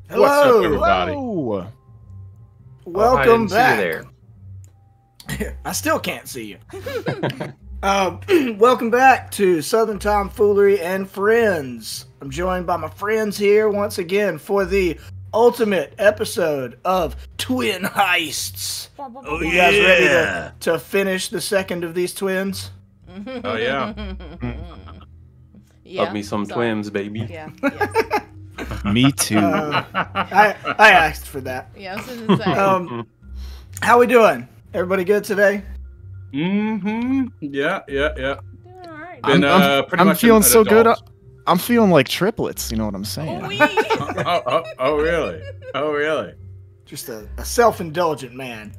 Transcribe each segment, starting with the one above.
Hello. What's up, everybody? Hello. Welcome back. There. I still can't see you. Welcome back to Southern Tomfoolery and Friends. I'm joined by my friends here once again for the ultimate episode of Twin Heists. Oh, You guys ready to finish the second of these twins? Oh, yeah. Yeah. Love me some twins, baby. Yeah. Yeah. Me too. I asked for that. Yeah. I was gonna say. How we doing? Everybody good today? Mm-hmm. Yeah. Doing all right. Been, pretty I'm much feeling an so good. adult. I'm feeling like triplets. You know what I'm saying? Oh, really? Oh, really? Just a self-indulgent man.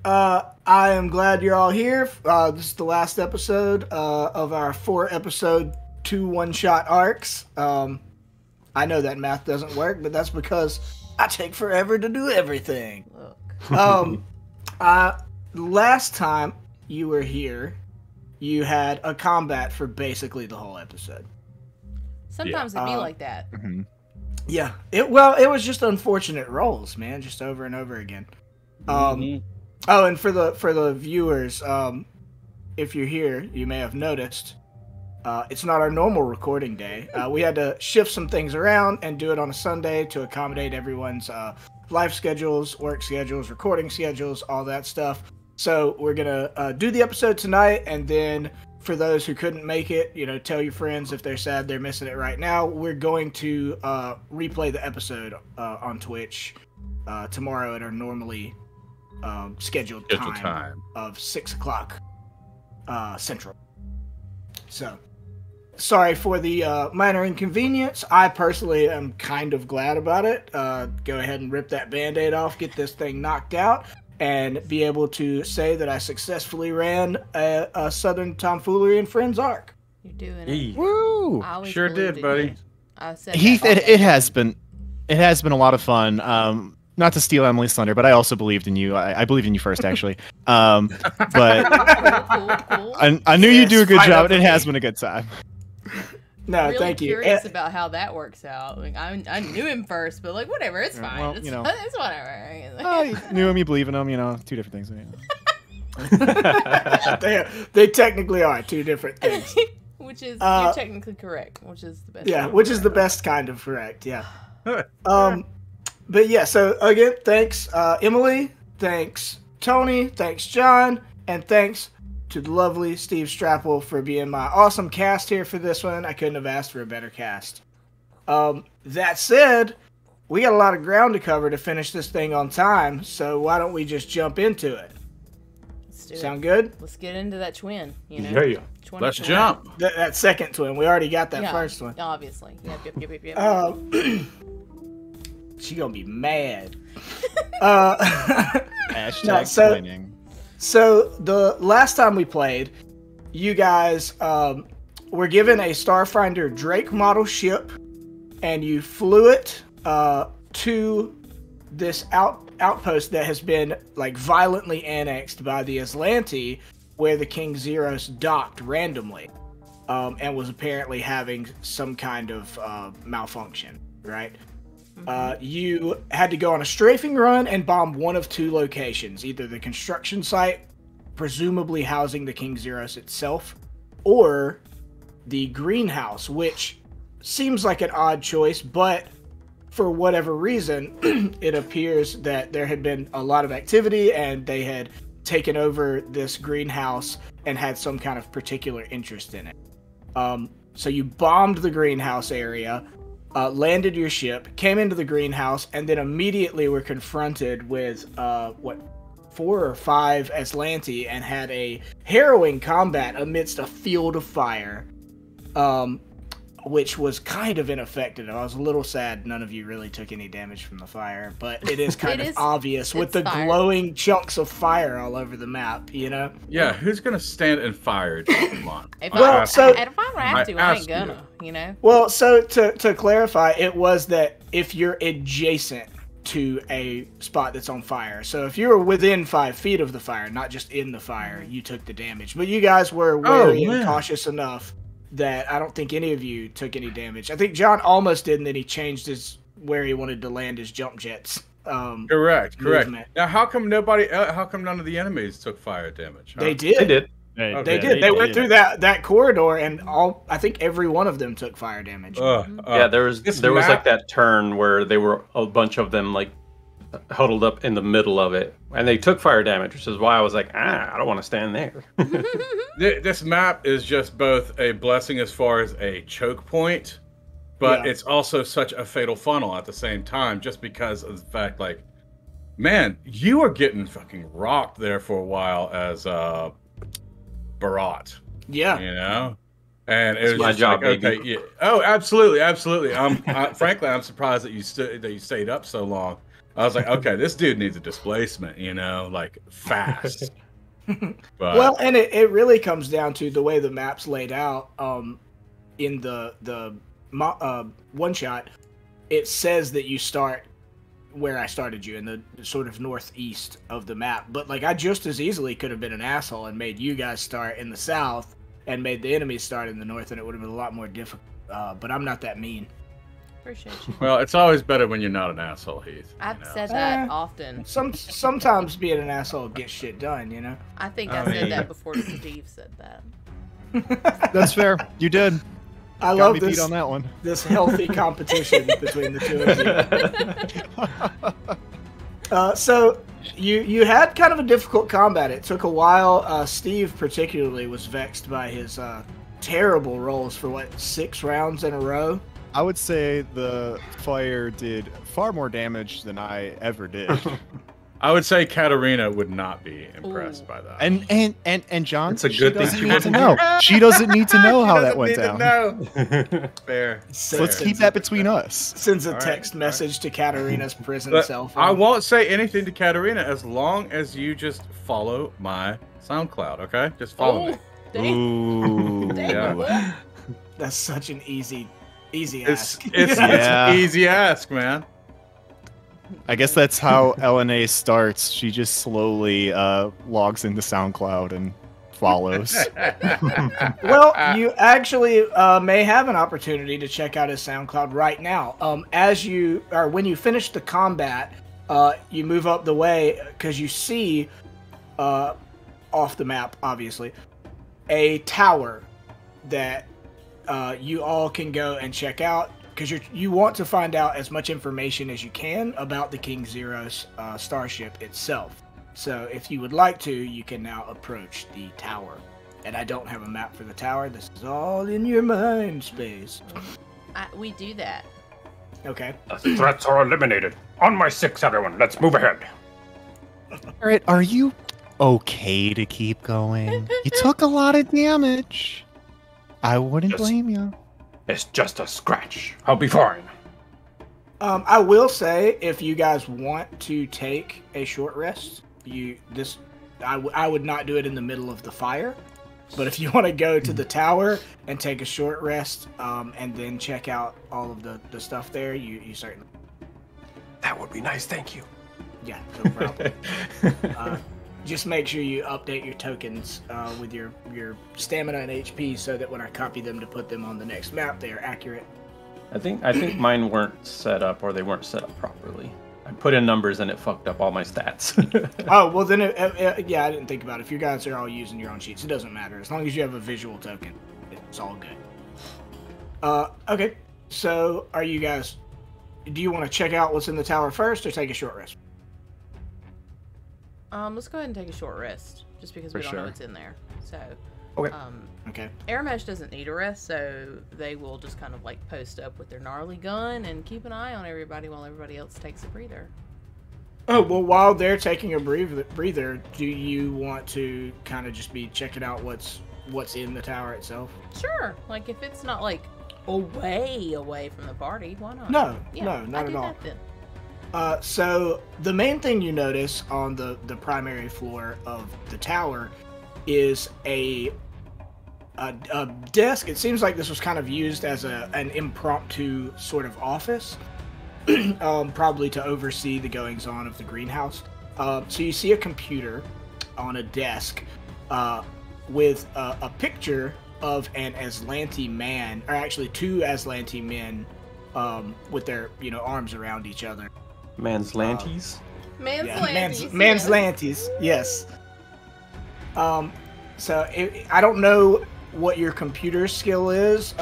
I am glad you're all here. This is the last episode of our 4-episode 2 one-shot arcs. I know that math doesn't work, but that's because I take forever to do everything. Look. Last time you were here, you had a combat for basically the whole episode. Sometimes it'd be like that. Mhm. Yeah, it was just unfortunate rolls, man, just over and over again. Oh, and for the viewers, if you're here, you may have noticed it's not our normal recording day. We had to shift some things around and do it on a Sunday to accommodate everyone's life schedules, work schedules, recording schedules, all that stuff. So we're gonna do the episode tonight, and then for those who couldn't make it, tell your friends if they're sad they're missing it right now. We're going to replay the episode on Twitch tomorrow at our normally scheduled time of 6 o'clock Central. So, sorry for the minor inconvenience. I personally am kind of glad about it. Go ahead and rip that Band-Aid off, get this thing knocked out, and be able to say that I successfully ran a Southern Tomfoolery and Friends arc. You're doing Hey. it. Woo! I always Sure believed did, in buddy. you. I said Heath, that all it day. has been a lot of fun. Not to steal Emily's thunder, but I also believed in you. I believed in you first, actually. But Cool. I knew you'd do a good Yes, job, fight and it up has with been a good time. No, really thank you. curious about how that works out. Like, I knew him first, but like whatever, it's Yeah, fine. well, it's, you know. it's whatever. You knew him, you believe in him. Two different things. They technically are two different things. Which is you're technically correct. Which is the best. Yeah, which is the best kind of correct. Yeah. But yeah, so again, thanks Emily, thanks Tony, thanks John, and thanks to the lovely Steve Strapple for being my awesome cast here for this one. I couldn't have asked for a better cast. That said, we got a lot of ground to cover to finish this thing on time, so why don't we just jump into it? Let's do it. Sound good? Let's get into that twin. Yeah. Twin Let's twin. jump. That second twin, we already got that Yeah, first one. Obviously. Yep. She gonna be mad. Hashtag so- winning. So the last time we played, you guys were given a Starfinder Drake model ship, and you flew it to this outpost that has been like violently annexed by the Aslanti, where the King Zeros docked randomly, and was apparently having some kind of malfunction, right? You had to go on a strafing run and bomb one of two locations, either the construction site, presumably housing the King Zeros itself, or the greenhouse, which seems like an odd choice, but for whatever reason, it appears that there had been a lot of activity and they had taken over this greenhouse and had some kind of particular interest in it. So you bombed the greenhouse area, landed your ship, came into the greenhouse, and then immediately were confronted with 4 or 5 Aslanti and had a harrowing combat amidst a field of fire, which was kind of ineffective. I was a little sad none of you really took any damage from the fire, but it is kind of obvious with the fire. glowing chunks of fire all over the map, Yeah, who's gonna stand and fire? Come on. If Well, I, so- if I have to, I ain't gonna, Well, so to clarify, it was that if you're adjacent to a spot that's on fire, so if you were within 5 feet of the fire, not just in the fire, you took the damage. But you guys were wary and cautious enough that I don't think any of you took any damage. I think John almost did, and then he changed his where he wanted to land his jump jets. Correct. Movement. Now, how come none of the enemies took fire damage? Huh? They did. They did. They did. They went through that corridor, and I think every one of them took fire damage. Yeah, there was like that turn where they were a bunch of them like huddled up in the middle of it, and they took fire damage, which is why I was like, I don't want to stand there. This map is just both a blessing as far as a choke point, but it's also such a fatal funnel at the same time, just because of the fact, like, man, you were getting fucking rocked there for a while as Barat. Yeah. You know? And it was my just job, like, baby. okay, yeah. Oh, absolutely. Frankly, I'm surprised that you stayed up so long. I was like, okay, this dude needs a displacement, you know, like fast. But, well, and it really comes down to the way the map's laid out. In the one shot, it says that you start where I started you, in the sort of northeast of the map. But like, I just as easily could have been an asshole and made you guys start in the south and made the enemies start in the north, and it would have been a lot more difficult. But I'm not that mean. Appreciate you. well, it's always better when you're not an asshole, Heath. I've said that often. Sometimes being an asshole gets shit done, you know? I think I said that before Steve said that. That's fair. You did. I Got love me this beat on that one. this healthy competition between the two of you. So you had kind of a difficult combat. It took a while. Steve particularly was vexed by his terrible rolls for 6 rounds in a row. I would say the fire did far more damage than I ever did. I would say Katarina would not be impressed by that. And John, It's a good thing doesn't she need to wasn't know. She doesn't need to know how that went down. Fair. So let's keep that between us. Sends a All right, text all message to Katarina's prison But cell phone. I won't say anything to Katarina as long as you just follow my SoundCloud, okay? Just follow me. Dang. Ooh. Yeah. That's such an easy It's ask. Yeah. an easy ask, man. I guess that's how LNA starts. She just slowly logs into SoundCloud and follows. Well, you actually may have an opportunity to check out his SoundCloud right now. When you finish the combat, you move up the way because you see off the map, obviously, a tower that you all can go and check out, because you want to find out as much information as you can about the King Zero's starship itself. So if you would like to, you can now approach the tower. And I don't have a map for the tower. This is all in your mind space. We do that. Okay. The threats are eliminated. On my 6, everyone. Let's move ahead. Alright, are you okay to keep going? You took a lot of damage. I wouldn't Yes. blame you. It's just a scratch. I'll be fine. I will say, if you guys want to take a short rest, I would not do it in the middle of the fire. But if you want to go to the tower and take a short rest, and then check out all of the stuff there, you certainly. That would be nice, thank you. Yeah, no problem. Just make sure you update your tokens with your stamina and HP, so that when I copy them to put them on the next map, they are accurate. I think mine weren't set up, or they weren't set up properly. I put in numbers and it fucked up all my stats. Oh, well then, yeah, I didn't think about it. If you guys are all using your own sheets, it doesn't matter. As long as you have a visual token, it's all good. Okay, so are you guys... Do you want to check out what's in the tower first, or take a short rest? Let's go ahead and take a short rest, just because we For don't know sure. what's in there. So, Okay. Okay. Airmesh doesn't need a rest, so they will just kind of like post up with their gnarly gun and keep an eye on everybody while everybody else takes a breather. Oh, well, while they're taking a breather, do you want to kind of just be checking out what's in the tower itself? Sure, like if it's not like away from the party, why not? No, Yeah, no, not I at do all. that then. So the main thing you notice on the primary floor of the tower is a desk. It seems like this was kind of used as an impromptu sort of office, probably to oversee the goings on of the greenhouse. So you see a computer on a desk with a picture of an Aslanti man, or actually 2 Aslanti men, with their arms around each other. Manslantes? Manslantes, yes. So I don't know what your computer skill is,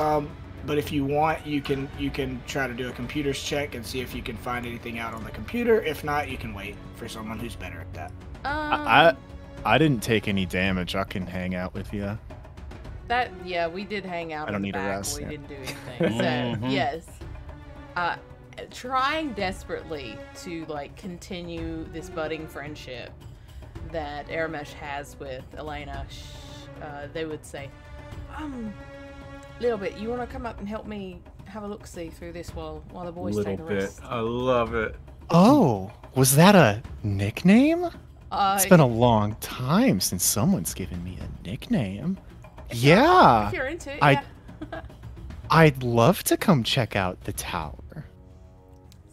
but if you want, you can try to do a computer's check and see if you can find anything out on the computer. If not, you can wait for someone who's better at that. I didn't take any damage. I can hang out with you. We did hang out. I don't in the need back. a rest. We didn't do anything. So yes, trying desperately to continue this budding friendship that Aramesh has with Elena, they would say, little bit, you want to come up and help me have a look-see through this while the boys take a rest? I love it. Oh, was that a nickname? It's been a long time since someone's given me a nickname. Yeah. If you're into it, yeah. I'd love to come check out the tower.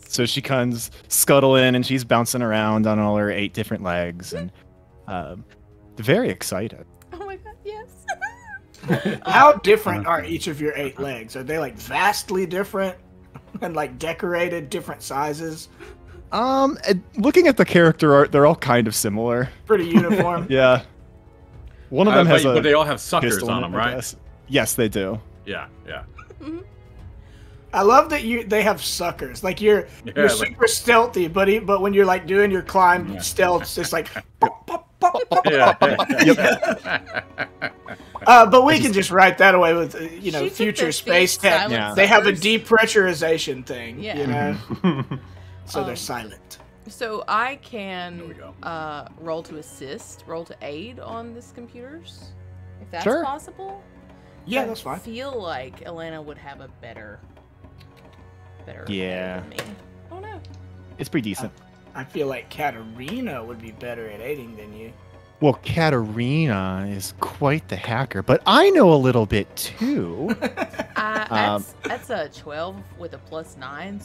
So she comes scuttling and she's bouncing around on all her 8 different legs and very excited. Oh my god, yes. How different are each of your 8 legs? Are they vastly different and decorated different sizes? Looking at the character art, they're all kind of similar. Pretty uniform. Yeah. One of them has but they all have suckers pistol on in them, it, I right? guess. Yes, they do. Yeah. I love that they have suckers. You're super stealthy, but when you're doing your climb stealth, it's pop, pop, pop, pop, Yeah. but we can just write that away with She took future their space feet, tech. silent They have a suckers. depressurization thing, Yeah. so they're silent. So I can There we go. roll to assist, roll to aid on this computers, if that's Sure. possible. Yeah, I that's fine. feel like Elena would have a better Yeah. aid than me. Oh no. It's pretty decent. I feel like Katarina would be better at aiding than you. Well, Katarina is quite the hacker, but I know a little bit too. That's a 12 with a +9.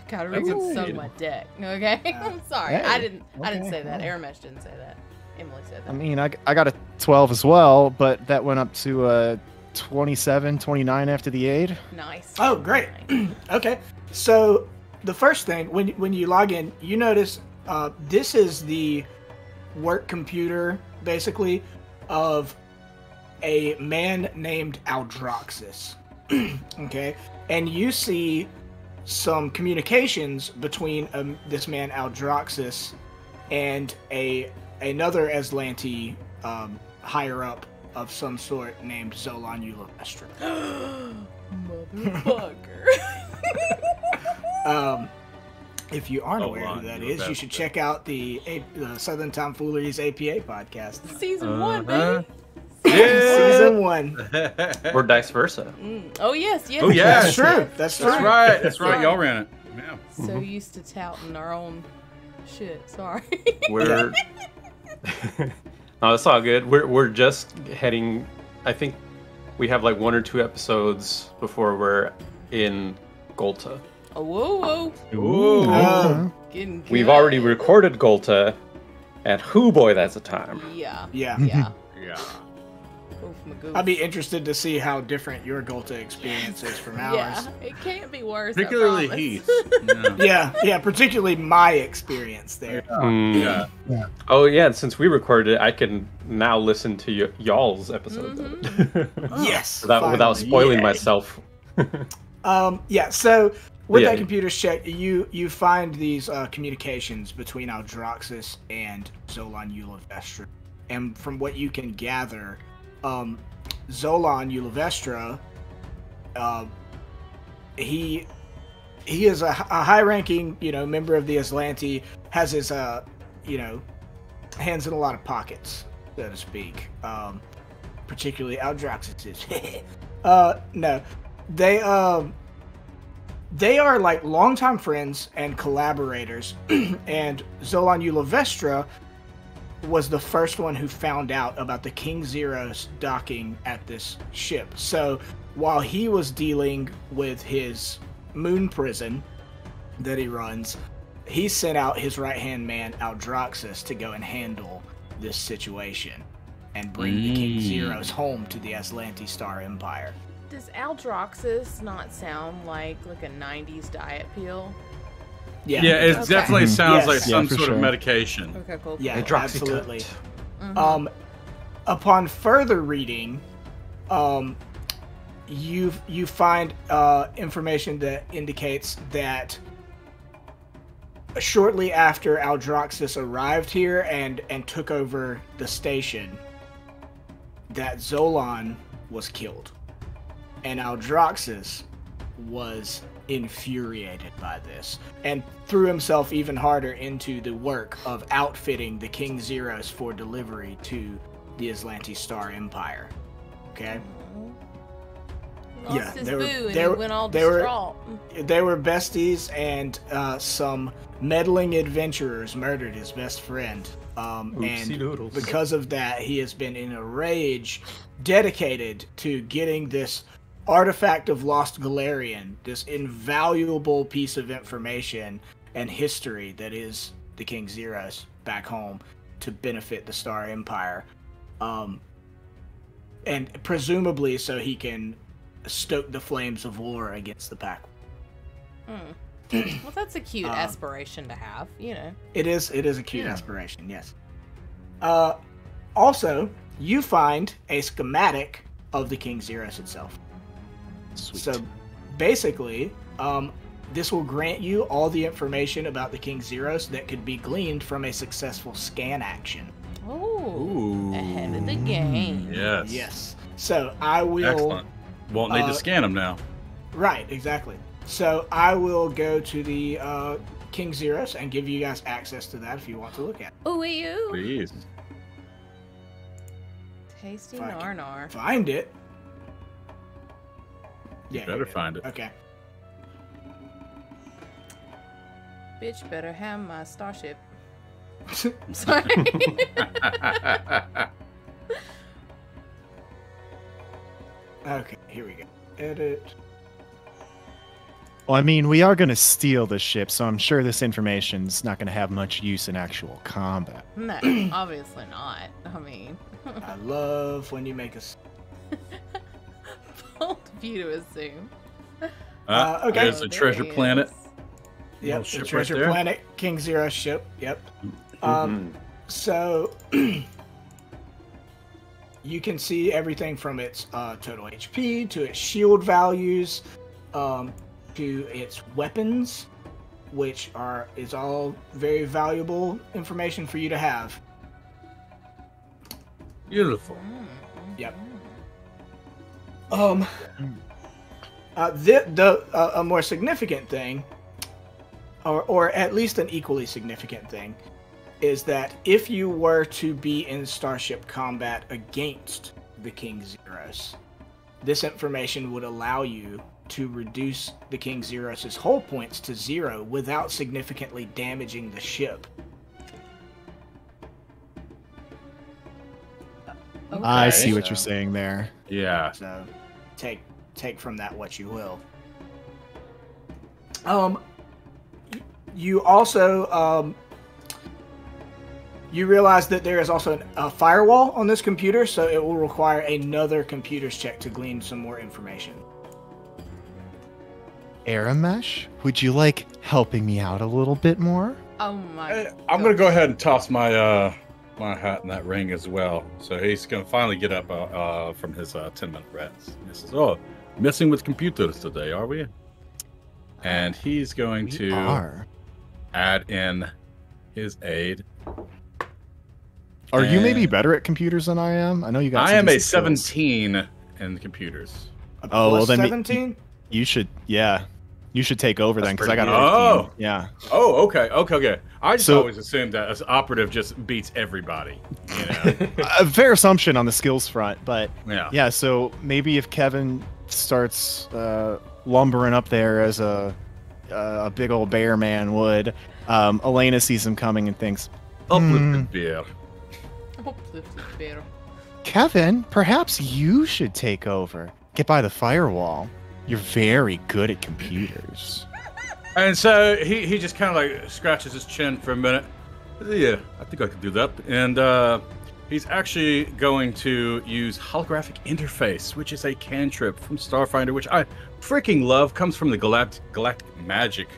Katarina's on my deck. Okay, I'm sorry. Hey, I didn't okay, say that. well. Aramesh didn't say that. Emily said that. I mean, I got a 12 as well, but that went up to 27, 29 after the aid. Nice. Oh, great. Nice. Okay, so the first thing when you log in, you notice this is the work computer, basically, of a man named Aldroxus. Okay, and you see some communications between this man Aldroxus and another Aslanti higher up of some sort named Zolan Ulivestra. Motherfucker. If you aren't aware Zolan who that is, you should Ulivestra. check out the Southern Tomfoolery's APA podcast. Season 1, baby. Season 1. Or vice versa. Oh, yes, yes. Oh, yeah. That's true. That's true. That's right. That's right. Y'all ran it. Yeah. So used to touting our own shit. Sorry. We're no, it's all good. We're just heading. I think we have 1 or 2 episodes before we're in Golta. Oh, whoa, whoa. Ooh. Getting good. We've already recorded Golta, and whoo boy, that's a time. Yeah. Yeah. Yeah. Yeah. Oof, my goof. I'd be interested to see how different your Golta experience is from ours. Yeah, it can't be worse. Particularly I Heath. promise. Yeah, particularly my experience there. Mm. Yeah. Oh yeah, and since we recorded it, I can now listen to y'all's episodes of it Yes. without finally. spoiling Yay. myself. Yeah, so with Yeah. that computer's check, you find these communications between Aldroxus and Zolan Ulivestra. And from what you can gather, Zolan Ulivestra, he is a high-ranking, member of the Aslanti, has his, hands in a lot of pockets, so to speak. Particularly Aldroxus's. No. They are longtime friends and collaborators, and Zolan Ulivestra was the first one who found out about the King Zero's docking at this ship. So while he was dealing with his moon prison that he runs, he sent out his right-hand man, Aldroxus, to go and handle this situation. and bring the King Zeros home to the Aslanti Star Empire. Does Aldroxus not sound like a 90s diet pill? Yeah, it definitely sounds like some sort sure. of medication. Okay, cool. Yeah, absolutely. Mm-hmm. Upon further reading, you find information that indicates that shortly after Aldroxus arrived here and took over the station, that Zolan was killed. And Aldroxus was infuriated by this and threw himself even harder into the work of outfitting the King Zeros for delivery to the Aslanti Star Empire. Okay? Lost his boo and he went all distraught. They were besties, and some meddling adventurers murdered his best friend. And because of that, he has been in a rage, dedicated to getting this artifact of Lost Galarian, this invaluable piece of information and history that is the King Zeros, back home to benefit the Star Empire. And presumably so he can stoke the flames of war against the pack. Well, that's a cute aspiration to have, you know. It is a cute aspiration, yes. Also, you find a schematic of the King Zeros itself. Sweet. So basically, this will grant you all the information about the King Zeros that could be gleaned from a successful scan action. Ooh. Ahead of the game. Yes. Yes. So I will... Excellent. Won't need to scan them now. Right, exactly. So I will go to the King Zeros and give you guys access to that if you want to look at it. Ooh, you. Please. Tasty If I can narnar. Find it. You Yeah, better find it. Okay. Bitch better have my starship. Sorry. Okay, here we go. Edit. Well, I mean, we are going to steal the ship, so I'm sure this information's not going to have much use in actual combat. No, obviously not. I mean, I love when you make us. bold of you to assume. Okay. There's a treasure planet. Yep, ship the right treasure there. planet, King Zero ship. Yep. So you can see everything from its total HP to its shield values, to its weapons, which is all very valuable information for you to have. Beautiful. Yep. A more significant thing, or at least an equally significant thing, is that if you were to be in starship combat against the King Zeros, this information would allow you to reduce the King Zeros' hull points to 0 without significantly damaging the ship. Okay. I see what you're saying there. Yeah. So take from that what you will. You also you realize that there is also a firewall on this computer, so it will require another computer's check to glean some more information. Aramesh, would you like helping me out a little bit more? Oh my I'm going to go ahead and toss my my hat in that ring as well. So he's going to finally get up from his 10-minute rest. He says, "Oh, messing with computers today, are we?" And he's going to add in his aid. Are you maybe better at computers than I am? I know you got. I am a decent skills. 17 in computers. Oh, well then 17? You should, yeah. You should take over then, because I got pretty a good. 15. Yeah. Oh, okay. I just always assumed that an operative just beats everybody. You know? A fair assumption on the skills front, but yeah. So maybe if Kevin starts lumbering up there as a big old bear man would, Elena sees him coming and thinks, Uplifted beer. Uplifted beer. Kevin, perhaps you should take over. Get by the firewall. You're very good at computers. And so he just kind of like scratches his chin for a minute. Yeah, I think I could do that. And he's actually going to use holographic interface, which is a cantrip from Starfinder, which I freaking love. Comes from the Galactic Magic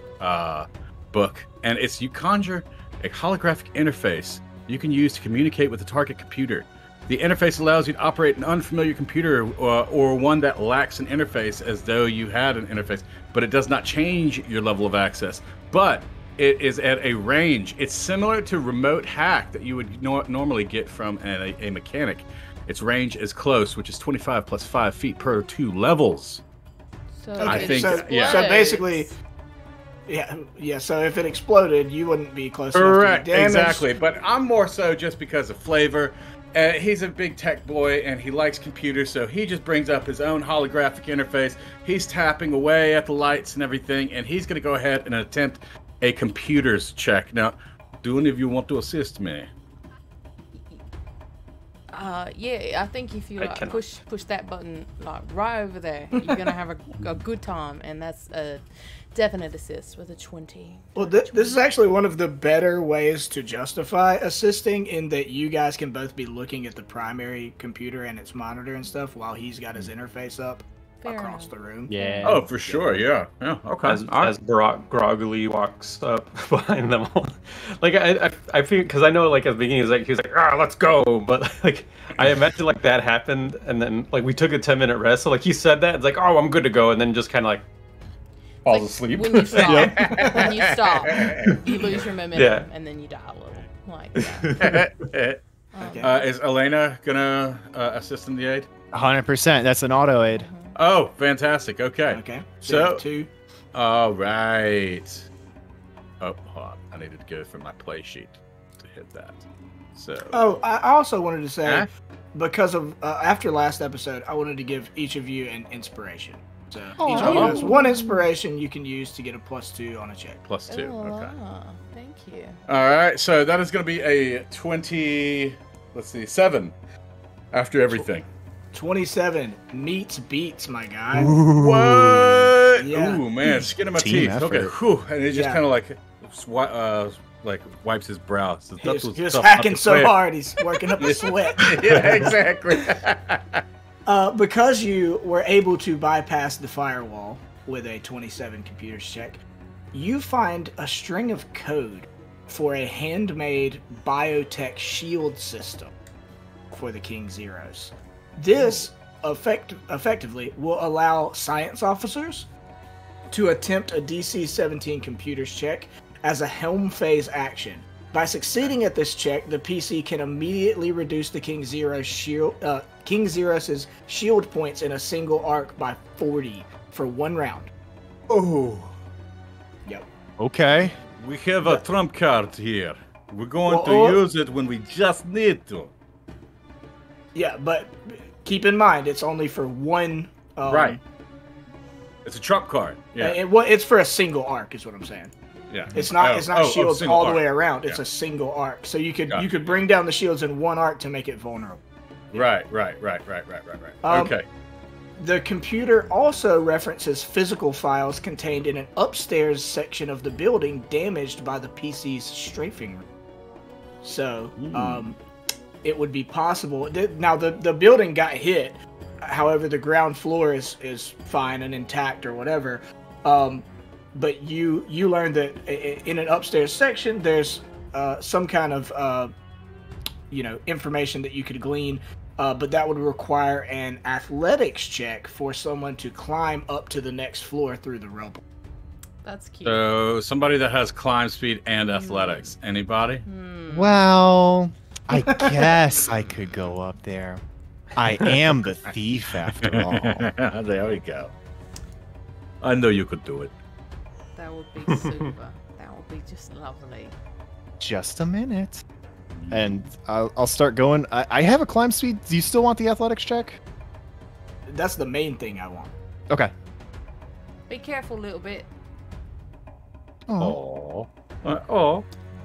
book, and it's you conjure a holographic interface you can use to communicate with the target computer. The interface allows you to operate an unfamiliar computer or one that lacks an interface as though you had an interface, but it does not change your level of access. But it is at a range. It's similar to remote hack that you would normally get from a mechanic. Its range is close, which is 25 plus 5 feet per 2 levels. So I think, so basically, yeah. So if it exploded, you wouldn't be close enough to get damaged. Exactly. But I'm more so just because of flavor. He's a big tech boy, and he likes computers, so he just brings up his own holographic interface. He's tapping away at the lights and everything, and he's going to go ahead and attempt a computer's check. Now, do any of you want to assist me? Yeah, I think if you push that button right over there, you're gonna have a good time, and that's a definite assist with a 20. Well, this is actually one of the better ways to justify assisting, in that you guys can both be looking at the primary computer and its monitor and stuff while he's got his interface up across the room. Yeah. Oh, for sure. Yeah. Okay. As Barack groggily walks up behind them, like I feel, because I know like at the beginning he was like let's go, but like I imagine like that happened, and then like we took a 10-minute rest. So like he said that, it's like, oh, I'm good to go, and then just kind of like falls asleep. When you stop, you lose your momentum, and then you die a little. Like, Okay. Is Elena gonna assist in the aid? 100%. That's an auto aid. Oh, fantastic. Okay. Okay. So, 2. all right. Oh, hold on. I needed to go for my play sheet to hit that. So. Oh, I also wanted to say, Huh? because of after last episode, I wanted to give each of you an inspiration. So each Aw. of you has one inspiration you can use to get a +2 on a check. +2. Okay. Thank you. All right. So that is going to be a 20. Let's see, 7 after everything. 27 meets beats, my guy. What? Yeah. Ooh, man, skin of my Team teeth. effort. Okay. Whew. And he just Yeah. kind of like wipes his brow. So He was hacking so hard, he's working up a sweat. Yeah, exactly. Because you were able to bypass the firewall with a 27 computers check, you find a string of code for a handmade biotech shield system for the King Zeros. This effectively will allow science officers to attempt a DC-17 computers check as a helm phase action. By succeeding at this check, the PC can immediately reduce the King Zero's shield points in a single arc by 40 for 1 round. Oh. Yep. Okay. We have a trump card here. We're going Well, to use it when we just need to. Yeah, but keep in mind, it's only for 1... Right. It's a trump card. Yeah. It's for a single arc, is what I'm saying. Yeah. It's not shields single all the arc. way around. It's Yeah. a single arc. So you could Gotcha. you could bring down the shields in 1 arc to make it vulnerable. Right. Okay. The computer also references physical files contained in an upstairs section of the building damaged by the PC's strafing. So, it would be possible. Now, the building got hit. However, the ground floor is fine and intact or whatever. But you learned that in an upstairs section, there's some kind of information that you could glean, but that would require an athletics check for someone to climb up to the next floor through the rubble. That's cute. So somebody that has climb speed and athletics. Anybody? Well, I guess I could go up there. I am the thief after all. There we go. I know you could do it. That would be super. That would be just lovely. Just a minute. And I'll start going. I have a climb speed. Do you still want the athletics check? That's the main thing I want. Okay. Be careful a little bit. Oh.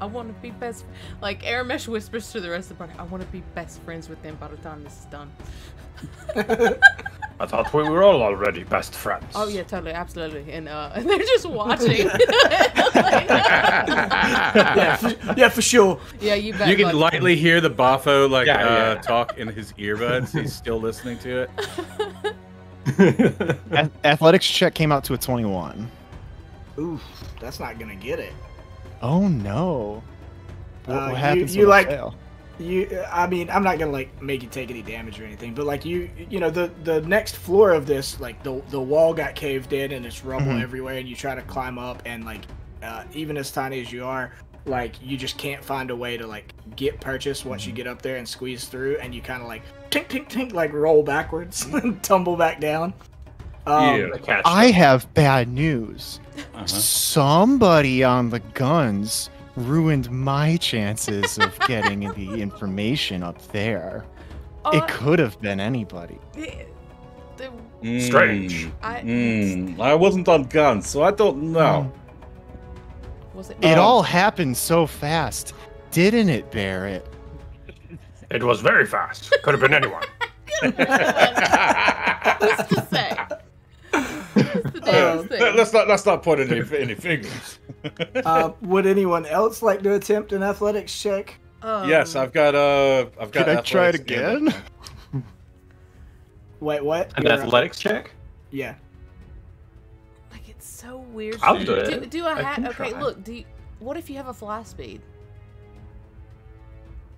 I want to be best. Like Aramesh whispers to the rest of the party, I want to be best friends with them by the time this is done. I thought we were all already best friends. Oh yeah, totally, absolutely, and they're just watching. yeah, for sure. Yeah, you bet. You can lightly hear the Bafo talk in his earbuds. He's still listening to it. Athletics check came out to a 21. Oof, that's not gonna get it. Oh no. What happens you when I like fail? I mean, I'm not gonna like make you take any damage or anything, but like you know, the next floor of this, like the wall got caved in and it's rubble everywhere, and you try to climb up, and like even as tiny as you are, like you just can't find a way to like get purchase once you get up there and squeeze through, and you kind of like tink tink tink like roll backwards and tumble back down. I have bad news. Somebody on the guns ruined my chances of getting the information up there. It could have been anybody. Strange. I wasn't on guns, so I don't know. Was it? It all happened so fast, didn't it, Barrett? It was very fast. Could have been anyone. Who's to say? Let's not point any fingers. Would anyone else like to attempt an athletics check? Yes, I've got. Can I try it again? Wait, what? An athletics check? Yeah. Like it's so weird. I'll do it. Do I have? can Okay, try. look. What if you have a fly speed?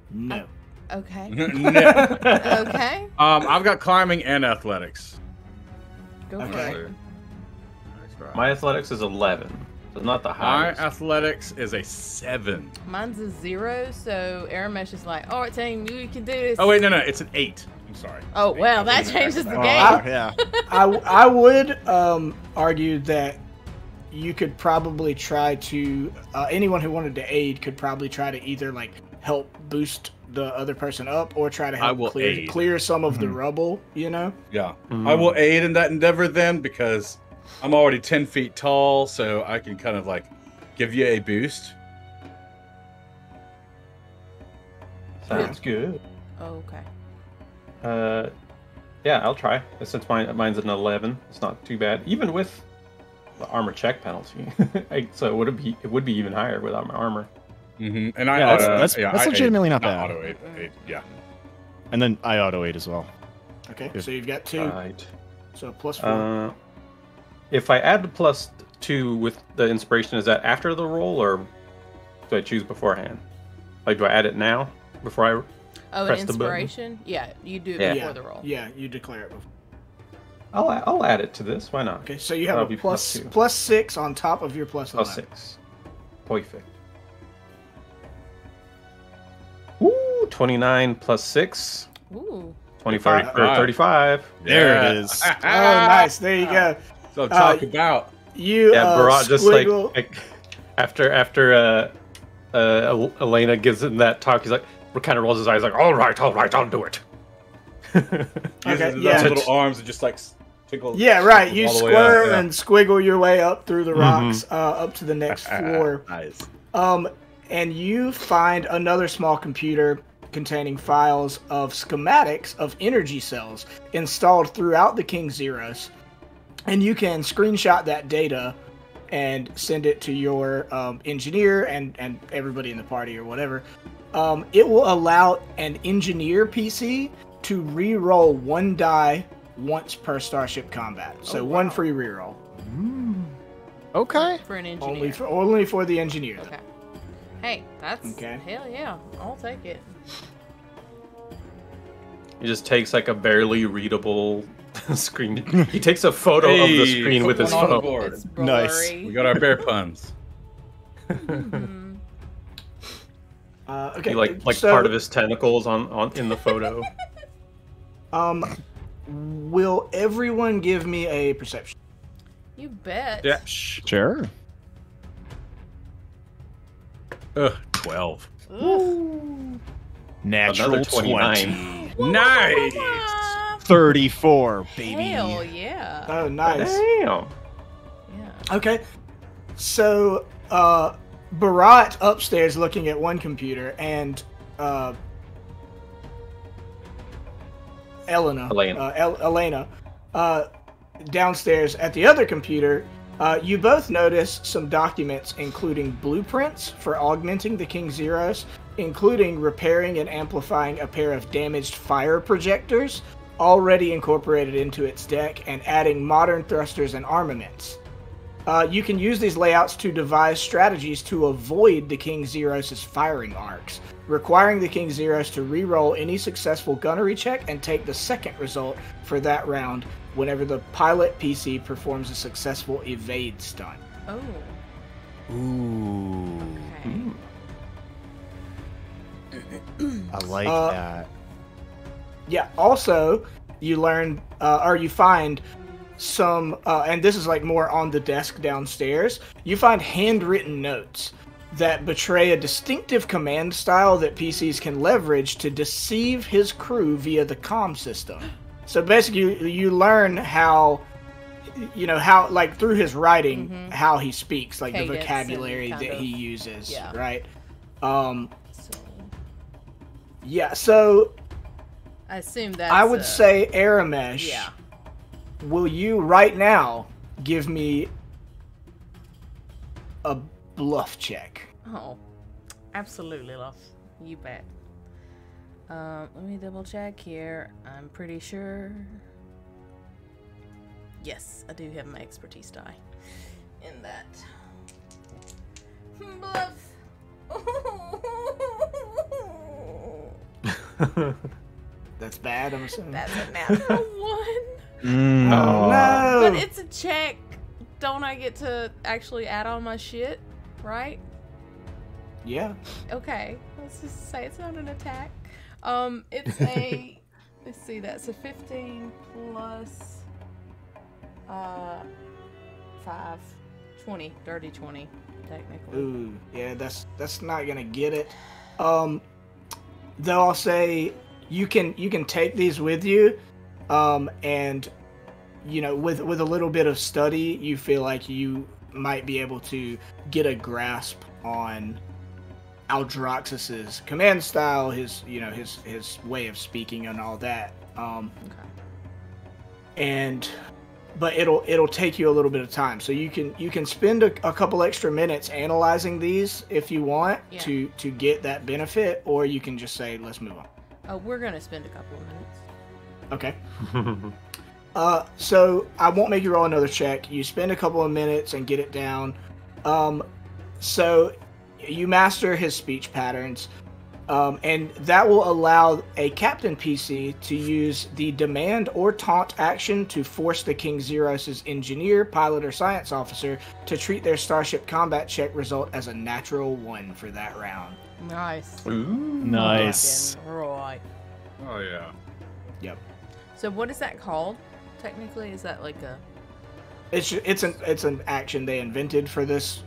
No. Okay. No. Okay. I've got climbing and athletics. Go for Okay. it. My athletics is 11. So not the My highest. athletics is a 7. Mine's a 0, so Aramesh is like, all right, team, you can do this. Oh wait, no, it's an 8. I'm sorry. Oh, well, that changes the game. Yeah. I would argue that you could probably try to anyone who wanted to aid could probably try to either like help boost the other person up or try to help clear some of the rubble, you know? Yeah. I will aid in that endeavor then, because I'm already 10 feet tall, so I can kind of like give you a boost. Sounds good. Oh, okay. Yeah, I'll try. Since mine's an 11, it's not too bad, even with the armor check penalty. So it would be even higher without my armor. And that's legitimately not bad. Auto aid, yeah. And then I auto aid as well. Okay, Good. so you've got 2. Right. So plus 4. If I add the +2 with the inspiration, is that after the roll, or do I choose beforehand? Like, do I add it now before I press an the button? inspiration? Yeah, you do it Yeah. before the roll. Yeah, you declare it before. I'll add it to this. Why not? Okay, so you have That'll a be plus +2. +6 on top of your plus 11. +6. Perfect. Ooh, 29 plus 6. Ooh. 25 or 35. There it is. Oh, nice. There you go. So talk about. You Yeah, Barat just squiggle. like after Elena gives him that talk, he's like, kind of rolls his eyes like, all right, I'll do it. Okay, Uses yeah. those little arms and just like tickle. Yeah, right. You all the way squirm up, yeah. and squiggle your way up through the rocks up to the next floor. Nice. And you find another small computer containing files of schematics of energy cells installed throughout the King Zeros. And you can screenshot that data and send it to your engineer and everybody in the party or whatever. It will allow an engineer PC to re-roll 1 die once per Starship combat. So one free re-roll. Okay. For an engineer. Only for the engineer. Okay. Hey, that's Okay. hell yeah. I'll take it. He just takes like a barely readable screen. He takes a photo of the Hey, screen with put his one on the phone. board. It's Nice. blurry. We got our bear puns. Okay. He like so, part of his tentacles on in the photo. Will everyone give me a perception? You bet. Yeah. Sure. 12. Natural Another 29. 29. Nice. 34, baby. Hell yeah. Oh, nice. Damn. Yeah. Okay. So, Barat upstairs looking at one computer, and Elena. Elena. Elena downstairs at the other computer, you both notice some documents including blueprints for augmenting the King Zeros, including repairing and amplifying a pair of damaged fire projectors already incorporated into its deck, and adding modern thrusters and armaments. You can use these layouts to devise strategies to avoid the King Zeros' firing arcs, requiring the King Zeros to re-roll any successful gunnery check and take the second result for that round whenever the pilot PC performs a successful evade stunt. Oh. Ooh. Okay. I like that. Yeah, also, you learn, or you find some, and this is like more on the desk downstairs, you find handwritten notes that betray a distinctive command style that PCs can leverage to deceive his crew via the comm system. So basically, you learn how, how, like, through his writing, how he speaks, like the vocabulary that he uses, right? Yeah, so I assume that I would say Aramesh. Yeah. Will you right now give me a bluff check? Oh, absolutely, love. You bet. Let me double check here. I'm pretty sure. Yes, I do have my expertise die in that. Bluff. That's bad, I'm assuming. That's a natural one. Oh, no. But it's a check. Don't I get to actually add on my shit, right? Yeah. Okay, let's just say it's not an attack. It's a, let's see, that's a 15 plus 5, 20, dirty 20, technically. Ooh, yeah, that's not gonna get it. Though I'll say you can take these with you, and with a little bit of study, you feel like you might be able to get a grasp on Aldroxus's command style, his way of speaking and all that. But it'll take you a little bit of time. So you can spend a couple extra minutes analyzing these if you want to get that benefit, or you can just say, let's move on. Oh, we're gonna spend a couple of minutes. Okay. So I won't make you roll another check. You spend a couple of minutes and get it down. So you master his speech patterns, and that will allow a captain PC to use the demand or taunt action to force the King Zeros' engineer, pilot, or science officer to treat their starship combat check result as a natural 1 for that round. Nice. Ooh. Nice. Right. Oh yeah. Yep. So what is that called? Technically, is that like a? It's an action they invented for this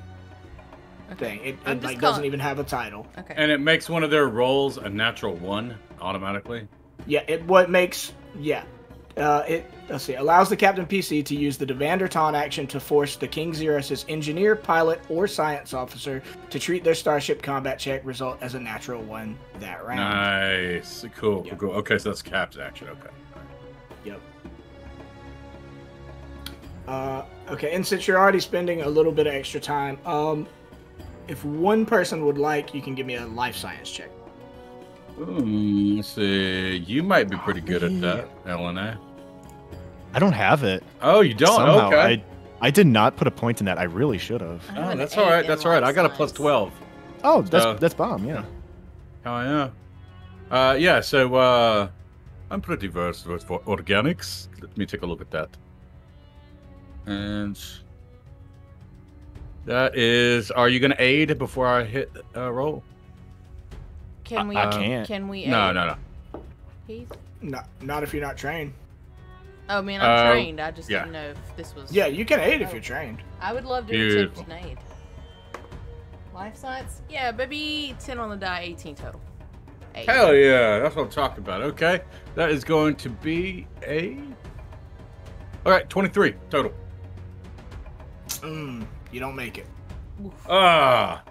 thing. It like doesn't even have a title. Okay. And it makes one of their rolls a natural 1 automatically. Yeah. It allows the captain PC to use the demand or taunt action to force the King Zeros' engineer, pilot, or science officer to treat their starship combat check result as a natural 1 that round. Nice. Cool. Yep. Cool. Okay, so that's Cap's action. Okay. Yep. Okay, and since you're already spending a little bit of extra time, if one person would like, you can give me a life science check. Let's see. You might be pretty good at that, Elena. I don't have it. Oh, you don't? Somehow. Okay. I did not put a point in that. I really should have. Oh, that's all right. That's all right. I got a plus 12. Oh, that's bomb. Yeah. Oh yeah. Yeah. So I'm pretty versed with organics. Let me take a look at that. And that is. Are you gonna aid before I hit roll? Can we? I can't. Can we? No. Heath? Not if you're not trained. Oh, man, I'm trained. I just didn't know if this was. Yeah, you can aid if you're trained. I would love to attempt an aid. Life science? Yeah, baby. 10 on the die, 18 total. 8. Hell yeah, that's what I'm talking about. Okay, that is going to be a. All right, 23 total. You don't make it. Oof. Ah,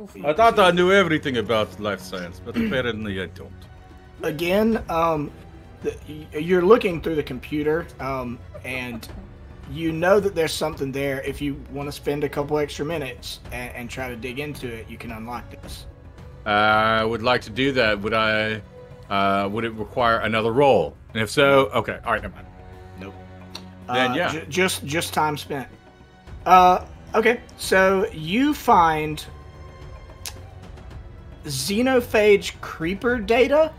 Oof. I thought I knew everything about life science, but apparently I don't. Again, you're looking through the computer, and you know that there's something there. If you want to spend a couple extra minutes and try to dig into it, you can unlock this. I would like to do that. Would I? Would it require another roll? And if so, okay. All right, never mind. Nope. Then yeah. Just time spent. Okay, so you find xenophage creeper data,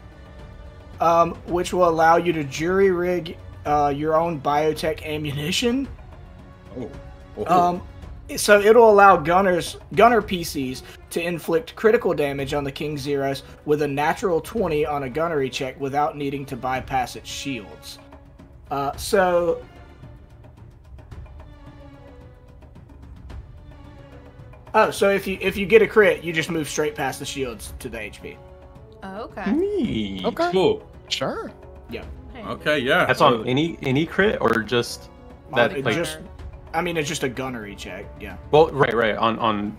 which will allow you to jury rig your own biotech ammunition. Oh. So it'll allow gunner PCs to inflict critical damage on the King Zeros with a natural 20 on a gunnery check without needing to bypass its shields. So if you get a crit, you just move straight past the shields to the HP. Oh, okay. Okay. Cool. Sure. Yeah. Okay, yeah. That's on any crit or just that? It's Like, it's just a gunnery check. Yeah. well, right. On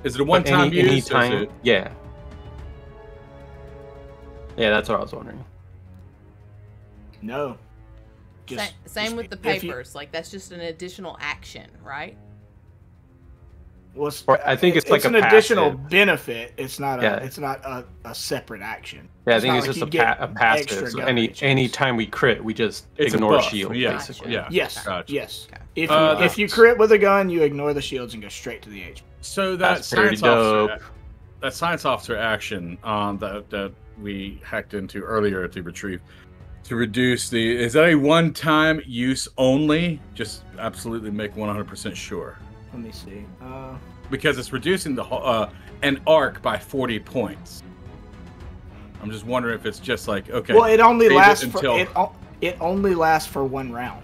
Is it a one-time use? any Is time? it- Yeah. Yeah, that's what I was wondering. No. Same with the if you- papers. Like that's just an additional action, right? Well, Or I think it's like an a additional passive. benefit. It's not Yeah. a separate action. Yeah, I It's think not it's like just you a get passive. extra So gunnery any checks. time we crit, we just It's a ignore buff, shield. yeah. Basically. Yeah. Yes. Gotcha. Yes. Okay. If you crit with a gun, you ignore the shields and go straight to the HP. So that That's pretty science officer action that we hacked into earlier to retrieve to reduce is that a one-time use only? Just absolutely make 100% sure. Let me see. Because it's reducing the an arc by 40 points. I'm just wondering if it's just like okay. Well, it only save lasts until- for it only lasts for one round.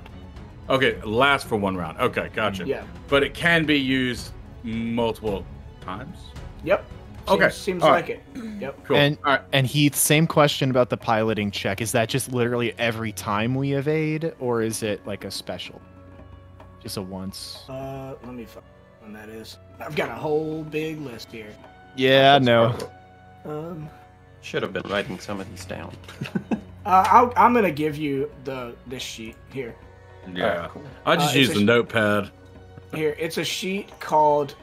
Okay, lasts for one round. Okay, gotcha. Yeah. But it can be used multiple times. Yep. Okay, Seems all like right. it. Yep. Cool. And All right. and Heath, same question about the piloting check. Is that just literally every time we evade, or is it like a special? Just a once? Let me find when that is. I've got a whole big list here. Yeah, no. Should have been writing some of these down. I'm gonna give you this sheet here. Yeah. Alright, cool. I just it's use a- the notepad. Here, it's a sheet called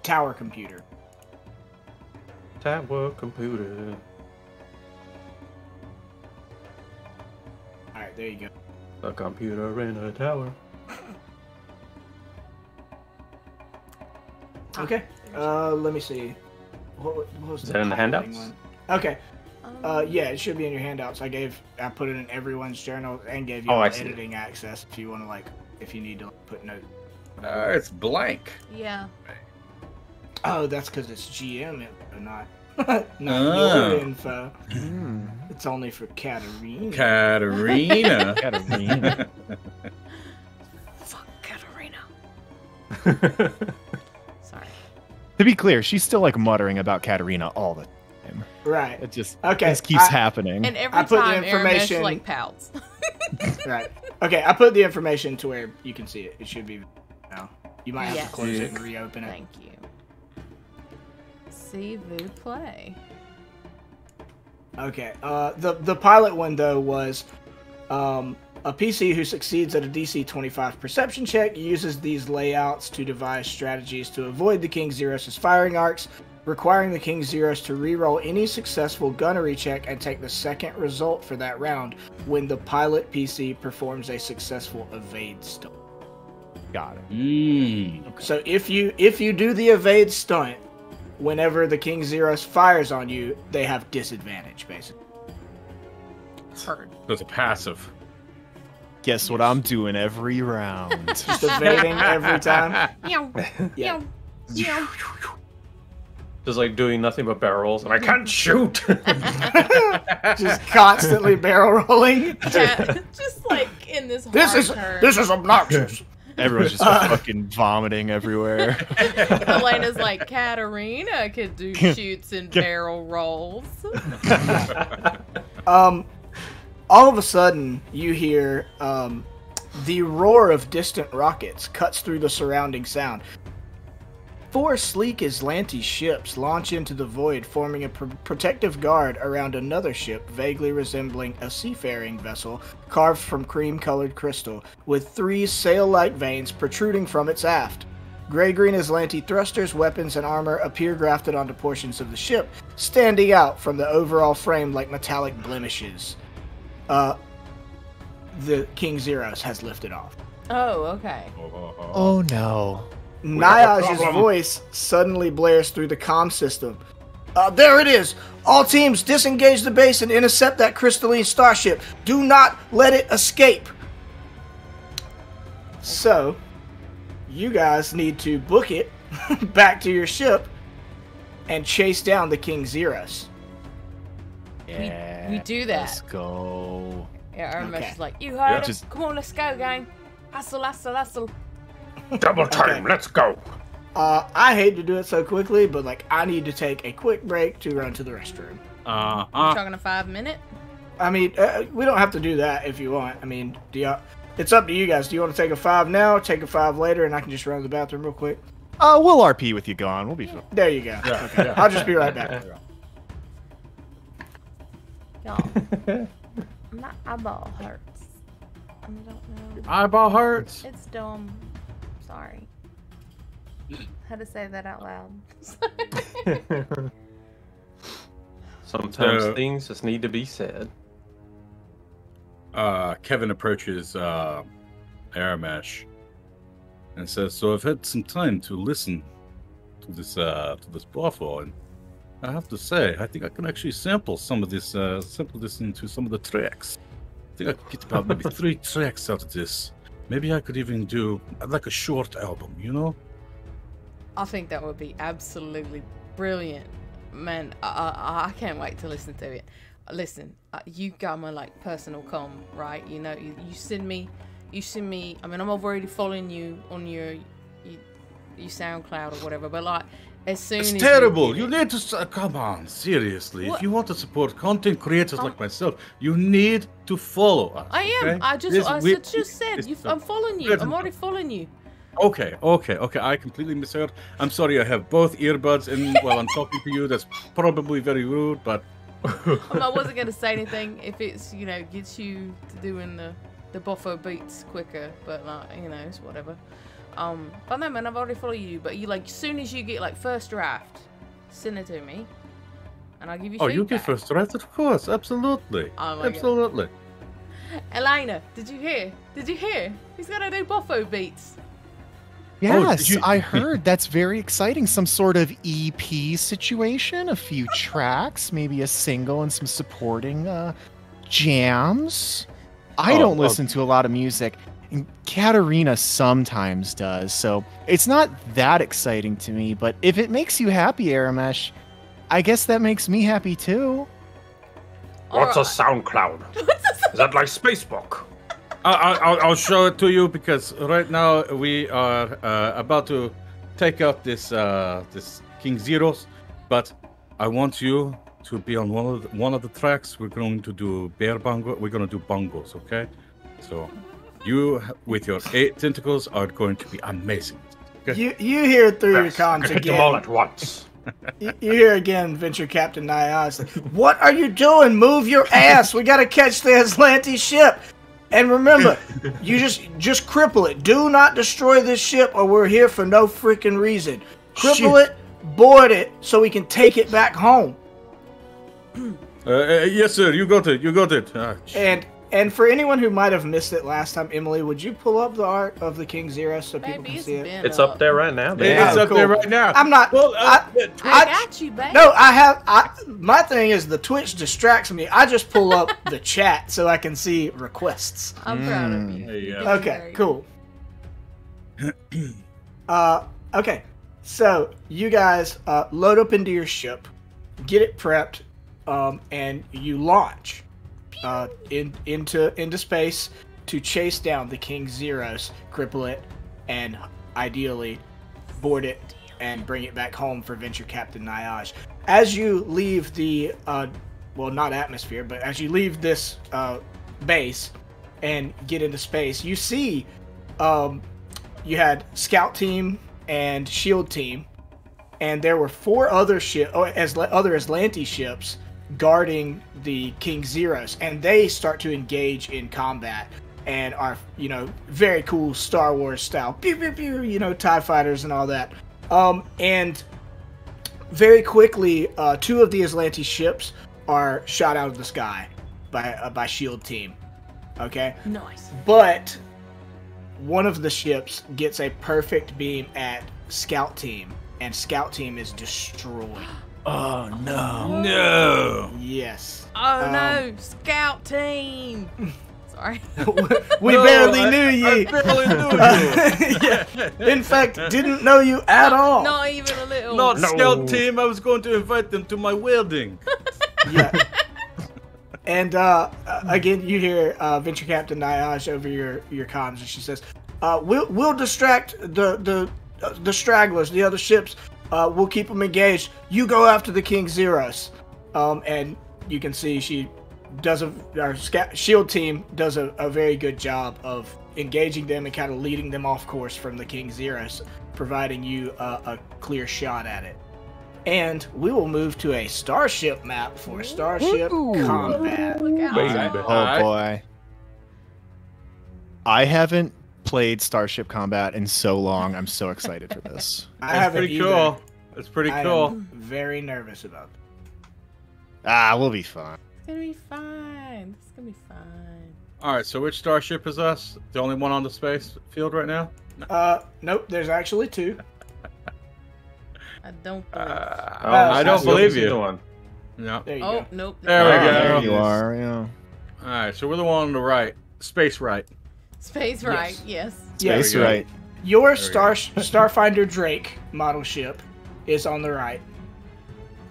Tower Computer. Tower computer. All right, there you go. A computer in a tower. Okay. Let me see. What was Is the that in the piloting handouts? one? Okay. Yeah, it should be in your handouts. I put it in everyone's journal and gave you Oh, all I see. editing access if you want to if you need to put notes. It's blank. Yeah. Oh, that's because it's GM info, not Oh. your info. It's only for Katarina. Katarina. Katarina. Fuck Katarina. Sorry. To be clear, she's still like muttering about Katarina all the time. Right. It just Okay, keeps I- happening. And every I put the time Aramesh information- like pouts. Right. Okay, I put the information to where you can see it. It should be now. You might have Yes. to close it and reopen it. Thank you. See vous play. Okay. The pilot one though was a PC who succeeds at a DC 25 perception check uses these layouts to devise strategies to avoid the King Zeros' firing arcs, requiring the King Zeros to reroll any successful gunnery check and take the second result for that round when the pilot PC performs a successful evade stunt. Got it. So if you do the evade stunt, whenever the King Zeros fires on you, they have disadvantage, basically. Heard. That's a passive. Guess what I'm doing every round. Just evading every time. Meow. Yeah. Meow. Just like doing nothing but barrels, and I can't shoot. Just constantly barrel rolling. Yeah, just like in this hard turn. This is obnoxious. Everyone's just fucking vomiting everywhere. Elena's like, Katarina could do shoots and barrel rolls. All of a sudden, you hear the roar of distant rockets cuts through the surrounding sound. 4 sleek Aslanti ships launch into the void, forming a protective guard around another ship vaguely resembling a seafaring vessel carved from cream-colored crystal, with 3 sail-like veins protruding from its aft. Gray-green Aslanti thrusters, weapons, and armor appear grafted onto portions of the ship, standing out from the overall frame like metallic blemishes. The King Zeros has lifted off. Oh, okay. Oh no. Nyaj's voice suddenly blares through the comm system. There it is! All teams, disengage the base and intercept that crystalline starship. Do not let it escape! So, you guys need to book it back to your ship and chase down the King Zeros. Yeah. We do that. Let's go. Yeah, Aramesh Okay. is like, you heard Yeah. him? Come on, let's go, gang. Hustle, hustle, hustle. Double time, Okay. let's go. I hate to do it so quickly, but like I need to take a quick break to run to the restroom. We're talking a 5-minute? I mean, we don't have to do that if you want. I mean, it's up to you guys. Do you want to take a 5 now, take a 5 later, and I can just run to the bathroom real quick? We'll RP with you gone. We'll be fine. There you go. Okay. I'll just be right back. Y'all, my eyeball hurts. I don't know. Eyeball hurts. It's dumb. Sorry. Had to say that out loud. Sometimes So- things just need to be said. Kevin approaches Aramesh and says, "So I've had some time to listen to this waffle, and I have to say, I think I can actually sample this into some of the tracks. I think I could get about maybe 3 tracks out of this. Maybe I could even do like a short album, you know?" I think that would be absolutely brilliant. Man, I can't wait to listen to it. Listen, you got my like personal comm, right? You know, you send me. I mean, I'm already following you on your SoundCloud or whatever, but like as soon It's as terrible. you You need to come on, seriously. What? If you want to support content creators like myself, you need to follow us. I am. okay? I just said. this- I'm following you. I'm already following you. Okay. I completely misheard. I'm sorry. I have both earbuds in while I'm talking to you. That's probably very rude, but I wasn't gonna say anything if it's gets you to doing the buffo beats quicker, but like it's whatever. But no man, I've already followed you. But you like as soon as you get like first draft, send it to me, and I'll give you. oh, feedback. you get first draft, of course, absolutely, Oh my God. absolutely. Elena, did you hear? He's gonna do buffo beats. Yes, did you- I heard. That's very exciting. Some sort of EP situation, a few tracks, maybe a single and some supporting jams. I don't listen to a lot of music, and Katarina sometimes does, so it's not that exciting to me. But if it makes you happy, Aramesh, I guess that makes me happy too. What's a Alright. SoundCloud? Is that like Facebook? I'll show it to you because right now we are about to take out this King Zeros, but I want you to be on one of the tracks. We're going to do bear bongo. We're going to do bongos, okay? So you with your 8 tentacles are going to be amazing. Okay? You hear it through your Yes, comms hit them all again. at once. You hear again, Venture Captain Nyaj. Like, what are you doing? Move your ass. We gotta catch the Aslanti ship. And remember, you just cripple it. Do not destroy this ship, or we're here for no freaking reason. Cripple it, board it, so we can take it back home. Yes, sir. You got it. And for anyone who might have missed it last time, Emily, would you pull up the art of the King Zero so people Baby, can it's see it? been It's up there right now. It's Yeah, up cool. there right now. I'm not. Well, I got you, babe. No, my thing is the Twitch distracts me. I just pull up the chat so I can see requests. I'm proud of you. There you go. You're Okay, very- cool. Okay, so you guys load up into your ship, get it prepped, and you launch into space to chase down the King Zeros, cripple it, and ideally board it and bring it back home for Venture Captain Nyaj. As you leave the well, not atmosphere, but as you leave this base and get into space, you see you had scout team and shield team and there were 4 other other Aslanti ships guarding the King Zeros, and they start to engage in combat and are, very cool Star Wars style, pew pew pew, TIE fighters and all that. And very quickly, 2 of the Aslanti ships are shot out of the sky by Shield Team. Okay. Nice. But one of the ships gets a perfect beam at Scout Team, and Scout Team is destroyed. Oh no! No. Yes. Oh no, Scout Team. Sorry. We barely knew you. I barely knew you. Yeah. In fact, didn't know you at all. Not even a little. Not Scout Team. I was going to invite them to my wedding. Yeah. And again, you hear Venture Captain Nyaj over your comms, and she says, "We'll distract the stragglers, the other ships. We'll keep them engaged. You go after the King Zeros." And you can see our Shield Team does a very good job of engaging them and kind of leading them off course from the King Zeros, providing you a clear shot at it. And we will move to a starship map for starship combat. Look out. Oh boy. I haven't played Starship Combat in so long. I'm so excited for this. I That's haven't pretty either. cool. That's pretty I cool. am very nervous about it. We'll be fine. It's gonna be fine. It's gonna be fine. All right. So which starship is us? The only one on the space field right now? Nope, there's actually 2. I don't believe. I don't believe you. One. No. There you Oh go. nope. There we go. There you are. Yeah. All right. So we're the one on the right. Space right. Space right. Yes. Yeah, Space we go. right. Your There we go. Starfinder Drake model ship is on the right,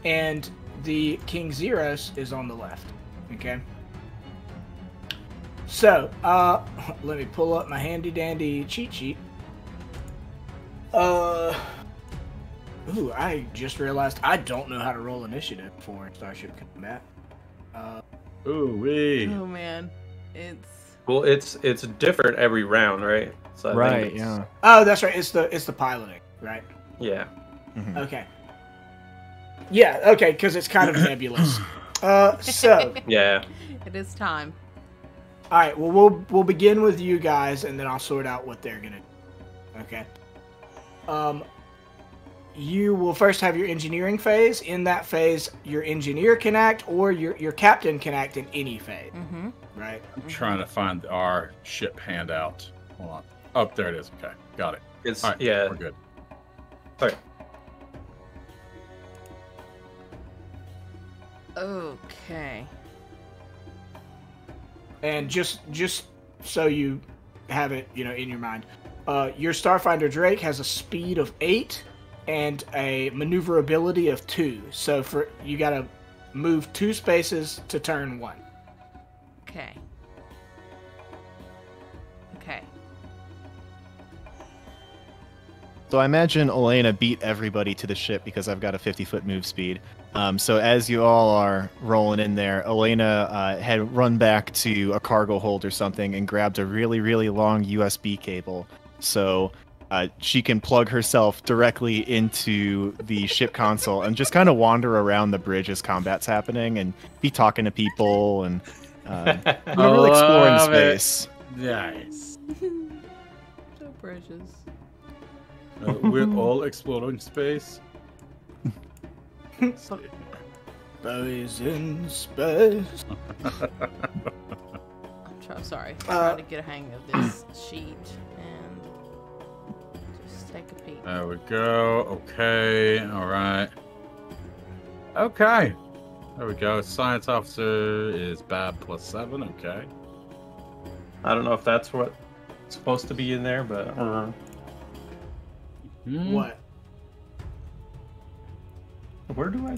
and the King Zeros is on the left. Okay. So, let me pull up my handy dandy cheat sheet. Ooh, I just realized I don't know how to roll initiative for Starship Combat. Ooh wee. Oh man, it's Well, it's different every round, right? So I think Right. it's- Yeah. Oh, that's right. It's the piloting, right? Yeah. Mhm. Okay. Yeah. Okay, because it's kind of nebulous. So. Yeah. it is time. All right. Well, we'll begin with you guys, and then I'll sort out what they're gonna do. Okay. You will first have your engineering phase. In that phase, your engineer can act, or your captain can act in any phase. Mm-hmm. Right. I'm trying to find our ship handout. Hold on. Oh, there it is. Okay, got it. It's All right, yeah. we're good. Okay. Okay. And just so you have it, in your mind, your Starfinder Drake has a speed of 8 and a maneuverability of 2. So you gotta move 2 spaces to turn 1. Okay. Okay. So I imagine Elena beat everybody to the ship because I've got a 50-foot move speed. So as you all are rolling in there, Elena had run back to a cargo hold or something and grabbed a really, really long USB cable. So she can plug herself directly into the ship console and just kind of wander around the bridge as combat's happening and be talking to people and really exploring love it. space. Nice. So precious. We're all exploring space. Boys in space. Sorry. I'm trying to get a hang of this sheet and just take a peek. There we go. Okay. All right. Okay. There we go. Science officer is Bab +7. Okay. I don't know if that's what's supposed to be in there, but What? where do I?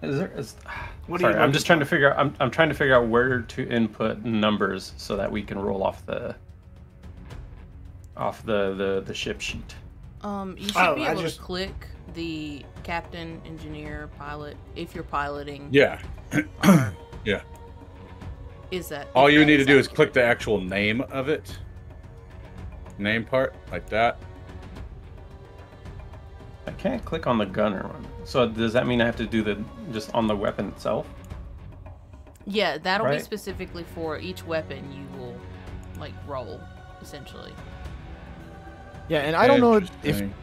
What are Sorry, you I'm just looking trying to figure out. I'm trying to figure out where to input numbers so that we can roll off the ship sheet. You should Oh, be I able just- to click the captain, engineer, pilot if you're piloting. Yeah. Yeah. Is that All if you that need to do is accurate. click the actual name of it. name part like that. I can't click on the gunner one. So does that mean I have to do the just on the weapon itself? Yeah, that'll be Right. specifically for each weapon you will, like, roll, essentially. Yeah, and I don't know if Interesting.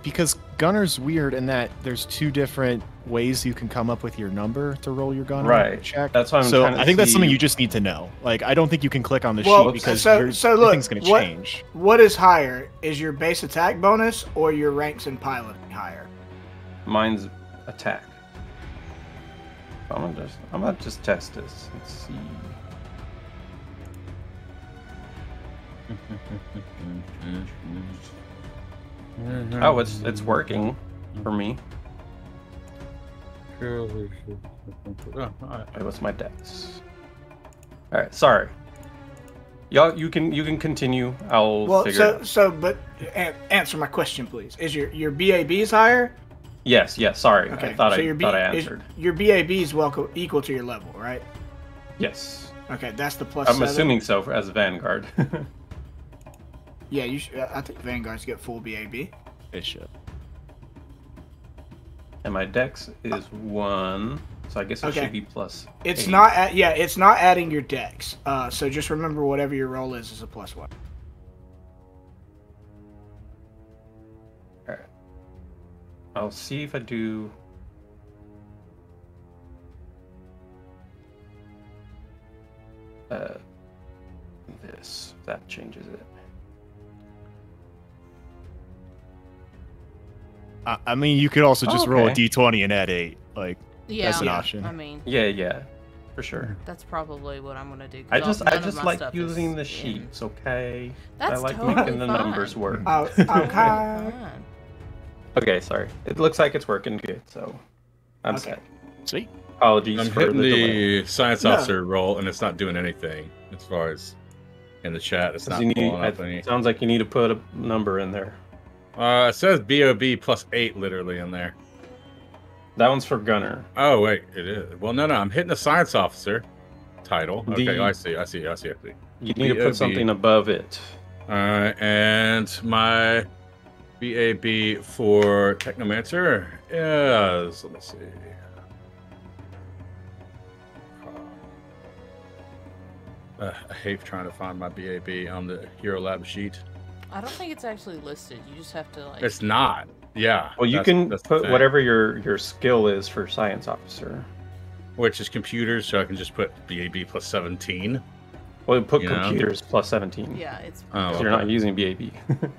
because Gunner's weird in that there's 2 different ways you can come up with your number to roll your Gunner Right. check. That's what I'm so trying to I think that's see. something you just need to know. Like, I don't think you can click on the Well, sheet because so your look, thing's going to what- change. What is higher? Is your base attack bonus or your ranks in piloting higher? Mine's attack. I'm gonna just test this. Let's see. Oh, it's working for me. Oh, all right. Wait, what's my dex? All right, sorry. Y'all, you can continue. I'll Well, figure it out. but answer my question, please. Is your BABs higher? Yes, sorry. Okay, I thought so I your thought I answered. Your BABs equal to your level, right? Yes. Okay, that's the plus. I'm 7. assuming so as Vanguard. Yeah, I think Vanguards get full BAB. It should. And my dex is 1, so I guess it Okay. should be plus. It's 8. not. It's not adding your dex. So just remember, whatever your roll is a plus 1. All right. I'll see if I do. This. That changes it. I mean, you could also just roll a okay. d20 and add 8. Like, Yeah, That's an option. I mean, Yeah, for sure. that's probably what I'm gonna do. 'cause I just none of my like stuff using is the in. sheets, okay? That's I like totally making the fine. numbers work. Okay. Fine. Okay, sorry. It looks like it's working good, so I'm Okay. set. sweet. Apologies I'm for hitting the delay. the science No. officer roll, and it's not doing anything as far as in the chat. It's not You need, pulling up any. sounds like you need to put a number in there. It says BOB plus 8 literally in there. That one's for Gunner. Oh wait, it is. Well, no, I'm hitting the science officer title. Okay, The- I see. You need to BOB. put something above it. All right, and my BAB for Technomancer is. Let's see. I hate trying to find my BAB on the Hero Lab sheet. I don't think it's actually listed. You just have to like. It's not. Yeah. Well, you that's- can that's the put thing. whatever your skill is for Science Officer. Which is computers, so I can just put BAB plus 17. Well, put You know? computers plus 17. Yeah, it's. Oh, So you're not using BAB.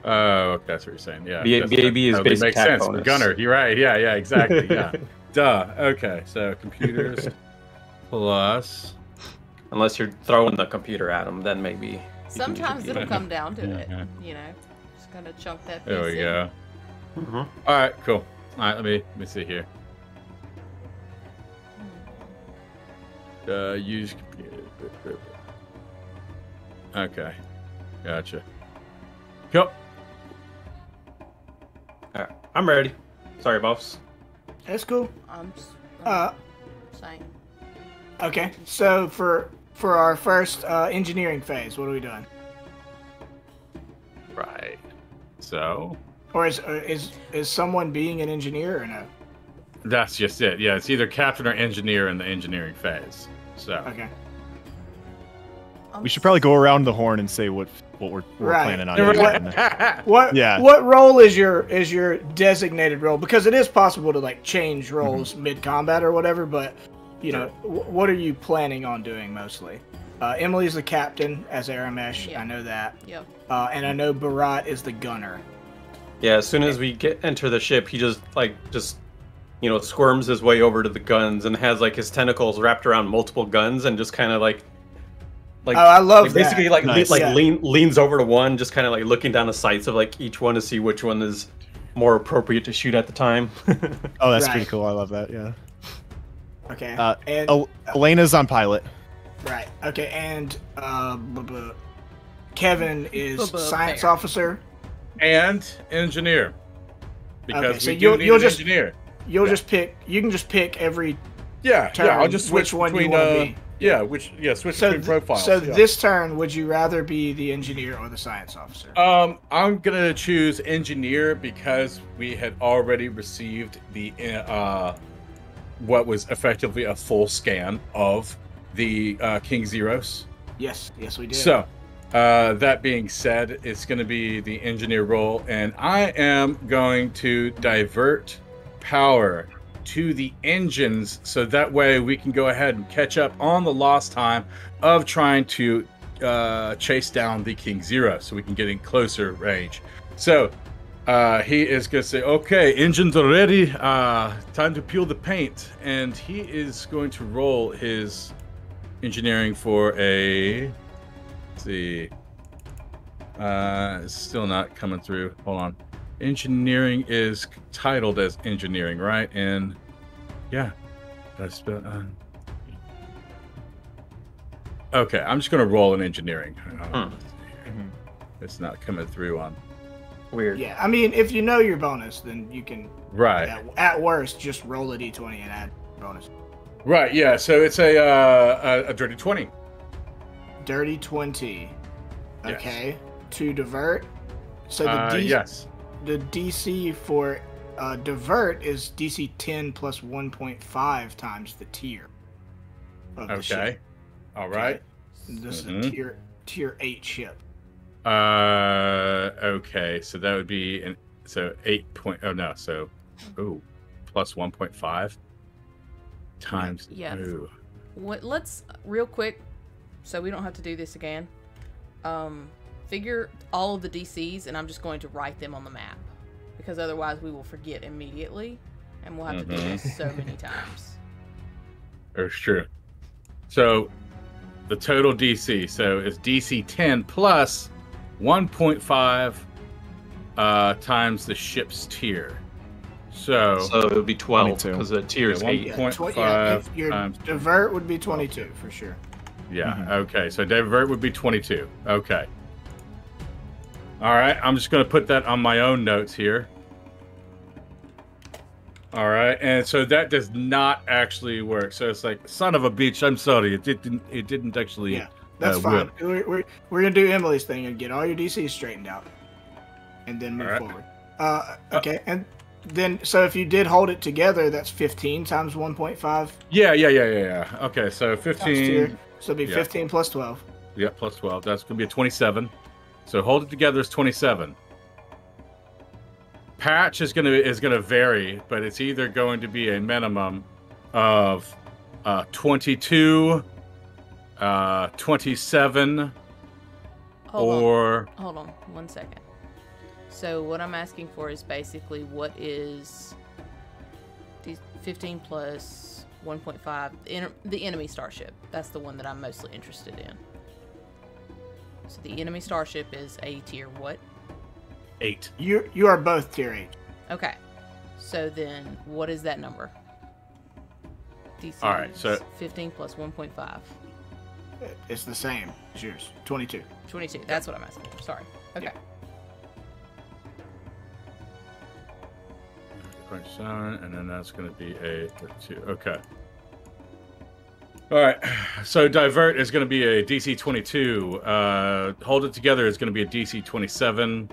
Oh, okay, that's what you're saying. Yeah. BAB is totally basic makes attack sense. bonus. Gunner, you're right. Yeah, exactly. Yeah. Duh. Okay, so computers plus. Unless you're throwing the computer at them, then maybe. you can use Sometimes the it'll BAB. come down to it. Yeah. You know, just gotta chunk that. There piece we in. go. Mhm. All right, cool. All right, let me see here. Use computer. Okay, gotcha. Cool. Alright, I'm ready. Sorry, boss. That's cool. I'm just Uh, saying. okay. So for our first engineering phase, what are we doing? Right. So Or is someone being an engineer or no? that's just it. Yeah, it's either captain or engineer in the engineering phase. So Okay. I'm We should probably go around the horn and say what we're Right. planning on Right. doing. What Yeah. what role is your designated role? Because it is possible to like change roles mid combat or whatever, but you know, what are you planning on doing mostly? Emily's the captain as Aramesh. Yeah. I know that. Yep. And I know Barat is the gunner. Yeah, as soon as we enter the ship, he just squirms his way over to the guns and has like his tentacles wrapped around multiple guns and just kind of like Oh, I love like, basically that. like Nice. Yeah. leans over to one, just kind of like looking down the sights of like each one to see which one is more appropriate to shoot at the time. Oh, that's Right. pretty cool. I love that. Yeah. Okay. And and Elena's on pilot. right. Okay. And Kevin is science Bear. officer. and engineer, because Okay, so we do you'll need an just- engineer. You'll just pick. You can just pick every Yeah, turn yeah. I'll just switch which one between. you want to be. Switch between profiles. So yeah. this turn, would you rather be the engineer or the science officer? I'm gonna choose engineer because we had already received the what was effectively a full scan of the King Zeros. Yes, we did. So, that being said, it's going to be the engineer role, and I am going to divert power to the engines so that way we can go ahead and catch up on the lost time of trying to chase down the King Zero so we can get in closer range. So, he is going to say, okay, engines are ready, time to peel the paint, and he is going to roll his engineering for a, let's see, it's still not coming through. Hold on. Engineering is titled as engineering, right? And yeah, that's okay. I'm just gonna roll an engineering. It's not coming through on. Weird. Yeah, I mean, if you know your bonus, then you can, Right. at worst, just roll a d20 and add bonus. Right. Yeah. So it's a dirty 20. Dirty 20. Yes. Okay. To divert. So the yes. The DC for divert is DC 10 plus 1.5 times the tier. Of the Okay. ship. All right. This is a tier 8 ship. Okay. So that would be so 8 point. Oh no. So plus 1.5 times. Yeah. Ooh. Let's real quick, so we don't have to do this again. Figure all of the DCs, and I'm just going to write them on the map, because otherwise we will forget immediately, and we'll have to do this so many times. That's true. So the total DC, so it's DC 10 plus 1.5 times the ship's tier. So it would be 12 22. because the tier is 8. 1.5 your times. divert would be 22 for sure. Yeah. Okay. So divert would be 22. Okay. All right. I'm just going to put that on my own notes here. All right. And so that does not actually work. So it's like, son of a bitch. I'm sorry. It didn't actually. Yeah, that's fine. We're gonna do Emily's thing and get all your DCs straightened out, and then move forward. Okay. And then, so if you did hold it together, that's 15 times 1.5. Yeah. Okay. So 15. So it'd be 15 plus 12. Yeah, plus 12. That's going to be a 27. So hold it together is 27. Patch is going to vary, but it's either going to be a minimum of 22, 27, Hold on 1 second. So what I'm asking for is basically what is 15 plus 1.5, the enemy starship. That's the one that I'm mostly interested in. So the enemy starship is a tier what? 8. You are both tier 8. Okay. So then what is that number? DC All right, so 15 plus 1.5. It's the same as yours. 22. 22. That's what I'm asking for. Sorry. Okay. Yeah. 27, and then that's going to be a 32. Okay. All right. So divert is going to be a DC 22. Hold it together is going to be a DC 27.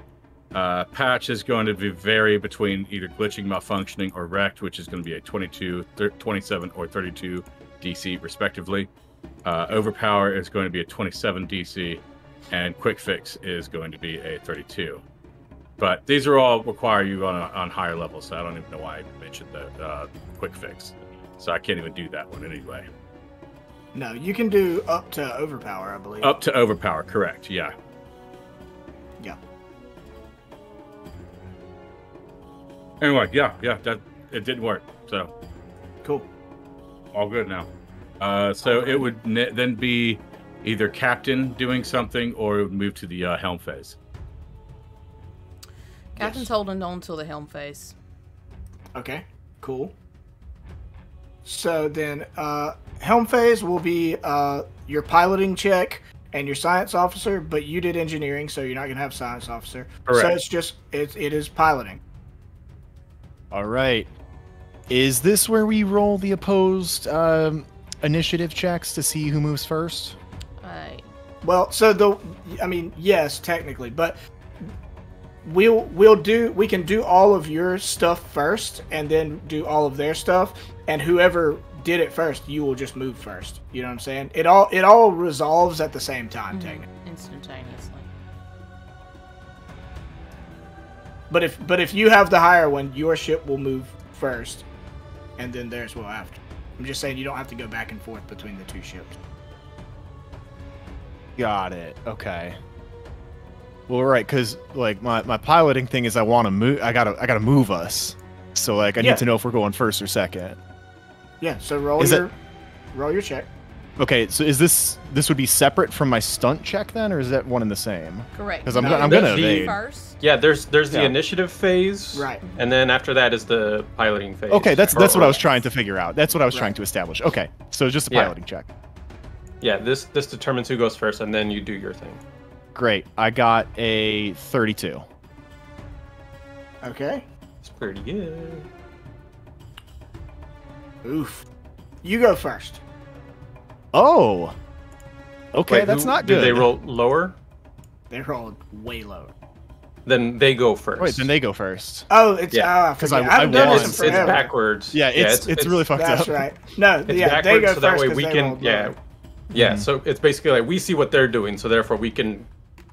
Patch is going to vary between either glitching, malfunctioning, or wrecked, which is going to be a 22, 27, or 32 DC, respectively. Overpower is going to be a 27 DC, and quick fix is going to be a 32. But these are all require you on higher levels, so I don't even know why I mentioned the quick fix. So I can't even do that one anyway. No, you can do up to overpower, I believe. Up to overpower, correct? Yeah. Yeah. Anyway, yeah, that it didn't work. So Cool. all good now. So it would then be either captain doing something, or it would move to the helm phase. Captain's holding on till the helm phase. Okay, cool. So then, helm phase will be your piloting check and your science officer, but you did engineering, so you're not going to have science officer. Correct. So it's just, it is piloting. All right. Is this where we roll the opposed initiative checks to see who moves first? Well, I mean, yes, technically, but we can do all of your stuff first, and then do all of their stuff, and whoever did it first, you will just move first. You know what I'm saying? It all resolves at the same time, technically. Instantaneously. But if you have the higher one, your ship will move first, and then theirs will after. I'm just saying you don't have to go back and forth between the two ships. Got it. Okay. Well, right, because like my piloting thing is I want to move. I gotta move us. So like I need to know if we're going first or second. Yeah. So roll your check. Okay. So is this would be separate from my stunt check then, or is that one and the same? Correct. Because I'm gonna evade. First. Yeah, there's the initiative phase, right, and then after that is the piloting phase. Okay, that's what I was trying to figure out. That's what I was trying to establish. Okay, so just a piloting check. Yeah, this determines who goes first, and then you do your thing. Great. I got a 32. Okay. It's pretty good. Oof. You go first. Oh. Okay, Wait, that's not good. Did they roll lower? They rolled way lower. Then they go first. Wait, then they go first. Oh, it's because I haven't done this in it's forever. backwards. Yeah, it's really fucked up. That's right. No, It's yeah, backwards, they go so that first way 'cause we they can rolled lower. So it's basically like we see what they're doing, so therefore we can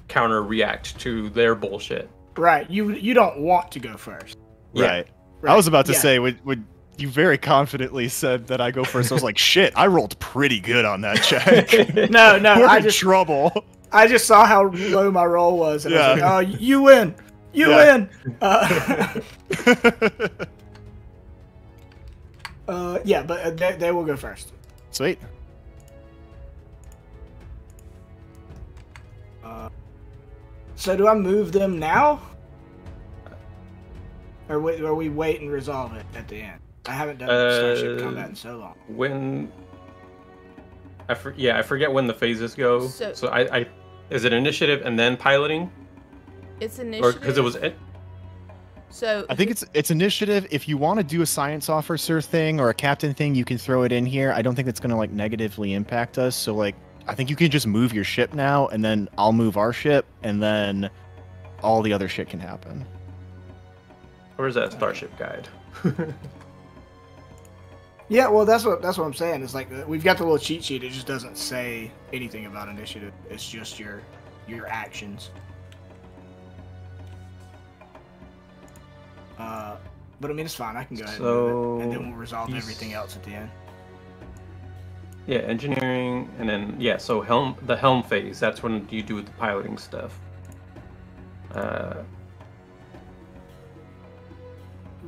counter react to their bullshit. Right. You don't want to go first. Right. I was about to say, would you very confidently said that I go first. I was like, shit, I rolled pretty good on that check. No, We're in trouble. I just saw how low my roll was, and I was like, oh, you win. You win. But they will go first. Sweet. So do I move them now? Or we wait and resolve it at the end? I haven't done Starship Combat in so long. When I forget when the phases go. So I is it initiative and then piloting? It's initiative. Or because it was it. So I think it's initiative. If you want to do a science officer thing or a captain thing, you can throw it in here. I don't think it's gonna like negatively impact us. So like I think you can just move your ship now, and then I'll move our ship, and then all the other shit can happen. Where's that Starship guide? Yeah, well, that's what I'm saying. It's like we've got the little cheat sheet. It just doesn't say anything about initiative. It's just your actions. But I mean, it's fine. I can go ahead and move it, and then we'll resolve everything else at the end. Yeah, engineering, and then so the helm phase. That's when you do the piloting stuff. And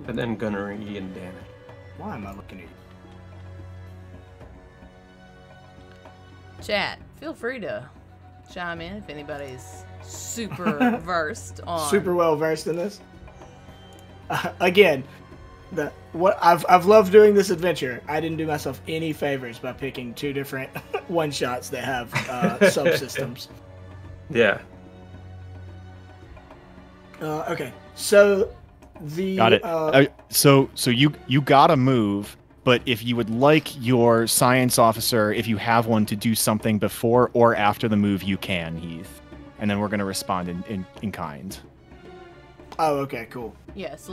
then gunnery and damage. Why am I looking at you? Chat, feel free to chime in if anybody's super versed on. Super well versed in this. Again, I've loved doing this adventure. I didn't do myself any favors by picking two different one shots that have subsystems. Yeah. Okay, so got it. So you gotta move, but if you would like your science officer, if you have one, to do something before or after the move, you can, Heath, and then we're gonna respond in kind. Oh, okay, cool. Yes,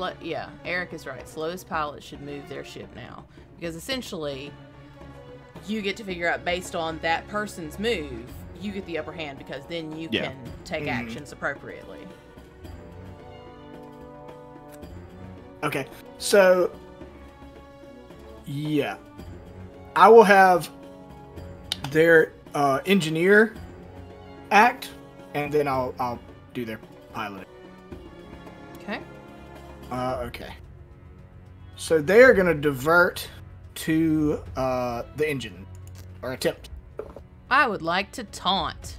Eric is right. Slowest pilots should move their ship now, because essentially, you get to figure out based on that person's move, you get the upper hand because then you can take actions appropriately. Okay, so I will have their engineer act, and then I'll do their pilot. Okay. Okay. So they are going to divert to the engine, or attempt. I would like to taunt.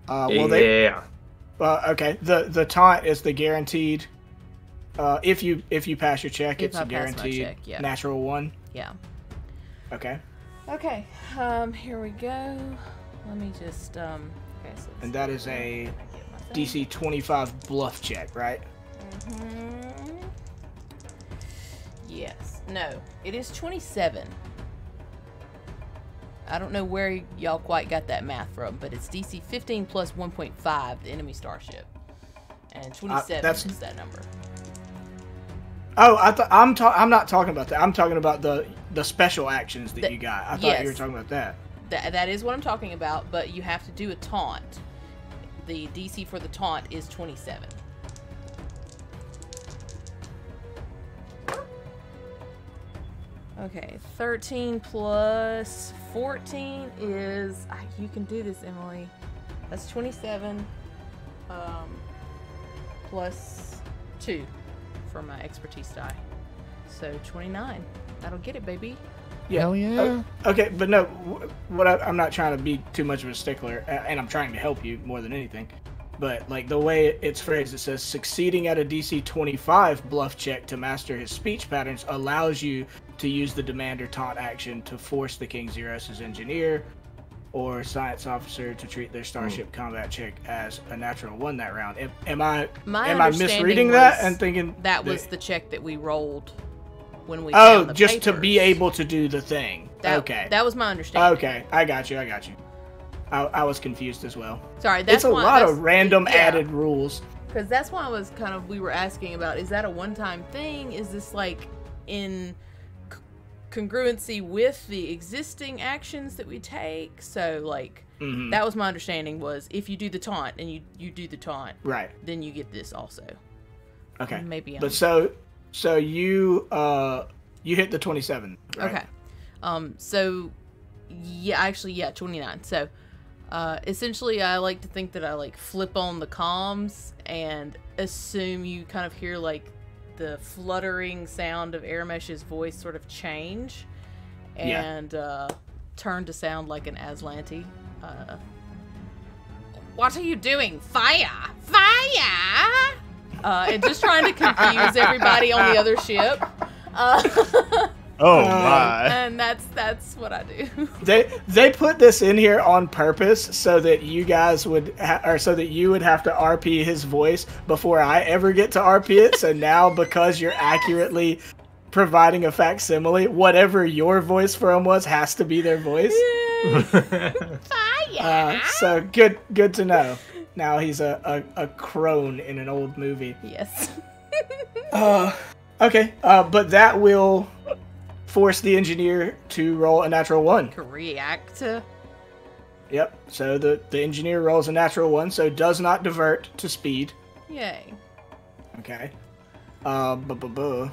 Okay. The taunt is the guaranteed. If you pass your check, it's a guaranteed natural one. Yeah. Okay. Okay. Here we go. Let me just and that is a DC 25 bluff check, right? Yes. No, it is 27. I don't know where y'all quite got that math from, but it's DC 15 plus 1.5, the enemy starship. And 27 is that number. Oh, I'm not talking about that. I'm talking about the special actions that you got. I thought you were talking about that. That is what I'm talking about, but you have to do a taunt. The DC for the taunt is 27. Okay, 13 plus 14 is... You can do this, Emily. That's 27 plus 2 for my expertise die. So 29. That'll get it, baby. Yeah. Hell yeah. Okay, but no, I'm not trying to be too much of a stickler, and I'm trying to help you more than anything. But like the way it's phrased, it says succeeding at a DC 25 bluff check to master his speech patterns allows you to use the demand or taunt action to force the King Xeros's engineer or science officer to treat their starship combat check as a natural 1 that round. Am I misreading that and thinking that was the check that we rolled when we found the just papers. To be able to do the thing. Okay. That was my understanding. Okay, I got you. I was confused as well. Sorry, that's a lot of random added rules. Because that's why we were asking about, is that a one-time thing? Is this like in congruency with the existing actions that we take? So like, that was my understanding, was if you do the taunt and you do the taunt, right, then you get this also. Okay. Maybe but so you hit the 27, right? Okay. So yeah, 29. So essentially I like to think that I like flip on the comms and assume you kind of hear like the fluttering sound of Aramesh's voice sort of change and turn to sound like an Aslanti. What are you doing? Fire! Fire! And just trying to confuse everybody on the other ship. Oh my! And that's what I do. They put this in here on purpose so that you guys would, or so that you would have to RP his voice before I ever get to RP it. So now, because you're accurately providing a facsimile, whatever your voice for him was has to be their voice. Fire! So good to know. Now he's a crone in an old movie. Yes. Okay. But that will force the engineer to roll a natural 1. Correct. Yep. So the engineer rolls a natural 1, so does not divert to speed. Yay. Okay. Buh.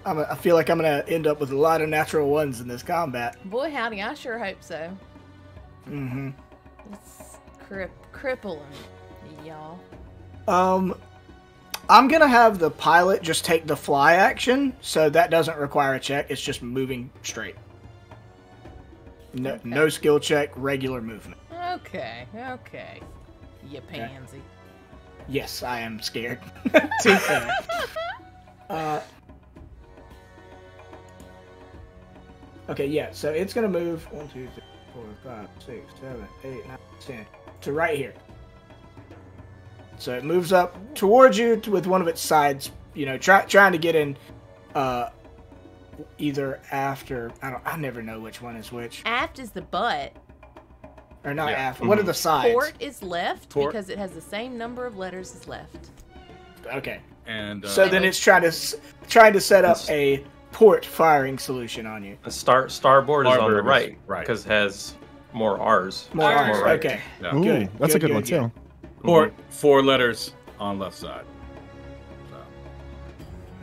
I feel like I'm gonna end up with a lot of natural 1s in this combat. Boy, howdy, I sure hope so. Mm-hmm. It's crippling, y'all. I'm gonna have the pilot just take the fly action, so that doesn't require a check. It's just moving straight. No skill check, regular movement. Okay. You pansy. Yes, I am scared. Too fast. Okay, yeah, so it's gonna move 1, 2, 3, 4, 5, 6, 7, 8, 9, 10 to right here. So it moves up towards you with one of its sides, trying to get in either aft or I never know which one is which. Aft is the butt. Or not aft. What are the sides? Port is left because it has the same number of letters as left. Okay. And so then it's trying to set up a port firing solution on you. Starboard is on the right because it has more R's. More R's. Right. Okay. Yeah. Ooh, Good. That's a good one too. Port, 4 letters on left side. So,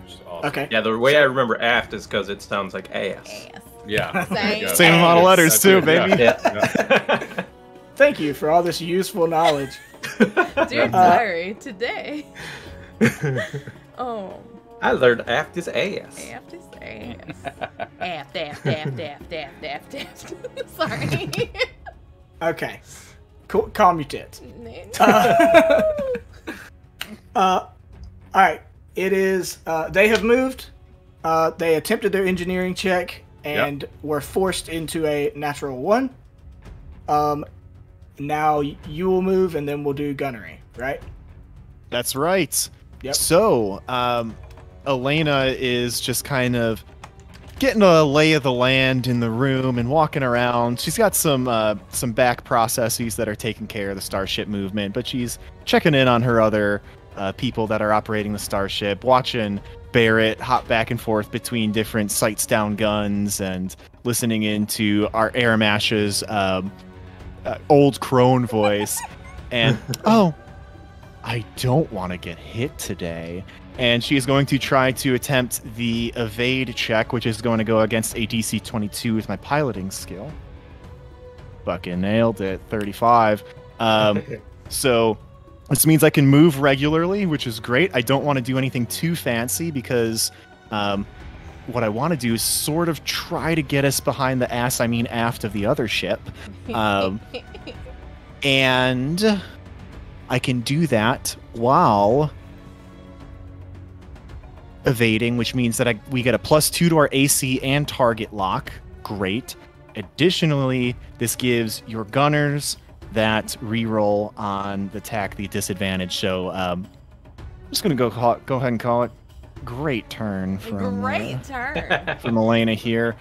which is awesome. Okay. Yeah, the way I remember aft is because it sounds like ass. Yeah. Same amount of letters too, baby. Yeah. Thank you for all this useful knowledge. Dear diary, today. Oh. I learned aft is ass. Aft is ass. Aft. Sorry. Okay. Cool. Calm your tits. Alright. It is, they have moved. They attempted their engineering check and were forced into a natural 1. Now you will move and then we'll do gunnery, right? That's right. Yep. So, Elena is just kind of getting a lay of the land in the room and walking around. She's got some back processes that are taking care of the starship movement, but she's checking in on her other people that are operating the starship, watching Barrett hop back and forth between different sights down guns and listening into our Aramash's old crone voice. And, oh, I don't want to get hit today. And she is going to try to attempt the evade check, which is going to go against a DC 22 with my piloting skill. Fucking nailed it, 35. So this means I can move regularly, which is great. I don't want to do anything too fancy because what I want to do is sort of try to get us behind the aft of the other ship. And I can do that while evading, which means that we get a +2 to our AC and target lock. Great. Additionally, this gives your gunners that reroll on the attack, the disadvantage. So I'm just going to go ahead and call it great turn from from Elena here.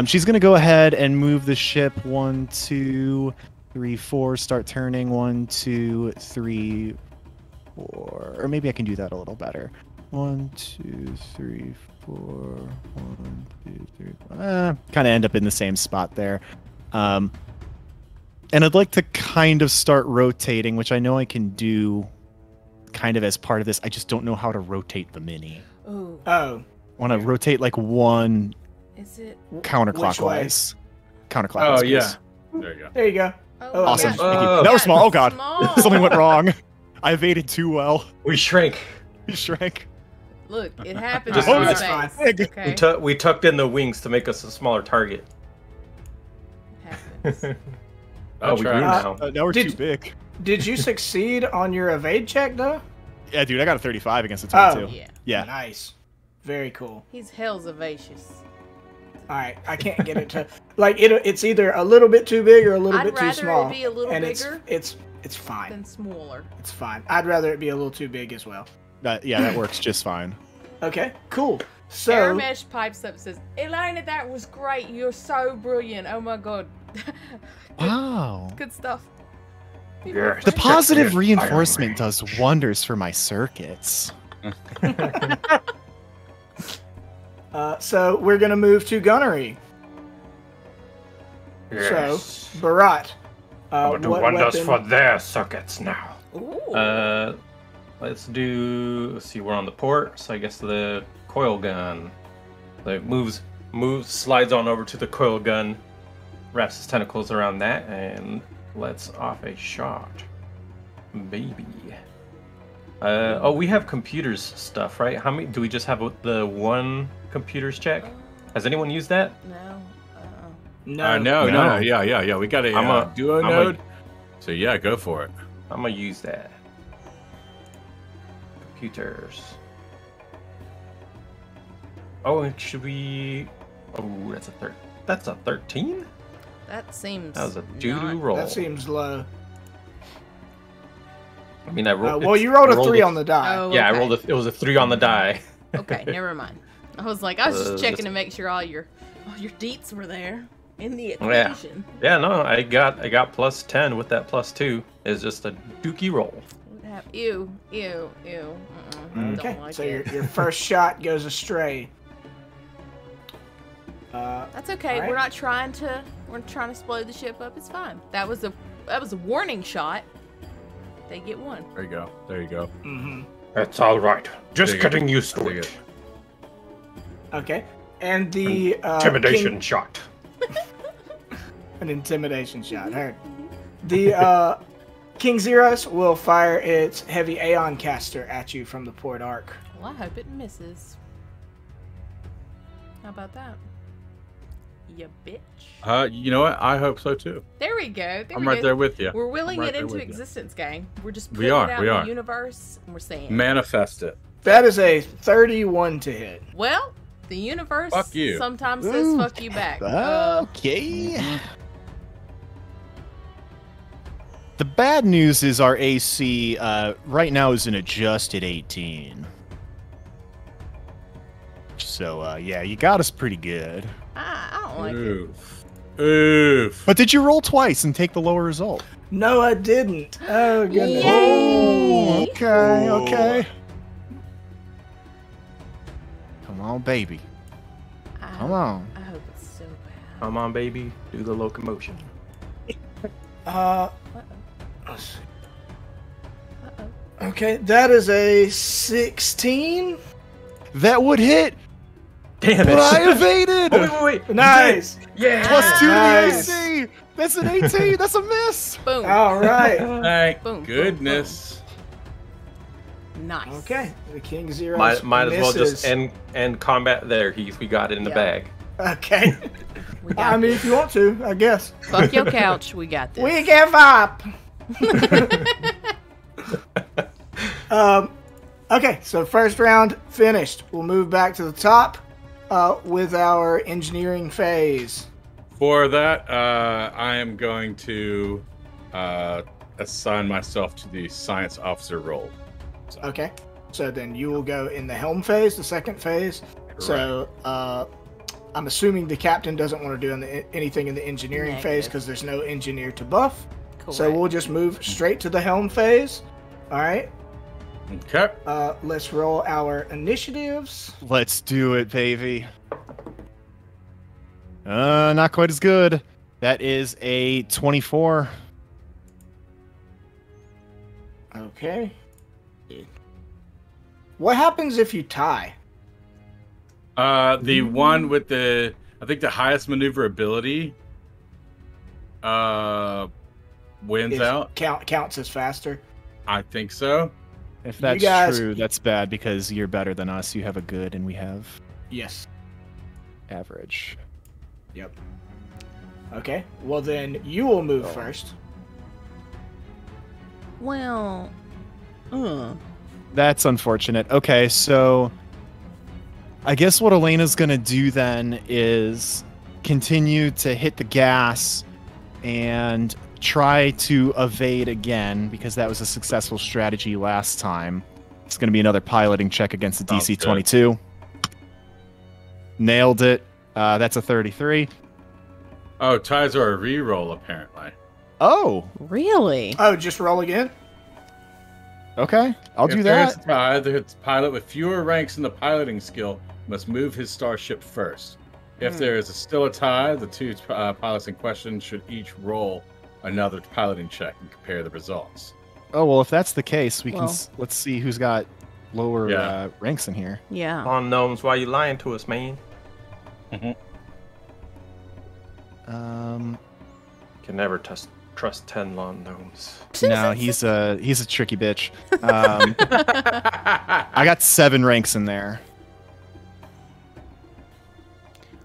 She's going to go ahead and move the ship 1, 2, 3, 4. Start turning 1, 2, 3, 4. Or maybe I can do that a little better. 1, 2, 3, 4. 1, 2, 3. Kind of end up in the same spot there. And I'd like to kind of start rotating, which I know I can do kind of as part of this. I just don't know how to rotate the mini. Ooh. Oh. I want to rotate like one Is it? counterclockwise. Counterclockwise. Oh, yeah. please. There you go. There you go. Oh, Awesome. gosh. Thank you. Oh. That was small. Oh, God. Small. Something went wrong. I evaded too well. We shrank. He shrank. Look, it happens. Just- in that's fine. space, Big. Okay. We tucked in the wings to make us a smaller target. Happens. Oh, we grew now. Now we're Did- too big. Did you succeed on your evade check, though? Yeah, dude, I got a 35 against a 22. Yeah. Yeah. Nice. Very cool. He's hell's vivacious. All right, I can't get it to like it's either a little bit too big or a little I'd bit too rather small. it be a little and bigger It's fine. than smaller. It's fine. I'd rather it be a little too big as well. That works just fine. Okay, cool. So Aramesh pipes up and says, Elena, that was great. You're so brilliant. Oh my god. Wow. Good stuff. Yes. The positive Check it. reinforcement does wonders for my circuits. so we're gonna move to gunnery. Yes. So Barat, I'm gonna do what wonders weapon- for their circuits now. Ooh. Let's see, we're on the port, so I guess the coil gun. Like moves, slides on over to the coil gun, wraps his tentacles around that, and lets off a shot. Baby. Oh, we have computers stuff, right? How many do we just have the one computers check? Has anyone used that? No. No. No. Yeah. We got a duo node. So yeah, go for it. I'm gonna use that. Computers. Oh, and should we? Oh, that's a 13. That seems. That was a doo-doo not- roll. That seems low. I mean, I rolled. Well, you rolled a 3 on the die. Oh, Yeah, okay. I rolled it was a 3 on the die. Okay, never mind. I was like, I was just checking just- to make sure all your deets were there in the Yeah. equation. Yeah, no, I got +10 with that +2. It's just a dookie roll. Ew. Okay, Don't like so it. your first shot goes astray. That's okay. Alright. We're not trying to explode the ship up. It's fine. That was a warning shot. They get one. There you go. Mm-hmm. That's all right. Just There you go. getting used to There you it. Okay, and the Intimidation shot. an intimidation shot. Heard. The King Zeros will fire its heavy Aeon caster at you from the port arc. Well, I hope it misses. How about that? You bitch. You know what? I hope so too. There we go. I'm right there with you. We're willing I'm right it there into with you. existence, gang. We're just We putting are, it out we in are. the universe, and we're saying, Manifest it. That is a 31 to hit. well, the universe Fuck you. sometimes says Ooh. fuck you back. Okay. The bad news is our AC right now is an adjusted 18. So, yeah, you got us pretty good. I don't like it. Oof. Oof. But did you roll twice and take the lower result? No, I didn't. Oh, goodness. Oh, okay, okay. Come on, baby. Come on. I hope it's so bad. Come on, baby. Do the locomotion. Let's see. Okay, that is a 16. That would hit, Damn it. but I evaded. Wait. Nice. Yeah. Plus 2 Nice. to the AC. That's an 18. That's a miss. Boom. All right. Thank Boom, boom, goodness. Nice. Okay, the King Zero Might as well just misses. end combat there, Heath. We got it in the Yeah. bag. Okay. We got I mean, if you want to, I guess. Fuck your couch. We got this. We give up. Okay, so first round finished. We'll move back to the top with our engineering phase. For that, I am going to assign myself to the science officer role. Okay, so then you will go in the helm phase, the second phase. So I'm assuming the captain doesn't want to do anything in the engineering phase Negative. because there's no engineer to buff. Correct. So we'll just move straight to the helm phase. All right, Okay. let's roll our initiatives. Let's do it, baby. Not quite as good. That is a 24. Okay. What happens if you tie? The one with the, I think the highest maneuverability wins out. Counts as faster. I think so. If that's guys- true, that's bad because you're better than us. You have a good and we have Yes. average. Yep. Okay. Well, then you will move first. Well. That's unfortunate. Okay, so I guess what Elena's gonna do then is continue to hit the gas and try to evade again because that was a successful strategy last time. It's gonna be another piloting check against the DC 22. Nailed it. That's a 33. Oh, ties are a reroll apparently. Oh, Really? Oh, just roll again? okay. I'll do If there is that. a tie, the pilot with fewer ranks in the piloting skill must move his starship first. If there is still a tie, the two pilots in question should each roll another piloting check and compare the results. Oh, well, if that's the case, we can Well. let's see who's got lower Yeah. ranks in here. Yeah. Come on, gnomes, why you lying to us, man? Can never trust 10 lawn gnomes. No, he's a tricky bitch. I got 7 ranks in there.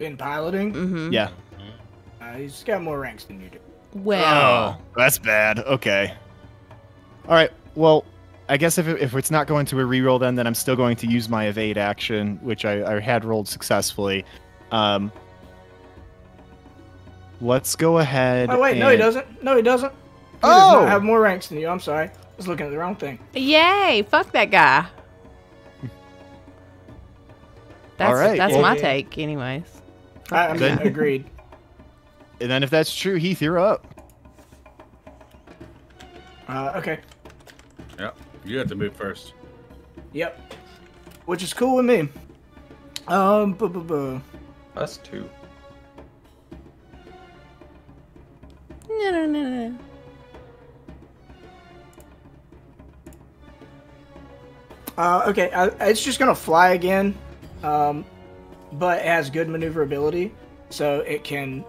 In piloting? Mm-hmm. Yeah. He's got more ranks than you do. Well. That's bad. Okay. All right. Well, I guess if it's not going to a reroll, then I'm still going to use my evade action, which I had rolled successfully. Let's go ahead. Oh, wait, no, he doesn't. No, he doesn't. He does not have more ranks than you. I'm sorry. I was looking at the wrong thing. Yay! Fuck that guy. That's, All right, That's well- my take, anyways. I mean, Then- agreed. And then if that's true, Heath, you're up. Okay. Yep. You have to move first. Yep. Which is cool with me. Us too. No. Okay, it's just gonna fly again, but it has good maneuverability, so it can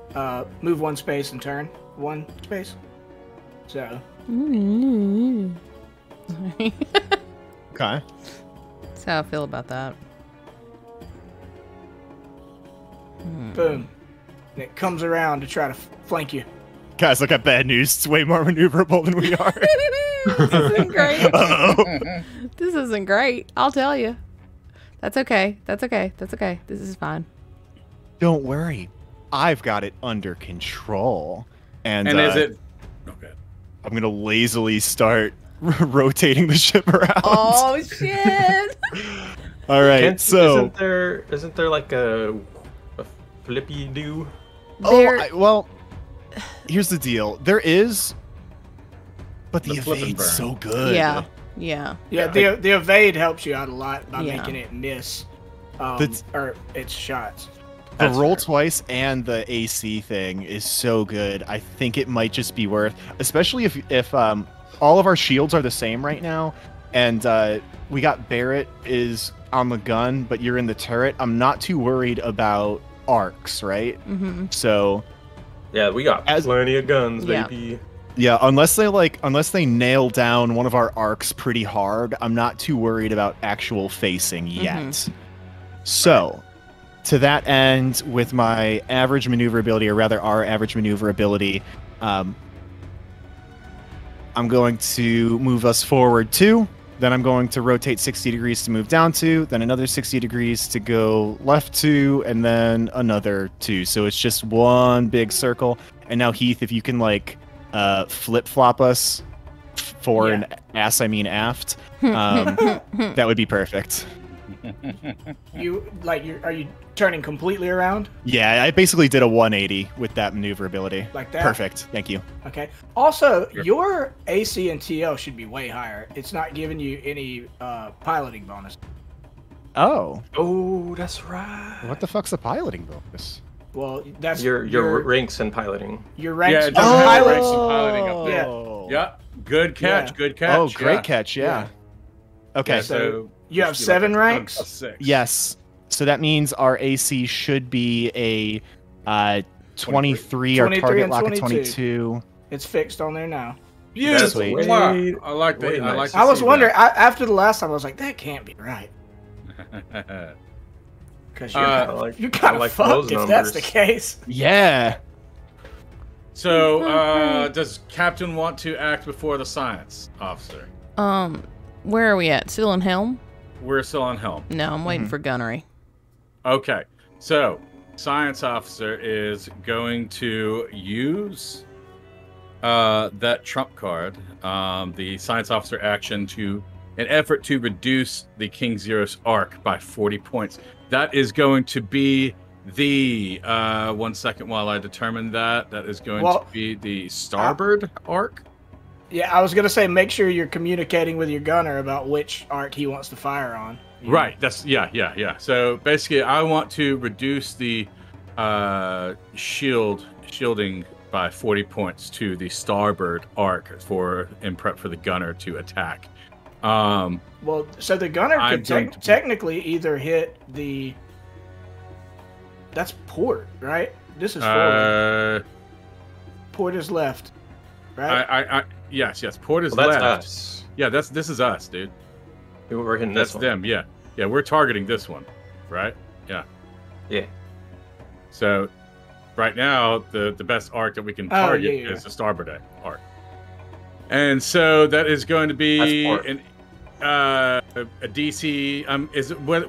move one space and turn one space. So Okay. That's how I feel about that. boom, and it comes around to try to flank you. Guys, I got bad news. It's way more maneuverable than we are. This isn't great. Uh-oh. This isn't great. I'll tell you. That's okay. That's okay. That's okay. This is fine. Don't worry. I've got it under control. And And is it okay? I'm gonna lazily start rotating the ship around. Oh shit! All right, so isn't there like a flippy do? Well, here's the deal. There is, but the flip and evade's burn. so good. Yeah. Yeah, the evade helps you out a lot by Yeah. making it miss or its shots. The That's roll fair. twice and the AC thing is so good. I think it might just be worth, especially if all of our shields are the same right now, and we got Barrett is on the gun, but you're in the turret. I'm not too worried about arcs, right? Mm-hmm. So Yeah, we got plenty of guns, Yeah. baby. yeah, unless they nail down one of our arcs pretty hard, I'm not too worried about actual facing yet. So, to that end, with my average maneuverability, or rather our average maneuverability, I'm going to move us forward 2. Then I'm going to rotate 60 degrees to move down 2. Then another 60 degrees to go left 2, and then another 2. So it's just one big circle. And now Heath, if you can flip-flop us for an ass, I mean aft, that would be perfect. Are you turning completely around Yeah, I basically did a 180 with that maneuverability. like that? Perfect. Thank you. Okay. Also, your AC and TL should be way higher. It's not giving you any piloting bonus. Oh, Oh, that's right. what the fuck's the piloting bonus? Well, that's Your ranks in piloting. your ranks. Yeah, on just have pilot. ranks and piloting up there. Oh. Yeah, good catch, Yeah. good catch. Oh, great yeah. catch. Yeah. Okay. Yeah, So you have just be 7 a ranks? 6. Yes. So that means our AC should be a 23, our 23 target and lock of 22. 22. It's fixed on there now. Beautiful. Sweet. Wow. I like Way that. I like nice. to I was see wondering after the last time. I was like, that can't be right that. because I you're kind of like fucked those if that's the numbers. case. Yeah. So, does Captain want to act before the science officer? Where are we at? Still in helm? We're still on helm. No, I'm waiting for gunnery. Okay. So, science officer is going to use that trump card, the science officer action, to an effort to reduce the King Zero's arc by 40 points. That is going to be the 1 second while I determine that. That is going to be the starboard arc. Yeah, I was gonna say make sure you're communicating with your gunner about which arc he wants to fire on. Right. That's yeah. So basically, I want to reduce the shielding by 40 points to the starboard arc in prep for the gunner to attack. Well, so the gunner I'm could going to- technically either hit the. That's port, right? This is forward. Port is left, right? Yes. Port is Well, that's left. us. Yeah, this is us, dude. We're hitting That's this one. them. Yeah. We're targeting this one, right? Yeah. Yeah. So, right now, the best arc that we can Oh, target yeah. is the starboard arc, and so that is going to be That's a DC.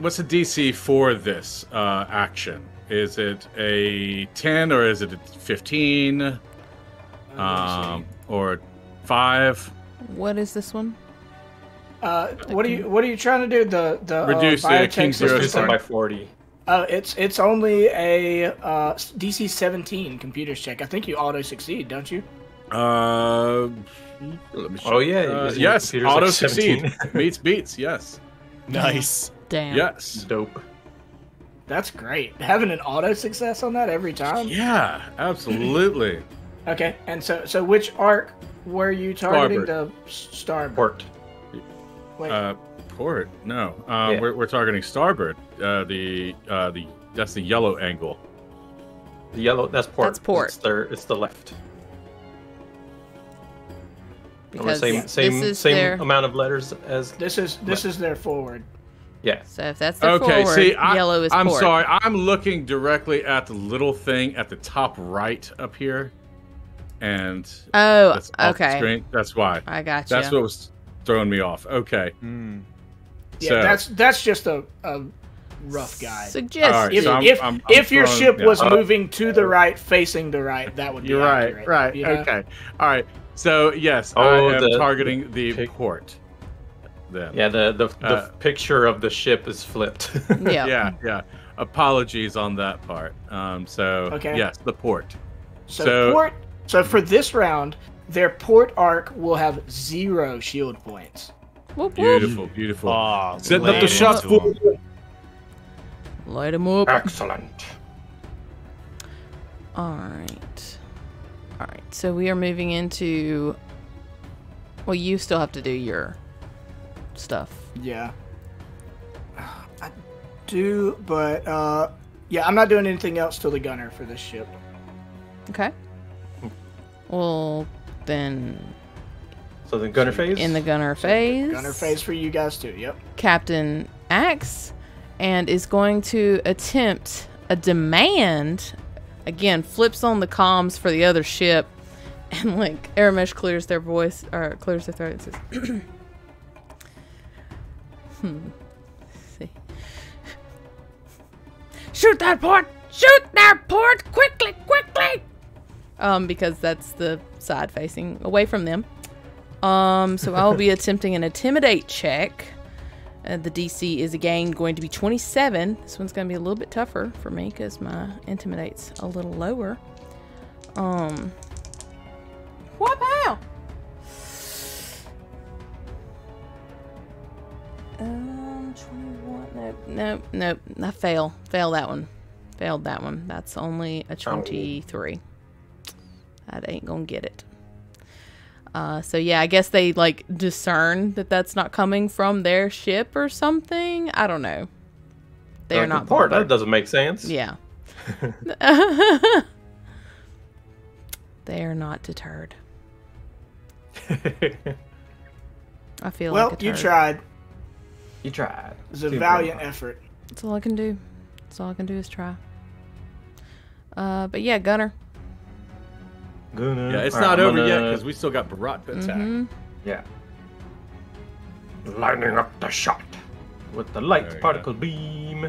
What's the DC for this action? Is it a 10 or is it a 15? Or 5? What is this one? What are you trying to do? The Reduce the biotech King Zero system? Reduce them by 40. It's only a DC 17 computers check. I think you auto succeed, don't you? Let me check. Oh, yeah, isn't your yes. computer's Auto like succeed. 17? Beats. Yes. Nice. Damn. Yes. Dope. That's great. Having an auto success on that every time. Yeah. Absolutely. Okay, and so which arc were you targeting? Starboard. The starboard. Port. Wait, Port. No. Yeah. We're targeting starboard. That's the yellow angle. The yellow, that's port. That's port. It's the left. Because same this is same their... amount of letters as. this is their forward. Yeah. So if that's their Okay, forward, see, yellow is I'm port. sorry. I'm looking directly at the little thing at the top right up here, and Oh, that's off the okay. screen. That's why. I got you. That's what was throwing me off. Okay. Yeah, So, that's just a rough guide. Suggested. All right, If, so if your throwing- ship yeah. was moving to the right, facing the right, that would be You're right, accurate, right. you know? Okay. All right. So yes, Oh, I am the targeting the pic- port. Then. Yeah, the picture of the ship is flipped. Yeah. Yeah. Apologies on that part. So Okay. yes, the port. So port. So for this round, their port arc will have 0 shield points. Whoop, whoop. Beautiful, beautiful. Oh, Setting lay up the it shots. into 'em. Light him up. Excellent. Alright. Alright, so we are moving into... Well, you still have to do your stuff. Yeah. I do, but yeah, I'm not doing anything else till the gunner for this ship. Okay. Well, then... So the gunner phase? In the gunner phase... Gunner phase for you guys too. Yep. Captain acts and is going to attempt a demand. Again, flips on the comms for the other ship, and like Aramesh clears their voice or clears their throat and says, See. Shoot that port! Shoot that port! Quickly! Quickly! Because that's the side facing away from them. So I'll be attempting an intimidate check. The DC is again going to be 27. This one's going to be a little bit tougher for me because my intimidate's a little lower. What now? 21. Nope. I fail that one. Failed that one. That's only a 23. That ain't gonna get it. So yeah, I guess they like discern that that's not coming from their ship or something. I don't know. They're not port. bothered. That doesn't make sense. Yeah. They are not deterred. I feel Well, like a you turd. tried. You tried. It was a valiant effort. That's all I can do. That's all I can do is try. But yeah, Gunner. Gunner. Yeah, it's All right, not I'm over yet gonna- because we still got Barat to attack. Mhm. Yeah. Lining up the shot. With the There light you particle beam.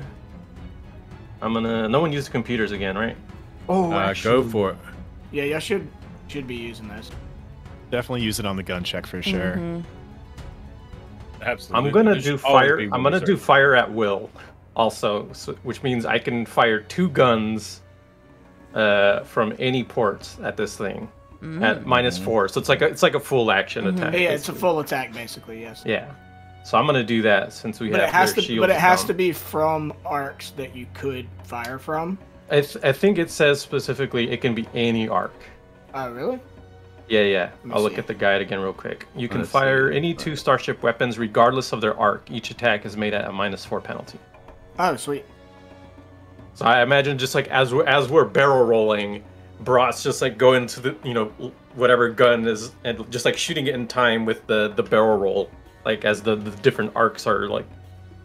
I'm gonna. No one used computers again, right? Oh, Go actually, for it. Yeah, y'all should be using this. Definitely use it on the gun check for sure. Mhm. Absolutely. I'm gonna There do should always fire. be I'm one gonna do reserve. fire at will, also, which means I can fire 2 guns from any port at this thing at -4. So it's like a full action attack. Yeah, it's a basically. full attack basically. Yes. Yeah. So I'm gonna do that since we But have it has their to. shields But it has down. to be from arcs that you could fire from. I think it says specifically it can be any arc. Oh, really? Yeah. me I'll look see. at the guide again real quick. You can Let's fire see. any 2 starship weapons regardless of their arc. Each attack is made at a -4 penalty. Oh, sweet. So I imagine just like as we're barrel rolling, Brat's just like going to the whatever gun is and just like shooting it in time with the barrel roll, like as the different arcs are like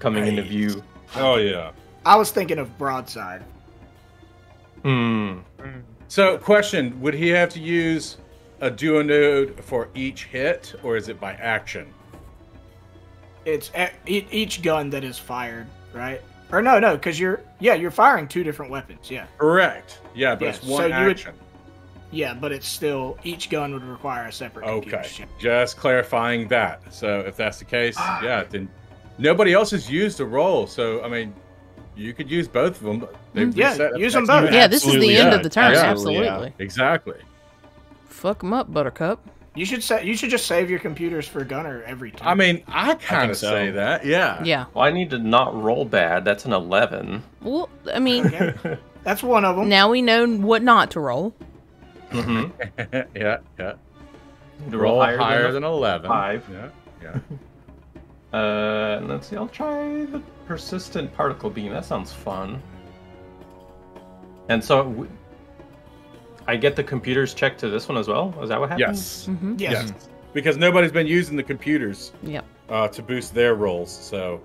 coming into view. Oh yeah. I was thinking of broadside. So, question: would he have to use a duo node for each hit, or is it by action? It's each gun that is fired, right? Or no, because you're firing 2 different weapons. Yeah. Correct. Yeah, but Yeah, it's one so you would- action. Yeah, but it's still each gun would require a separate computer Okay, check. just clarifying that. So, if that's the case, yeah, then nobody else has used a roll. So, I mean, you could use both of them. But they Yeah, reset use them effects. both. Yeah, this is the Absolutely, end yeah. of the turn. Absolutely, yeah. Absolutely. Exactly. Fuck them up, Buttercup. You should just save your computers for gunner every time. I mean, I kind of so. say that. Yeah. Yeah. Well, I need to not roll bad. That's an 11. Well, I mean, Okay. That's one of them. now we know what not to roll. Yeah. Need to Roll higher than 11. 5. Yeah. And let's see. I'll try the persistent particle beam. That sounds fun. And so I get the computers checked to this one as well. Is that what happens? Yes. Yes. Because nobody's been using the computers Yep. to boost their rolls. So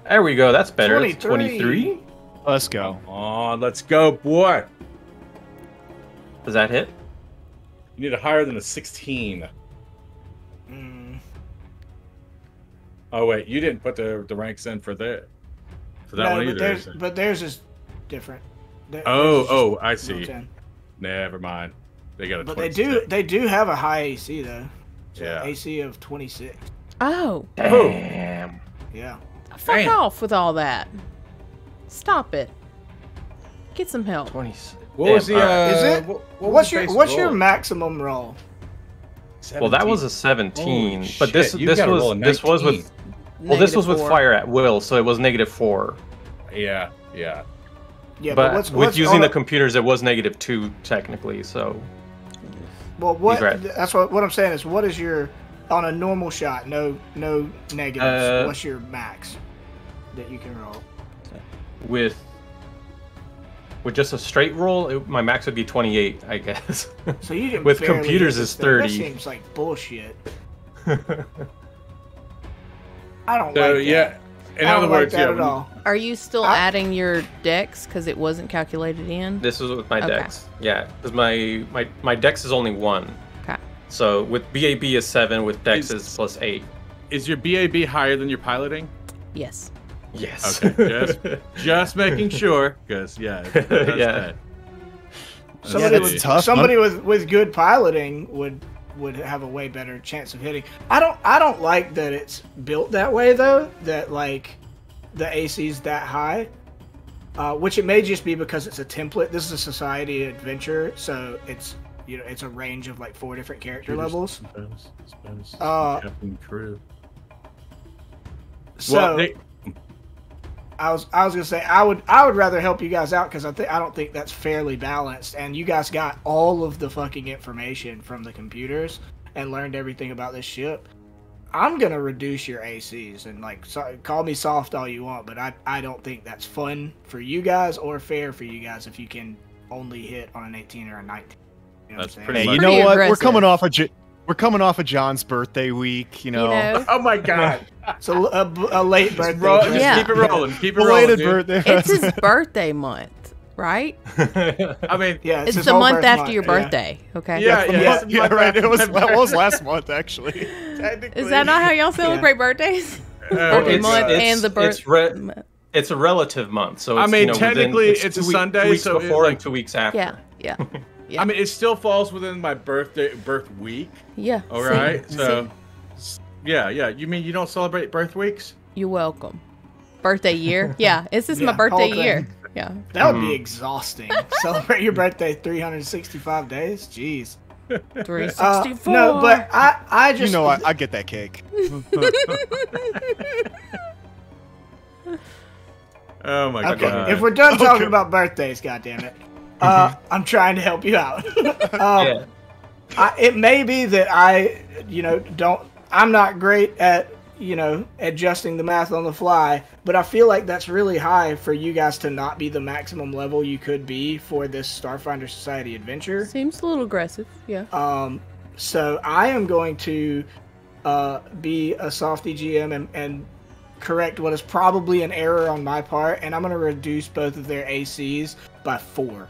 There we go. That's better. That's 23. 23. Let's go. let's go, boy. Does that hit? You need a higher than a 16. Oh wait, you didn't put the ranks in for that one either. But theirs is different. I see. Never mind. They got a. But they do have a high AC though. So Yeah. AC of 26. Oh. Damn. Yeah. Fuck off with all that. Stop it. Get some help. 26. What was the? Is it? What's your maximum roll? 17. Well, that was a 17, Holy but this shit, you gotta roll a this was with 19. this was with -4. fire at will, so it was -4. Yeah. Yeah, But what's with using on the computers, it was -2 technically. So Well, what? He's right. That's what I'm saying is, what is your on a normal shot? No negatives. What's your max that you can roll? with just a straight roll, my max would be 28, I guess. So you didn't with barely computers hit is this thing. 30. That seems like bullshit. I don't So like yeah, that. in I other don't words, like that yeah. at all. Are you still adding your dex because it wasn't calculated in? This is with my Okay. dex. Yeah, because my dex is only 1. Okay. So with BAB is 7, with dex Is- is plus 8. Is your BAB higher than your piloting? Yes. Yes. Okay, just making sure, because Yeah. Somebody with good piloting would have a way better chance of hitting. I don't like that it's built that way though. That like the AC's that high, which it may just be because it's a template. This is a society adventure, so it's it's a range of like 4 different character levels. Captain crew. So Well, I was gonna say I would rather help you guys out because I don't think that's fairly balanced, and you guys got all of the fucking information from the computers and learned everything about this ship. I'm gonna reduce your ACs and call me soft all you want, but I don't think that's fun for you guys or fair for you guys if you can only hit on an 18 or a 19. You know That's what I'm pretty saying? Hey, you much- know what? aggressive. We're coming off of John's birthday week. You know, Oh my god! So a late birthday. Just Yeah. keep it rolling. Keep it rolling. belated Dude. birthday. It's his birthday month, right? I mean, Yeah, It's his the whole month birth after your yeah. birthday. Okay. yeah. yeah, right. It was last month actually. Is that not how y'all celebrate birthdays? Birthday it's- month it's- and the birth. It's a relative month, so I it's, mean, within- technically, it's a 2 Sunday, weeks so it's before like- and 2 weeks after. Yeah. Yeah. Yeah. I mean, it still falls within my birth week. Yeah. All see? right, See? so yeah. You mean you don't celebrate birth weeks? You're welcome. Birthday year? Yeah. This is my Yeah, birthday whole thing. year. Yeah. That would be exhausting. Celebrate your birthday 365 days? Jeez. 364. No, but I just... I get that cake. Oh my Okay, god! if we're done talking about birthdays, goddammit, I'm trying to help you out. Yeah. It may be that I'm not great at, adjusting the math on the fly, but I feel like that's really high for you guys to not be the maximum level you could be for this Starfinder Society adventure. Seems a little aggressive. Yeah. So I am going to be a softy GM and correct what is probably an error on my part, and I'm going to reduce both of their ACs by 4.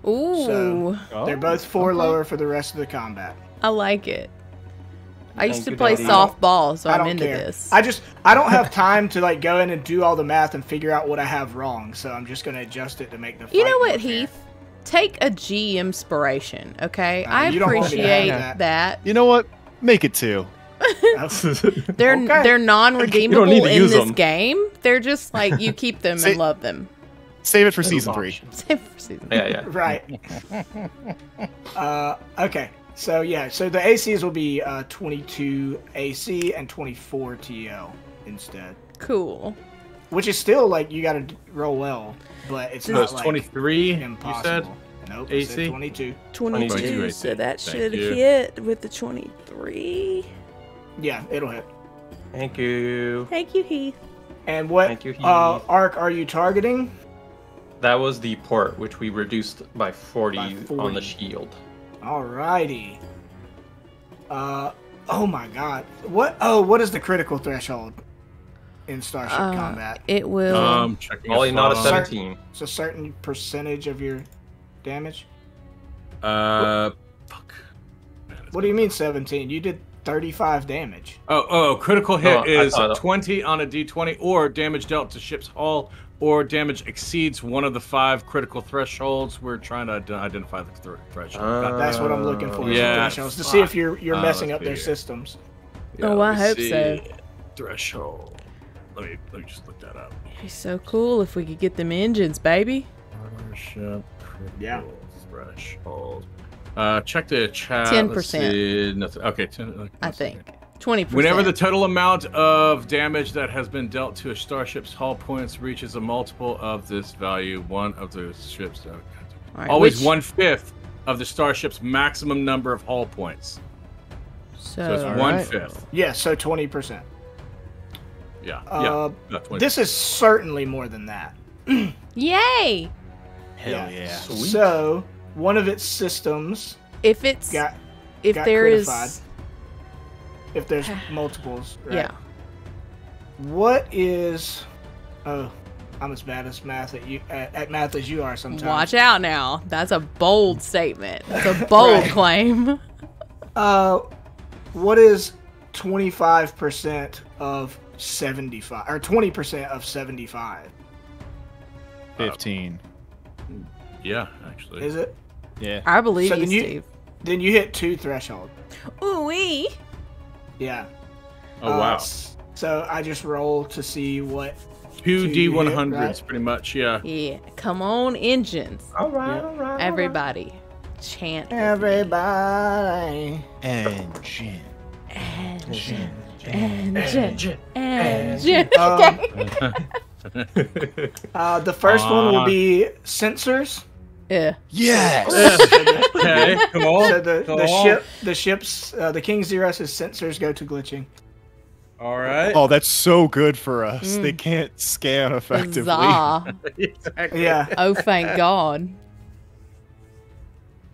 Ooh. So they're both 4 lower for the rest of the combat. I like it. I used Thank to you, play Daddy. softball, so I I'm don't into care. this. I don't have time to go in and do all the math and figure out what I have wrong, so I'm just going to adjust it to make the fight You know more what, fair. Heath? Take a G inspiration, okay? I you don't want me to have appreciate that. You know what? Make it 2. They're Okay. they're non-redeemable need to in use this them. game. They're just like you keep them See- and love them. Save it for season 3. Same for season. Yeah. Right. Okay. So the ACs will be 22 AC and 24 TL instead, Cool. which is still you got to roll well, but it's So not it's 23. You said. impossible. Nope. I said AC? 22. 22, so that Thank should you. hit with the 23. Yeah, it'll hit. Thank you. Thank you, Heath. And what Thank you, Heath. arc are you targeting? That was the port, which we reduced by 40, By 40. on the shield. Alrighty. Oh my God. What is the critical threshold in Starship Combat? It will. Checking Only a not a file. 17. It's a certain percentage of your damage. Fuck. What do you mean 17? You did 35 damage. Critical hit is I thought- 20 on a d20, or damage dealt to ship's hull, or damage exceeds one of the 5 critical thresholds. We're trying to identify the threshold. That's what I'm looking for. Yeah. Thresholds, to see if you're messing let's up their see. systems. Oh, let I me hope see. so. Threshold. Let me just look that up. It'd be so cool if we could get them engines, baby. Ship critical Yeah. threshold. Check the chat. 10%. Let's see. Nothing. Okay, 10. I think 20%. Whenever the total amount of damage that has been dealt to a starship's hull points reaches a multiple of this value, one of the ship's All right, always which- 1/5 of the starship's maximum number of hull points. So it's So 1/5. Yeah, so 20%. Yeah. Uh, Yeah. 20%. This is certainly more than that. yay! Hell yeah. Sweet. So one of its systems If it's got if got there is critified. If there's multiples, right? yeah. What is? Oh, I'm as bad as math at math as you are sometimes. Watch out now. That's a bold statement. That's a bold Right. claim. What is 25% of 75 or 20% of 75? 15. Yeah, actually. Is it? Yeah. I believe So you, then you- Steve. Then you hit 2 threshold. Ooh-wee. Yeah. Oh wow. So I just roll to see what. 2 2 D100s, right? pretty much. Yeah. Yeah. Come on, engines. All right, all right. Everybody. Chant. with me. Everybody. Engine. Engine. Engine. Engine. The first one will be sensors. Yeah. Yes! Okay, come on. So come the on. ship's the King Xeros's sensors go to glitching. All right. Oh, that's so good for us. They can't scan effectively. Huzzah. Exactly. Yeah. Oh, thank God.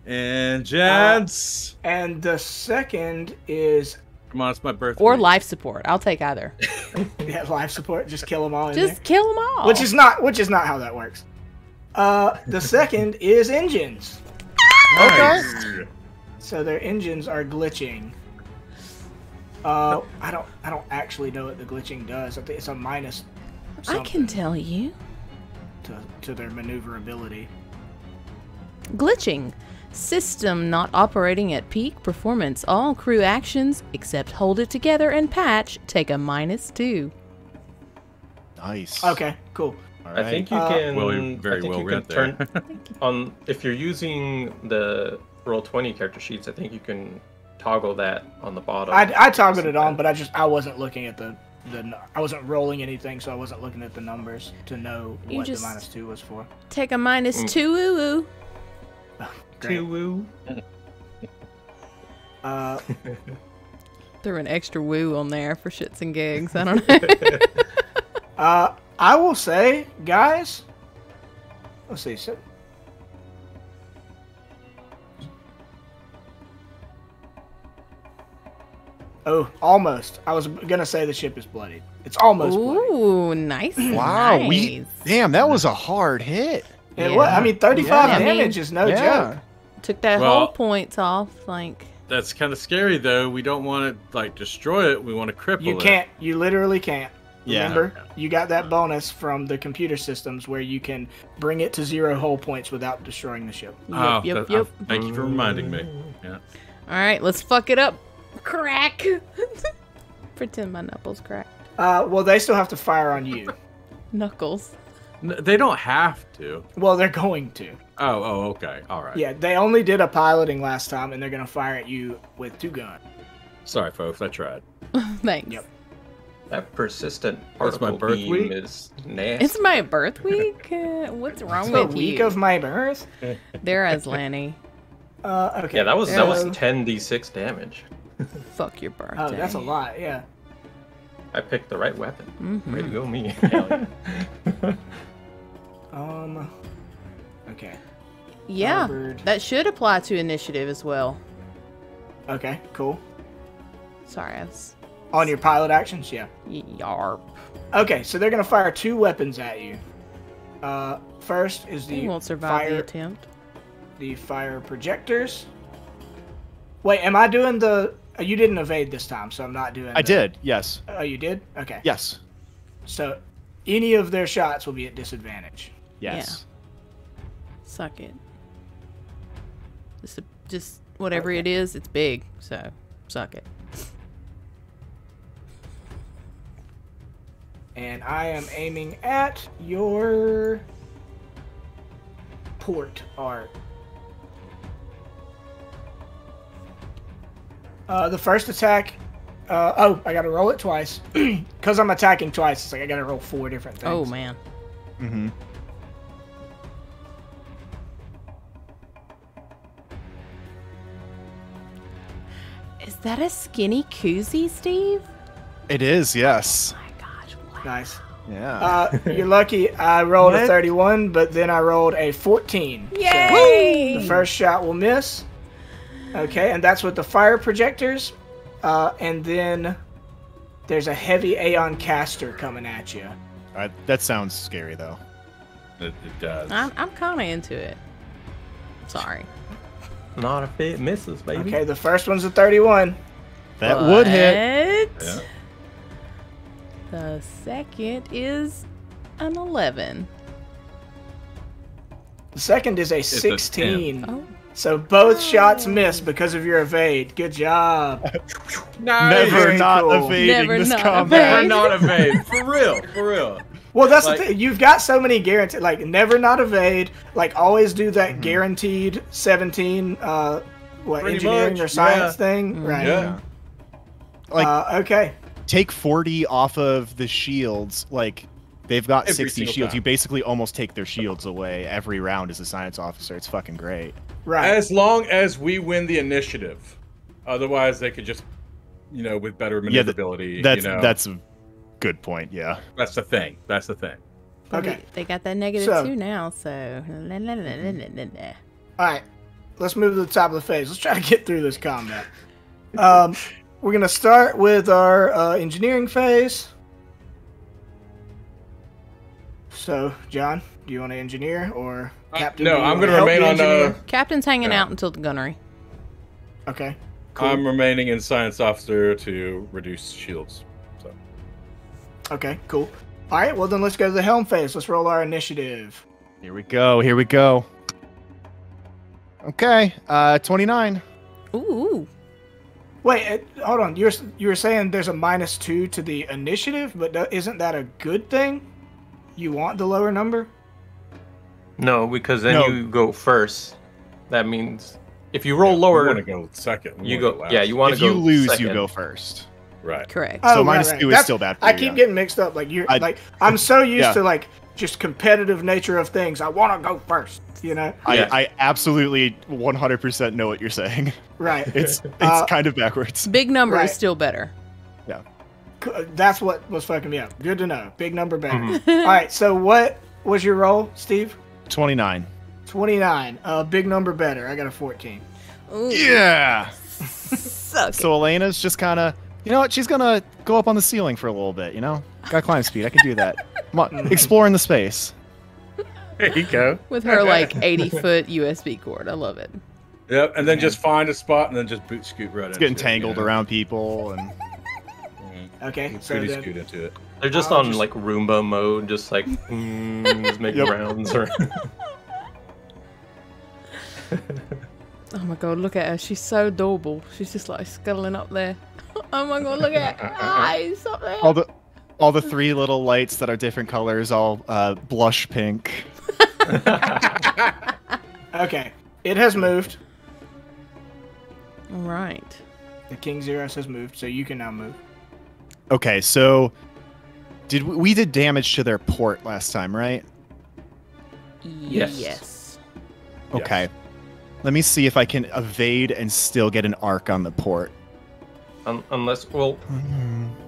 And gents. And the second is Come on, it's my birthday. Or life support. I'll take either. life support. Just kill them all. In Just kill them all. there. Which is not how that works. The second is engines. Nice. So their engines are glitching. I don't actually know what the glitching does. I think it's a minus I something can tell you. to their maneuverability. Glitching. System not operating at peak performance. All crew actions, except hold it together and patch, take a -2. Nice. Okay, cool. All I right. think you can. Well, you're very I think well you can read there. turn on if you're using the Roll20 character sheets. I think you can toggle that on the bottom. I toggled it on, but I wasn't looking at I wasn't rolling anything, so I wasn't looking at the numbers to know You what just- the -2 was for. Take a -2 woo-woo. Great. Woo. Threw an extra woo on there for shits and gigs. I don't know. I will say, guys. Let's see. So, almost. I was gonna say the ship is bloodied. It's almost bloodied. Ooh, nice. Wow, nice. damn, that was a hard hit. It was, I mean, 35 Yeah. damage is no joke. Took that Well- whole points off. Like, That's kind of scary, though. We don't want to like destroy it. We want to cripple You it. can't. You literally can't. Yeah. Remember, you got that bonus from the computer systems where you can bring it to 0 hull points without destroying the ship. Oh, yep, that- yep. Thank you for reminding me. Yeah. All right, let's fuck it up. Crack. Pretend my knuckles cracked. Well, they still have to fire on you. Knuckles. They don't have to. Well, they're going to. Oh, okay. All right. Yeah, they only did a piloting last time, and they're gonna fire at you with 2 guns. Sorry, folks. I tried. Thanks. Yep. That persistent That's my particle birth beam week? is nasty. It's my birth week. What's wrong The with week you? of my birth. There, as Lanny. Okay. Yeah, that was so- 10d6 damage. Fuck your birthday. Oh, that's a lot. Yeah. I picked the right weapon. Mhm. Way to go, me. Okay. Yeah, Harvard. that should apply to initiative as well. Okay. Cool. Sorry, I was On your pilot actions, yeah. yarp. Okay, so they're gonna fire 2 weapons at you. First is He the won't survive the fire, attempt. the fire projectors. Wait, am I doing the You didn't evade this time, so I'm not doing. I did. Yes. Oh, you did? Okay. Yes. So, any of their shots will be at disadvantage. Yes. Suck it. Just whatever it is, it's big. So, suck it. And I am aiming at your port art. The first attack. I gotta roll it twice. Because I'm attacking twice, it's like I gotta roll 4 different things. Oh, man. Mm-hmm. Is that a skinny koozie, Steve? It is, yes. Oh my gosh. Wow. Nice. Yeah. You're lucky. I rolled a 31, but then I rolled a 14. Yay! So the first shot will miss. Okay, and that's with the fire projectors. And then there's a heavy Aeon caster coming at you. That sounds scary, though. It does. I'm kind of into it. Sorry. Not if it misses, baby. Okay, the first one's a 31. That would hit. Yeah. The second is an 11. The second is a a 16. 10. Oh. So both shots miss because of your evade. Good job. Never Very not cool. evading Never this not combat. Never not evade. For real. For real. Well, that's Like- the thing. You've got so many guaranteed, like never not evade, like always do that guaranteed 17, Pretty engineering much, or science yeah. thing, right? Yeah. Like, Okay. take 40 off of the shields. Like, they've got Every 60 single shields. time. You basically almost take their shields away every round as a science officer. It's fucking great. Right. As long as we win the initiative. Otherwise, they could just, with better Yeah, maneuverability. That's a good point. Yeah. That's the thing. That's the thing. But Okay. They got that negative So- 2 now, so. All right. Let's move to the top of the phase. Let's try to get through this combat. We're going to start with our engineering phase. So, John, do you want to engineer or Captain? no, do you I'm wanna gonna help remain me on, engineer? Captain's hanging Yeah. out until the gunnery. Okay. Cool. I'm remaining in science officer to reduce shields. So Okay, cool. All right, well then let's go to the helm phase. Let's roll our initiative. Here we go. Here we go. Okay. 29. Ooh. Wait, hold on. You were saying there's a -2 to the initiative, but isn't that a good thing? You want the lower number? No, because then No. you go first. That means if you roll we lower, want to go second. We you wanna go. last. Yeah, you want If to go. you lose, second. you go first. Right. Correct. So -2 is That's- still bad for I you, keep yeah. getting mixed up. Like I'm so used Yeah. to like just competitive nature of things. I want to go first. Yeah. I absolutely 100% know what you're saying. Right. It's Uh, kind of backwards. Big number Right. is still better. That's what was fucking me up. Good to know. Big number better. Mm-hmm. All right. So what was your roll, Steve? 29. 29. Big number better. I got a 14. Ooh. Yeah. Suck So Elena's just kind of, you know what? She's gonna go up on the ceiling for a little bit. Got climb speed. I can do that. Come on, exploring the space. There you go. With her like 80-foot USB cord. I love it. Yep. And then just find a spot and then just boot scoot right It's into getting it, tangled around people and. Okay. So Booty then, scoot into it. They're just I'll on just- like Roomba mode, just like just making Yep. rounds. Or Oh my god, look at her. She's so adorable. She's just like scuttling up there. Oh my god, look at her eyes up there. All the 3 little lights that are different colors, all blush pink. okay. It has moved. All right. The King Zeros has moved, so you can now move. Okay, so we did damage to their port last time, right? Yes. Yes. Okay. Let me see if I can evade and still get an arc on the port. unless, well,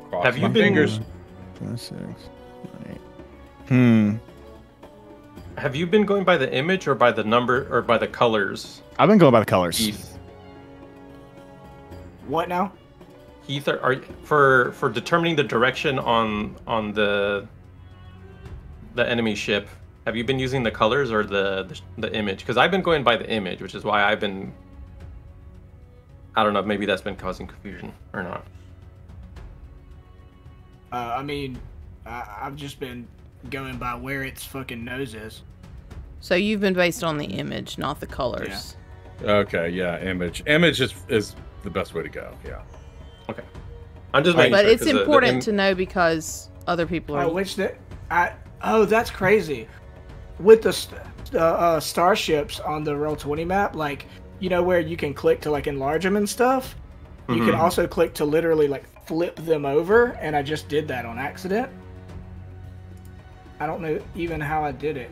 Cross Have you my been- fingers? 5, 6, 9. have you been going by the image or by the number or by the colors? I've been going by the colors. Heath, What now? Heath, are for determining the direction on the enemy ship? Have you been using the colors or the image? Because I've been going by the image, which is why I've been. I don't know. Maybe that's been causing confusion or not. I mean, I've just been going by where its fucking nose is. So you've been based on the image, not the colors. Okay, yeah, image. Image is the best way to go. Yeah. Okay. I'm just making But sure, it's 'cause important to know because other people are. Oh, that's crazy. With the starships on the Roll20 map, like, you know where you can click to like enlarge them and stuff? You can also click to literally like flip them over, and I just did that on accident. I don't know even how I did it.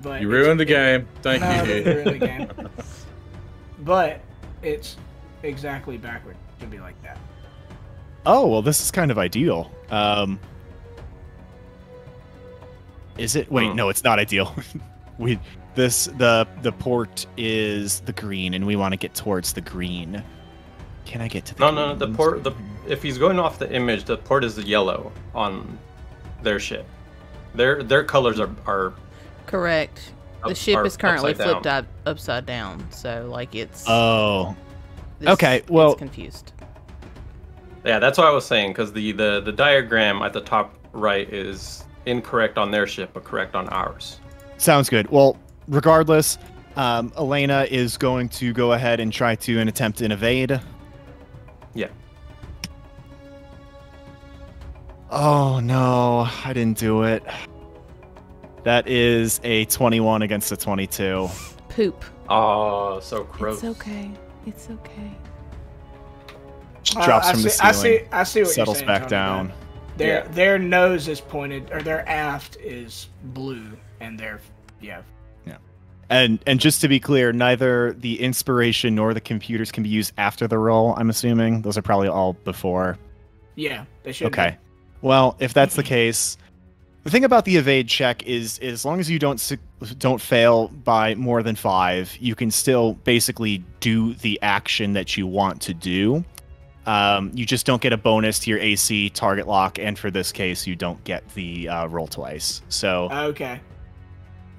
But You ruined the game. Thank no, I you. didn't ruin the game. But it's exactly backward. It should be like that. Oh, well, this is kind of ideal. Is it? Wait, no, it's not ideal. The port is the green, and we want to get towards the green. Can I get to the green? No, the port. If he's going off the image, the port is the yellow on their ship. Their colors are Correct. The ship is currently upside flipped upside down, so like it's. Oh. Okay, well. It's confused. Yeah, that's what I was saying, because the diagram at the top right is incorrect on their ship, but correct on ours. Sounds good. Well, regardless, Elena is going to go ahead and try to attempt an evade. Yeah. Oh, no. I didn't do it. That is a 21 against a 22. Poop. Oh, so gross. It's okay. It's okay. She drops from the ceiling. I see what settles you're saying, back Tony, down. Their nose is pointed, or their aft is blue, and their And just to be clear, neither the inspiration nor the computers can be used after the roll, I'm assuming. Those are probably all before. Yeah, they should. Okay. Well, if that's the case, the thing about the evade check is as long as you don't fail by more than 5, you can still basically do the action that you want to do. You just don't get a bonus to your AC target lock, and for this case, you don't get the roll twice. So Okay.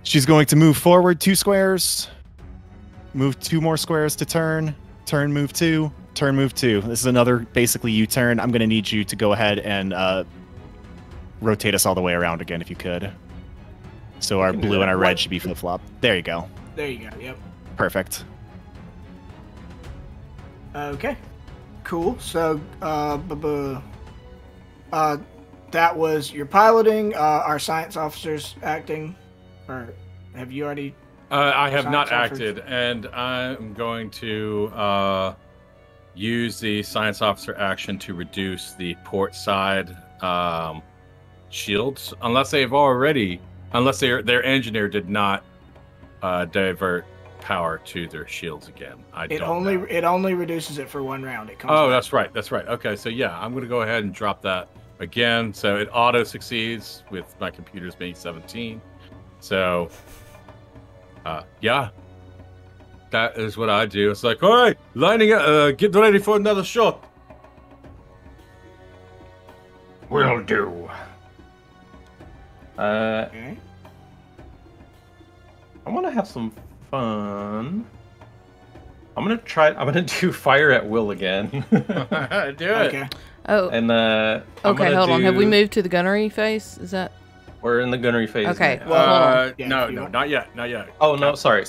she's going to move forward 2 squares, move 2 more squares to turn, move 2, turn, move 2. This is another basically U-turn. I'm going to need you to go ahead and rotate us all the way around again if you could. So our blue and our red should be flip-flop. There you go. There you go. Yep. Perfect. Okay. Cool. So, that was your piloting. Our science officers acting, or have you already? I have not Science officers? acted, and I'm going to use the science officer action to reduce the port side shields, unless their engineer did not divert power to their shields again. It only reduces it for 1 round. It comes. Oh, back. that's right. Okay, so yeah, I'm going to go ahead and drop that again. So it auto succeeds with my computers being 17. So, yeah, that is what I do. It's like, all right, lining up, get ready for another shot. Will do. Okay. I want to have some fun. I'm gonna do fire at will again. Do it. Okay. Oh. And okay, hold on. Have we moved to the gunnery phase? Is that? We're in the gunnery phase. Okay. now. Well, hold on. Yeah, No, if you no, want. not yet. Oh no, sorry,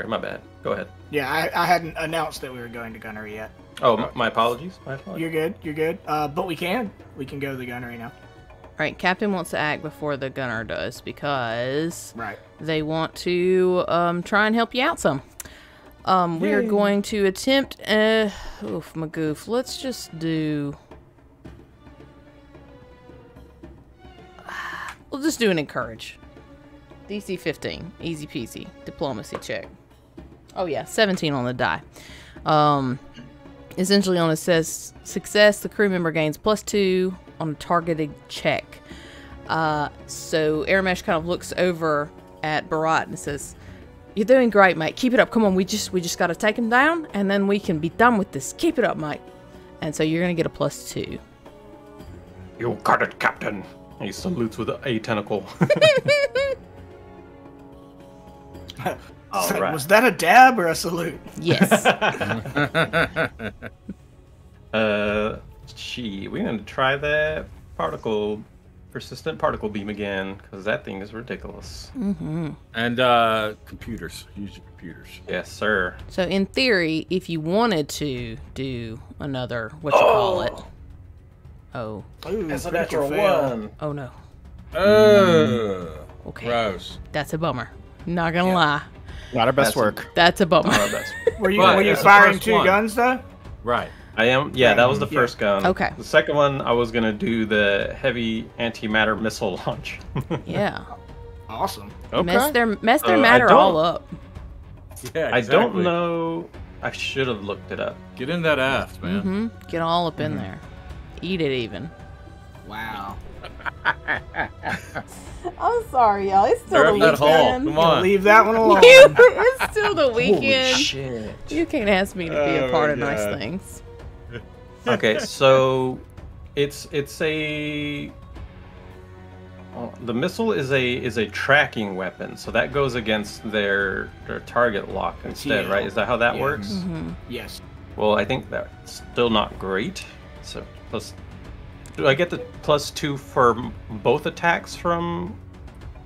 my bad. Go ahead. Yeah, I hadn't announced that we were going to gunnery yet. Oh, my apologies. You're good. But we can go to the gunnery now. All right, Captain wants to act before the gunner does because Right. they want to try and help you out some. We are going to attempt. Oof, my goof. Let's just do. We'll just do an encourage. DC 15, easy peasy, diplomacy check. Oh yeah, 17 on the die. Essentially on a success, the crew member gains +2 on a targeted check. So Aramesh kind of looks over at Barat and says, "You're doing great, mate. Keep it up. Come on, we just got to take him down, and then we can be done with this. Keep it up, mate." And so you're gonna get a +2. You got it, Captain. He salutes with a tentacle. All So, right. was that a dab or a salute? Yes. We're going to try that persistent particle beam again, because that thing is ridiculous. And computers. Use your computers. Yes, sir. So in theory, if you wanted to do another, what you call it? Oh. Ooh, That's a critical natural fail. one. Oh no. Okay. Gross. That's a bummer. Not gonna lie. Not our best That's a- work. That's a bummer. Oh, that's Were you But it's the firing first 2 one. guns though? Right. I am. Yeah, that was the Yeah. first gun. Okay. The second one, I was gonna do the heavy antimatter missile launch. Yeah. Awesome. Mess their I matter don't- all up. Yeah, I don't exactly. know. I should have looked it up. Get in that aft, man. Get all up in there. Eat it even. Wow. I'm sorry, y'all. It's They're up that hole. Come on. Leave that one alone. It's still the weekend. Shit. You can't ask me to be Oh a part my of nice God. things. Okay, so it's a. The missile is a tracking weapon, so that goes against their target lock instead, Yeah. right? Is that how that Yeah. works? Yes. Well, I think that's still not great. So plus, do I get the +2 for both attacks from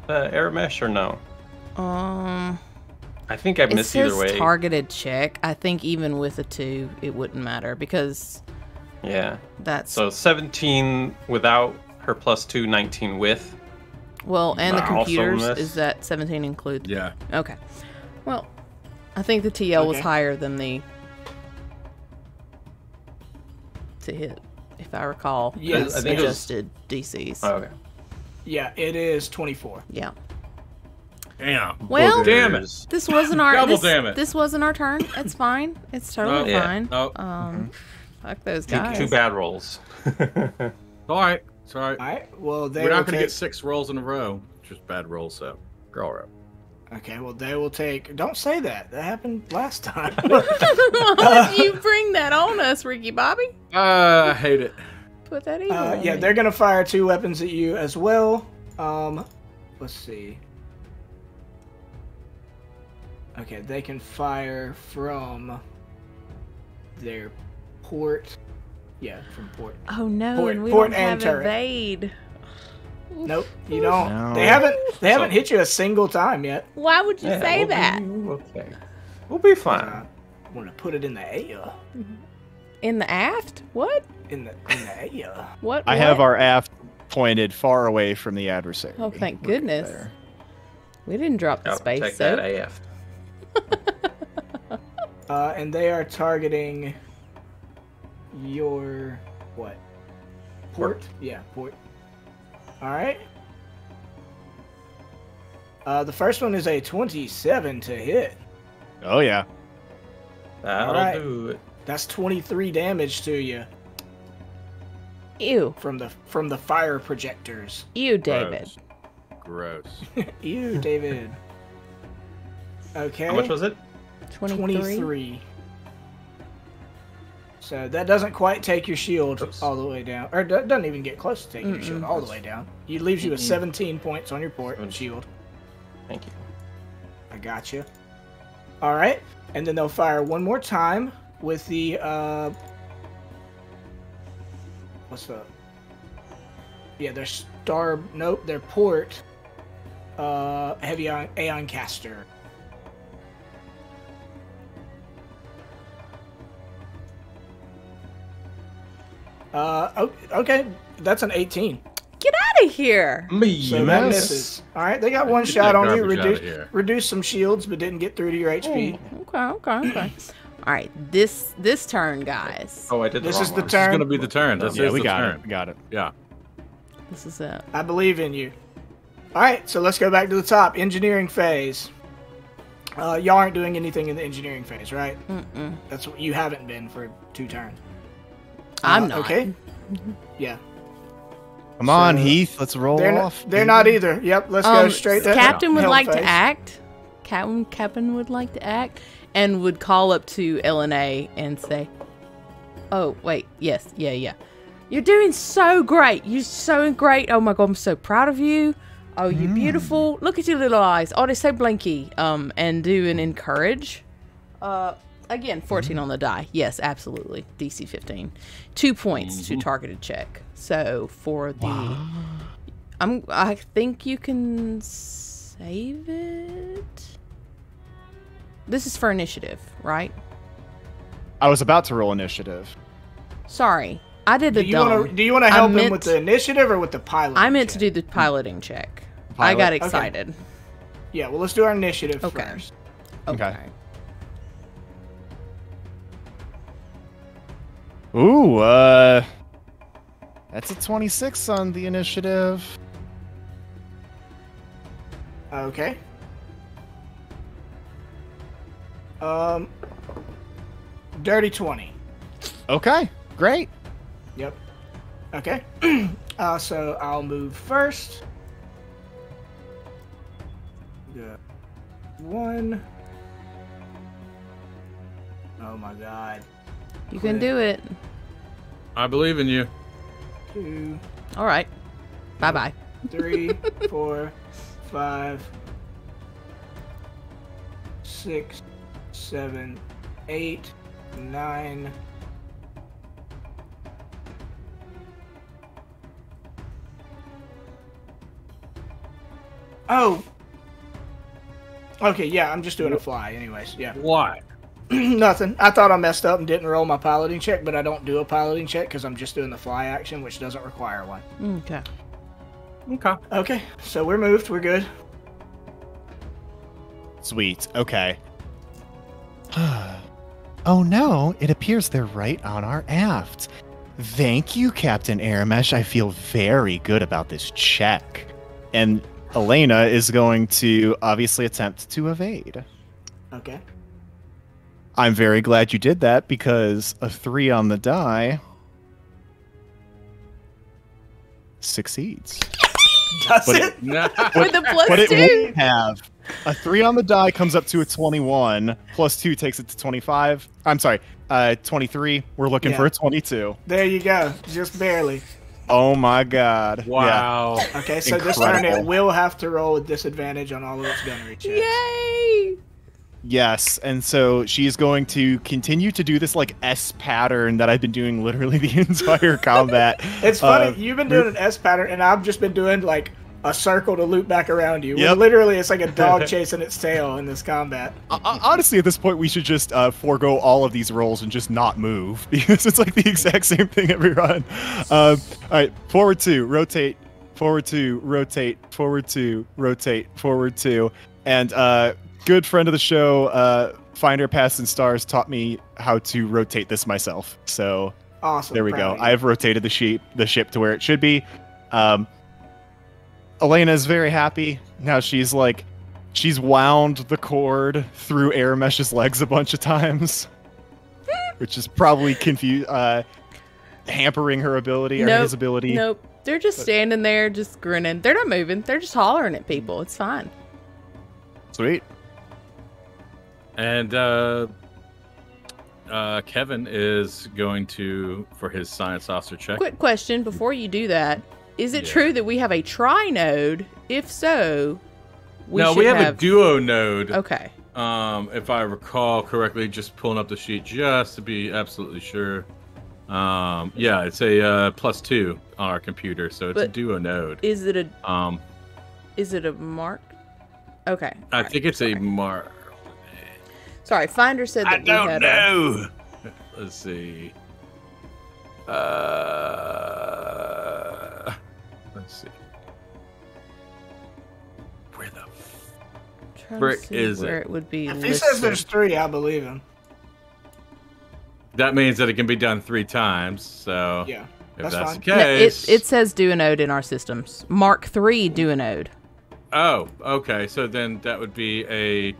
air mesh or no? I think I It missed says either way. targeted check. I think even with a 2, it wouldn't matter because Yeah. that's So 17 without her +2, 19 with. well, and the also computers miss. is that 17 include? Yeah. Okay. Well, I think the TL was Okay. higher than the to hit, if I recall. Yes, I think it was- adjusted DCs. Oh, okay. Yeah, it is 24. Yeah. Damn. Well, Damn it. this wasn't our Double this, damn it. This wasn't our turn. It's fine. It's totally Yeah. fine. No. Fuck those Two guys. bad rolls. All right. It's all right. All right. Well, they We're will not going to take. get 6 rolls in a row. Just bad rolls, so. Girl row. Okay. Well, they will take. Don't say that. That happened last time. Why did you bring that on us, Ricky Bobby? I hate it. Put that evil on Yeah, me. they're gonna fire 2 weapons at you as well. Let's see. Okay, they can fire from their port. Yeah, from port. Oh no, Port- and we port don't and have turret. evade. Nope, you don't. No. They haven't hit you a single time yet. Why would you say we'll that? Be, okay. We'll be fine. I'm gonna put it in the air. In the aft? What? In the air. What? I have what? our aft pointed far away from the adversary. Oh, thank We're good goodness. there. We didn't drop the I'll space take soap. that AF. And they are targeting your what? Port? Yeah, port. All right. The first one is a 27 to hit. Oh yeah. That'll Alright. do it. That's 23 damage to you Ew. from the fire projectors. Ew, David. Gross. Ew, David. Okay. How much was it? 23. So that doesn't quite take your shield Oops. all the way down, or doesn't even get close to taking your shield all the way down. It leaves you with 17 points on your port shield. Thank you. I got you. All right, and then they'll fire one more time with the what's the? Yeah, their star. Nope, their port. Heavy Aeon caster. Okay, that's an 18. Get out of here. Me, So that misses. All right, they got one Get shot that on you. garbage outta here. Reduce some shields, but didn't get through to your HP. Okay. All right, this turn, guys. Oh, I did the This wrong is the one. This is turn. going to be the turn. This Yeah, is we the got turn. it. We got it. Yeah. This is it. I believe in you. All right, so let's go back to the top. Engineering phase. Y'all aren't doing anything in the engineering phase, right? That's what you haven't been for 2 turns. I'm not. Okay. Yeah. Come on, So, Heath. Let's roll They're off. not, they're not either. Yep. Let's go straight to Captain would hell like phase. to act. Captain would like to act and would call up to LNA and say, "Oh, wait. Yes. Yeah. You're doing so great. You're so great. Oh my god, I'm so proud of you. Oh, you beautiful. Look at your little eyes. Oh, they're so blinky. And do an encourage. Again, 14 on the die. Yes, absolutely. DC 15. 2 points to targeted check. So for the... I think you can save it. This is for initiative, right? I was about to roll initiative. Sorry. I did the dumb. Do you want to help him with the initiative or with the pilot? I meant to do the piloting check. I got excited. Okay. Yeah, well, let's do our initiative first. Okay. Ooh, that's a 26 on the initiative. Okay. Dirty 20. Okay, great. Yep. Okay. So I'll move first. Good. 1. Oh my god. You can do it. I believe in you. 2. All right. Bye-bye. 3, 4, 5, 6, 7, 8, 9. Oh. Okay, yeah, I'm just doing a fly anyways. Yeah. Why? Nothing. I thought I messed up and didn't roll my piloting check, but I don't do a piloting check because I'm just doing the fly action, which doesn't require one. Okay. Okay. Okay, so we're moved. We're good. Sweet. Okay. Oh no, it appears they're right on our aft. Thank you, Captain Aramesh. I feel very good about this check. And Elena is going to obviously attempt to evade. Okay. I'm very glad you did that because a 3 on the die succeeds. Does it? With the plus But it 2? won't have. A 3 on the die comes up to a 21. Plus 2 takes it to 25. I'm sorry, 23. We're looking for a 22. There you go. Just barely. Oh my god. Wow. Yeah. Okay, so this turn Incredible. it will have to roll with disadvantage on all of its gunnery checks. Yay! Yes, and so she's going to continue to do this like S pattern that I've been doing literally the entire combat. It's funny, you've been doing an S pattern, and I've just been doing like a circle to loop back around you. Yep. Literally, it's like a dog chasing its tail in this combat. Honestly, at this point, we should just forego all of these rolls and just not move because it's like the exact same thing every run. All right, forward 2, rotate, forward 2, rotate, forward 2, rotate, forward 2, and good friend of the show, Finder Paths and Stars, taught me how to rotate this myself. So Awesome. there we proud go. of you. I've rotated the ship to where it should be. Elena is very happy. Now she's wound the cord through Aramesh's legs a bunch of times, which is probably hampering her ability or his ability. Nope. They're just standing there, just grinning. They're not moving. They're just hollering at people. It's fine. Sweet. And Kevin is going to, for his science officer check. Quick question before you do that. Is it true that we have a tri-node? If so, we have a duo node. Okay. If I recall correctly, just pulling up the sheet just to be absolutely sure. Yeah, it's a +2 on our computer, so it's a duo node. Is it a mark? Okay. I think it's a mark. Sorry, Finder said that I don't know. Let's see. Let's see. Where the frick is where it? it would be If he listed. says there's 3, I believe him. That means that it can be done 3 times. So Yeah, if that's that's fine. the No, case, it says duonode in our systems. Mark III duonode. Oh, okay. So then that would be a.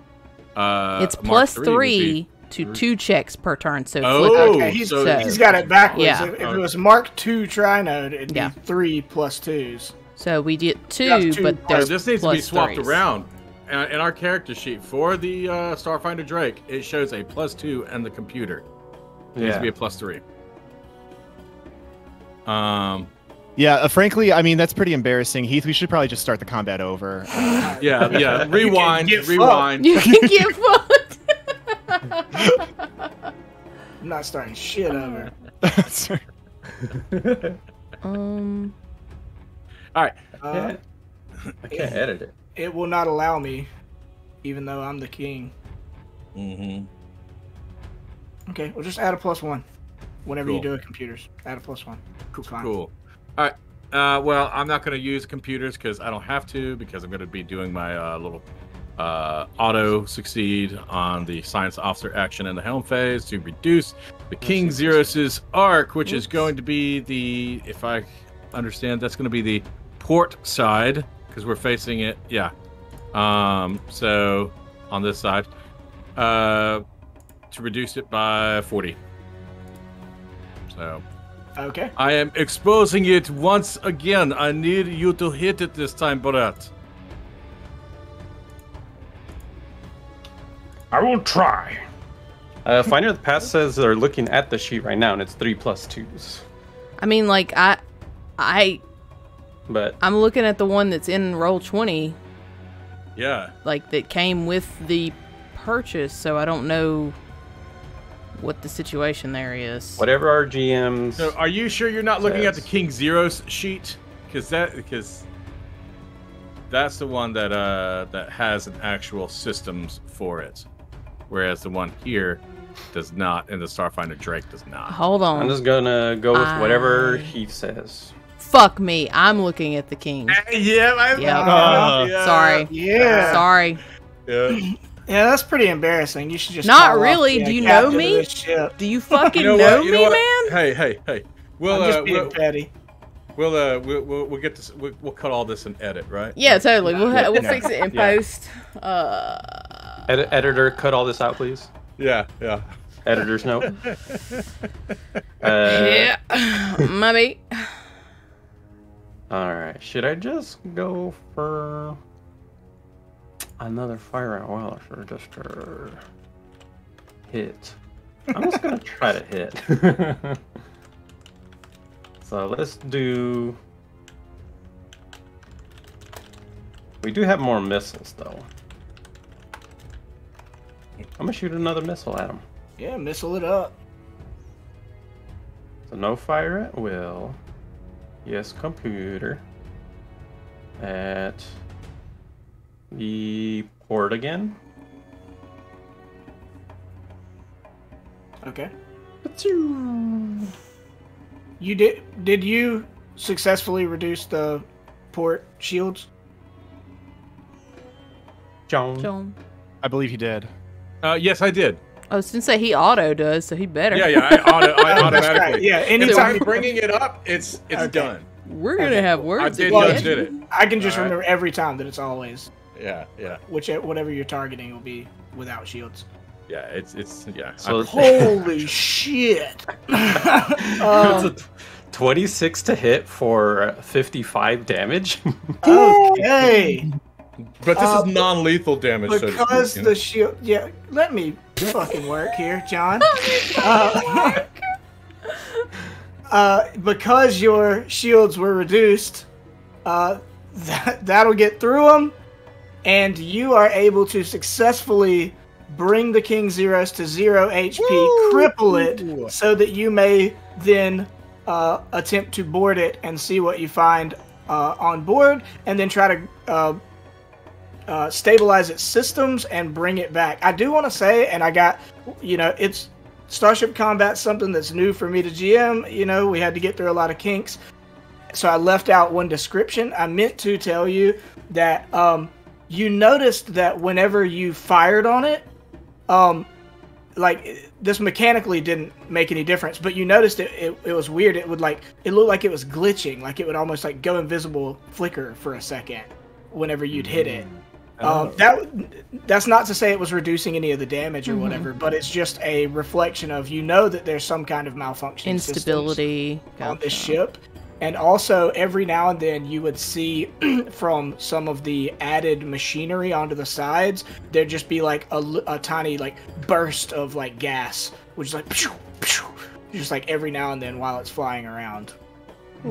It's Mark +3 III to 2 checks per turn. So Oh, flip it. Okay, he's so- he's got it backwards. Yeah. If it was Mark II trinode, it'd Yeah. be 3 plus 2s. So we get 2, That's 2 but So there's this needs to be plus swapped 3s. around. In our character sheet for the Starfinder Drake, it shows a +2 and the computer. It needs to be a +3. Yeah, frankly, I mean, that's pretty embarrassing. Heath, we should probably just start the combat over. Yeah. Rewind. get Rewind. You can get fucked. I'm not starting shit over. Sorry. All right. I can't edit it. It will not allow me, even though I'm the king. Mm-hmm. Okay, we'll just add a +1. Whenever you Cool. do it, computers. Add a +1. Fine. Cool. All right. Well, I'm not going to use computers because I don't have to, because I'm going to be doing my little auto succeed on the science officer action in the helm phase to reduce the King Xeros's arc, which is going to be the, if I understand, that's going to be the port side because we're facing it. Yeah. So on this side, to reduce it by 40. So. Okay. I am exposing it once again. I need you to hit it this time, Borat. I will try. Finder of the Past says they're looking at the sheet right now, and it's 3+2s. I mean, like But I'm looking at the one that's in roll 20, Yeah. like that came with the purchase. So I don't know what the situation there is. whatever our GMs. So, are you sure you're not looking at the King Zero's sheet? Because that's the one that that has an actual systems for it, whereas the one here does not, and the Starfinder Drake does not. Hold on. I'm just gonna go with whatever he says. Fuck me. I'm looking at the king. Yeah. Yeah. Sorry. Yeah. Sorry. Yeah. Yeah, that's pretty embarrassing. You should just Not call off really. the, Do you captain know of me? this ship. Do you fucking You know know what? You me, know what? man? Hey. We'll I'm just being petty. we'll get this. We'll cut all this and edit, right? Yeah, totally. We'll Yeah. fix it in Yeah. post. Editor, cut all this out, please. Yeah. Editor's note. Yeah. Maybe. Alright, should I just go for another fire out? Well, or just hit? I'm just gonna try to hit. So let's do... We do have more missiles, though. I'm gonna shoot another missile at him. Yeah, missile it up. So no fire at will. Yes, computer. At the port again. Okay. You did you successfully reduce the port shields? John. I believe he did. Yes, I did. I was gonna say he auto does, so he better. Yeah. I automatically. Right. Yeah, Anytime anytime you're bringing it up, it's Okay. done. We're gonna have words. I did again. just did it. I can just All right. remember every time that it's always Yeah. whatever you're targeting will be without shields. Yeah, it's yeah. So Holy shit! it's a 26 to hit for 55 damage. Okay. But this is non-lethal damage, so to Because speak. the shield. Yeah, let me fucking work here, John. Because your shields were reduced, that'll get through them, and you are able to successfully bring the King Zeros to 0 HP, cripple it, so that you may then attempt to board it and see what you find on board, and then try to stabilize its systems and bring it back. I do want to say, and I got, it's Starship Combat, something that's new for me to GM. We had to get through a lot of kinks. So I left out one description. I meant to tell you that you noticed that whenever you fired on it, this mechanically didn't make any difference, but you noticed it was weird. It looked like it was glitching, like it would almost like go invisible, flicker for a second whenever you'd hit it. That's not to say it was reducing any of the damage or whatever, but it's just a reflection of that there's some kind of malfunction, Instability on this ship. And also, every now and then, you would see from some of the added machinery onto the sides, there'd just be like a tiny burst of gas, which is just every now and then while it's flying around.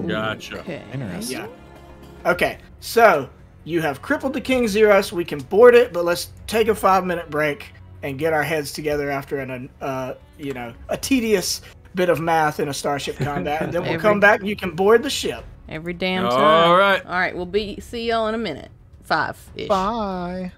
Gotcha. Okay. Interesting. Yeah. Okay, so you have crippled the King Zeros. We can board it, but let's take a 5-minute break and get our heads together after a tedious bit of math in a starship combat, and then we'll come back and you can board the ship. Every damn time. All right. All right, we'll see y'all in a minute. 5-ish. Bye.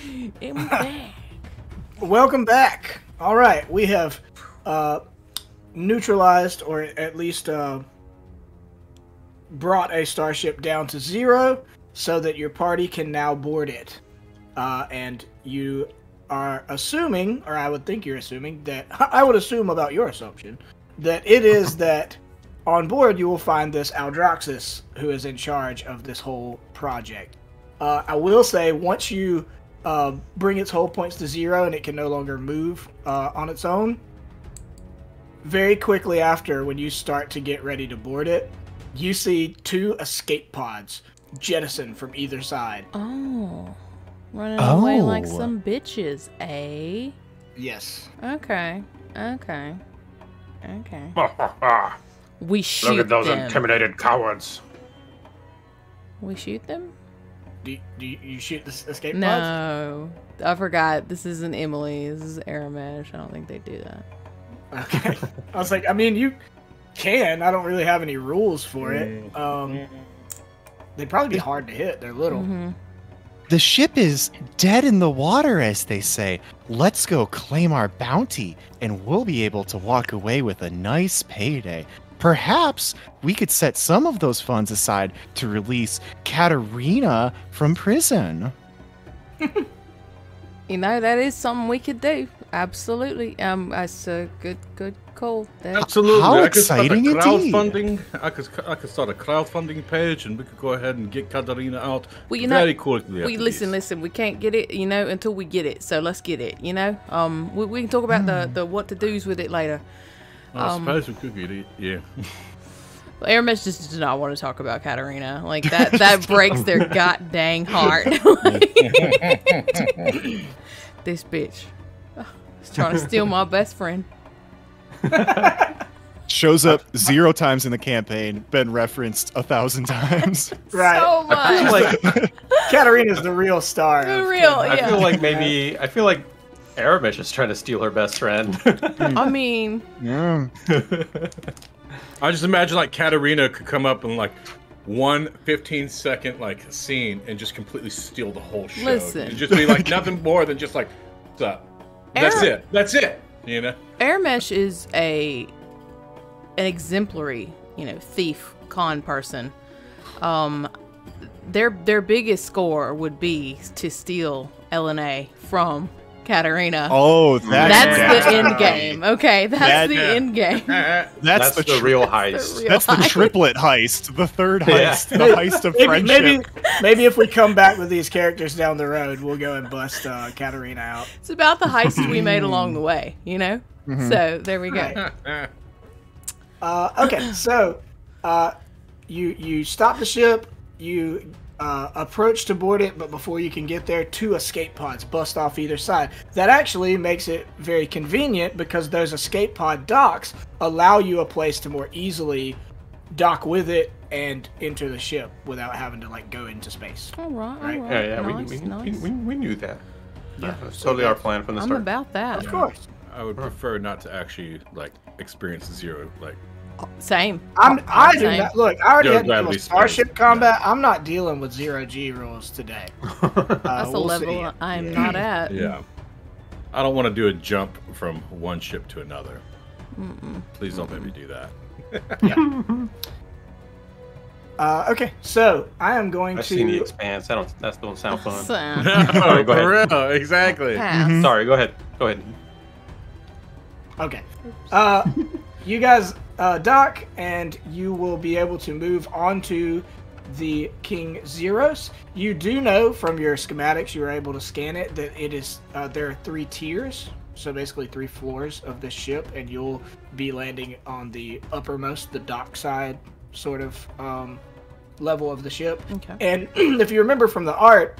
I'm back. Welcome back. All right, we have neutralized, or at least brought a starship down to 0, so that your party can now board it. And you are assuming, or I would think you're assuming, that I would assume about your assumption, that it is that on board you will find this Aldroxus, who is in charge of this whole project. I will say, once you bring its hull points to 0 and it can no longer move on its own, very quickly after, when you start to get ready to board it, you see 2 escape pods jettison from either side. Oh. Running away like some bitches, eh? Yes. Okay. We shoot Look at those them. intimidated cowards. We shoot them? Do you shoot the escape pods? No. I forgot. This isn't Emily. This is Aramesh. I don't think they do that. Okay. I was like, I mean, you can. I don't really have any rules for it. They'd probably be hard to hit. They're little. Mm-hmm. The ship is dead in the water, as they say. Let's go claim our bounty, and we'll be able to walk away with a nice payday. Perhaps we could set some of those funds aside to release Katarina from prison. You know, that is something we could do. Absolutely. That's a good call there. Absolutely. How I could start a exciting indeed. crowdfunding. I could start a crowdfunding page, and we could go ahead and get Katarina out very quickly. Listen. We can't get it, until we get it. So let's get it. We can talk about the what to do's with it later. I suppose we could get it. Yeah. Aramesh just does not want to talk about Katarina. Like that breaks their goddamn heart. This bitch. He's trying to steal my best friend. Shows up 0 times in the campaign, been referenced 1,000 times. Right. So much. Like, Katarina's the real star. The real, I yeah. feel like Aramesh is trying to steal her best friend. I mean, Yeah. I just imagine like Katarina could come up in like one 15-second like scene and just completely steal the whole show. Listen. It'd just be like nothing more than just like, what's up? That's it. That's it. Aramesh is an exemplary, thief, con person. Their biggest score would be to steal LNA from Katarina. Oh, that's the end game. Okay, that's the end game. That's the real heist. That's the triplet heist, the third heist, the heist of friendship. Maybe if we come back with these characters down the road, we'll go and bust Katarina out. It's about the heists we made along the way, Mm-hmm. So there we go. Okay, so you stop the ship, you approach to board it, but before you can get there, 2 escape pods bust off either side. That actually makes it very convenient because those escape pod docks allow you a place to more easily dock with it and enter the ship without having to go into space. All right. Yeah, Nice. we knew that. Yeah, That was totally our plan from the I'm start. about that. Of course. I would prefer not to actually experience 0. Same. I do Same. not. Look, I already You'll had to deal gladly with Starship spend- combat. I'm not dealing with 0G rules today. That's a we'll level see. I'm not at. Yeah. I don't want to do a jump from one ship to another. Please don't make me do that. Okay, so I am going I've to. seen The Expanse. That don't sound fun. So, No, go ahead. for real, exactly. pass. Sorry, go ahead. Okay. You guys dock, and you will be able to move onto the King Zeros. You do know from your schematics, you were able to scan it, that it is there are 3 tiers, so basically 3 floors of this ship, and you'll be landing on the uppermost, the dock side sort of level of the ship. Okay. And if you remember from the art,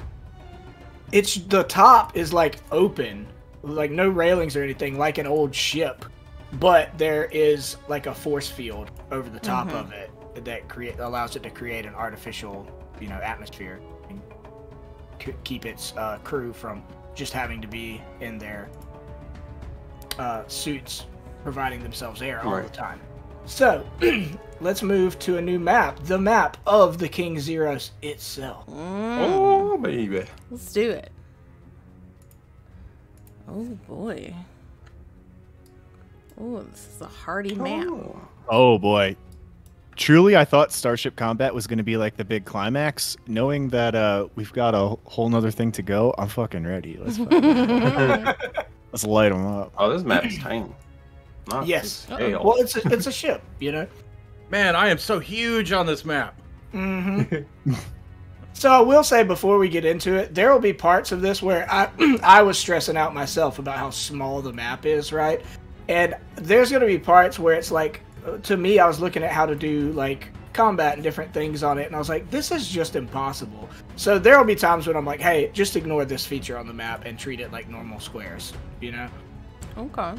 it's the top is open, no railings or anything, like an old ship, but there is a force field over the top of it that allows it to create an artificial atmosphere and keep its crew from just having to be in their suits providing themselves air all the time. So let's move to a new map, the map of the King Zeros itself. Oh, baby. Let's do it. Oh boy. Oh, this is a hardy map. Oh boy. Truly, I thought Starship Combat was going to be like the big climax. Knowing that we've got a whole nother thing to go, I'm fucking ready. Let's let's light them up. Oh, this map is tiny. Not Yes. scale. Well, it's a ship, you know. Man, I am so huge on this map. Mm-hmm. So I will say before we get into it, there will be parts of this where I was stressing out myself about how small the map is, right? And there's going to be parts where it's like, to me, I was looking at how to do like combat and different things on it, and I was like, this is just impossible. So there will be times when I'm like, hey, just ignore this feature on the map and treat it like normal squares, you know? Okay.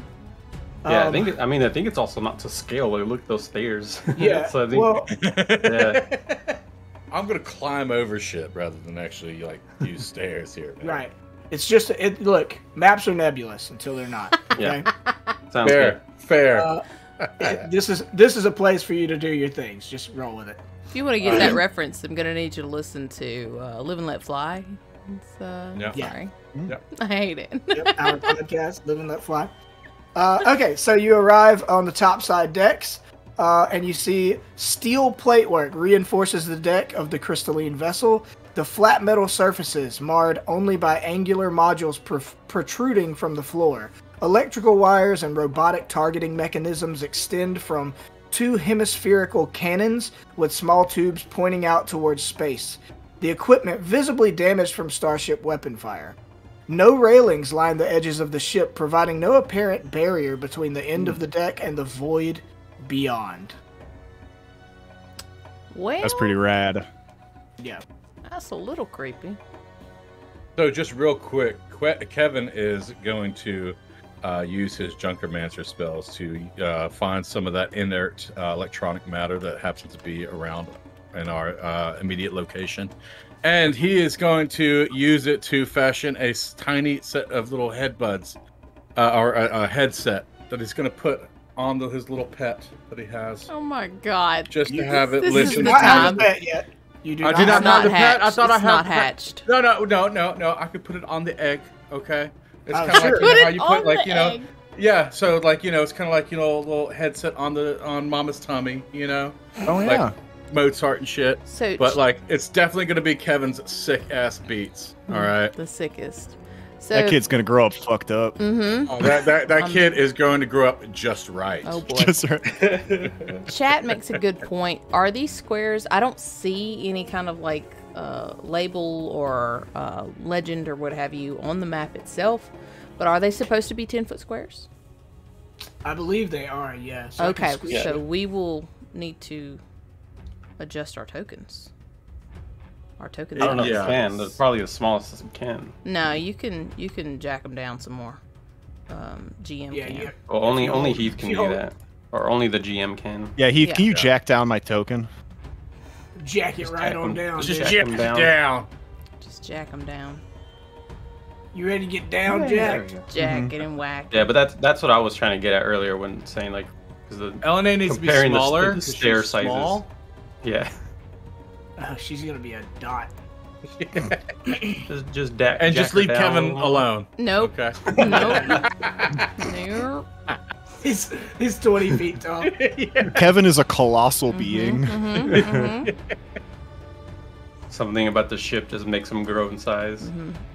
Yeah, I think it's also not to scale. Like, look at those stairs. Yeah. So I think, well, yeah. I'm gonna climb over shit rather than actually like use stairs here. Man. right. It's just look, maps are nebulous until they're not. Okay? Yeah. Sounds Fair, good. fair. This is a place for you to do your things. Just roll with it. If you want to get that reference, I'm gonna need you to listen to Live and Let Fly. It's, Yeah. Sorry. Yep. I hate it. Yep, our podcast, Live and Let Fly. Okay, so you arrive on the topside decks, and you see steel platework reinforces the deck of the crystalline vessel. The flat metal surfaces marred only by angular modules protruding from the floor. Electrical wires and robotic targeting mechanisms extend from two hemispherical cannons with small tubes pointing out towards space. The equipment visibly damaged from starship weapon fire. No railings line the edges of the ship, providing no apparent barrier between the end of the deck and the void beyond. Well, That's pretty rad. Yeah. that's a little creepy. So just real quick, Kevin is going to use his Junkermancer spells to find some of that inert electronic matter that happens to be around in our immediate location. And he is going to use it to fashion a tiny set of little headbuds, or a headset that he's going to put on his little pet that he has. Oh my god. Just to have it This is listen the to Not have time. a pet yet. You do I not do not have have the hatched. pet. I thought I It's had not the pet. hatched. No. I could put it on the egg. Okay. It's Oh, kind of sure. like Put it how you on put like the you know. egg. Yeah. So like it's kind of like a little headset on Mama's tummy. Oh yeah. Like Mozart and shit. So But like it's definitely gonna be Kevin's sick ass beats. All right. the sickest. So That kid's gonna grow up fucked up. Mm-hmm. Oh, that kid is going to grow up just right. Oh boy. Just right. Chat makes a good point. Are these squares? I don't see any kind of like label or legend or what have you on the map itself, but are they supposed to be 10-foot squares? I believe they are, yeah. So I can Okay, squeeze so it. we will need to adjust our tokens. Our token. I don't know if Yeah. you can. That's probably the smallest as you can. No, you can jack them down some more. GM Yeah, can. yeah. Well, only you hold- Heath if can you do hold- that, or only the GM can. Yeah, Heath, Yeah. can you Yeah. jack down my token? Jack it right jack on 'em. down. Just dude. jack jack 'em it down. down. Just jack them down. You ready to get down, There Jack? we go. Jack it and whack. Yeah, but that's what I was trying to get at earlier when saying like, because the LNA needs to be Comparing the smaller. the 'cause stair she's sizes. small. yeah, Oh, she's gonna be a dot. just jack And just her leave down a Kevin little. alone. Nope. Okay. Nope. Nope. He's 20 feet tall. Kevin is a colossal being. Something about the ship just makes him grow in size.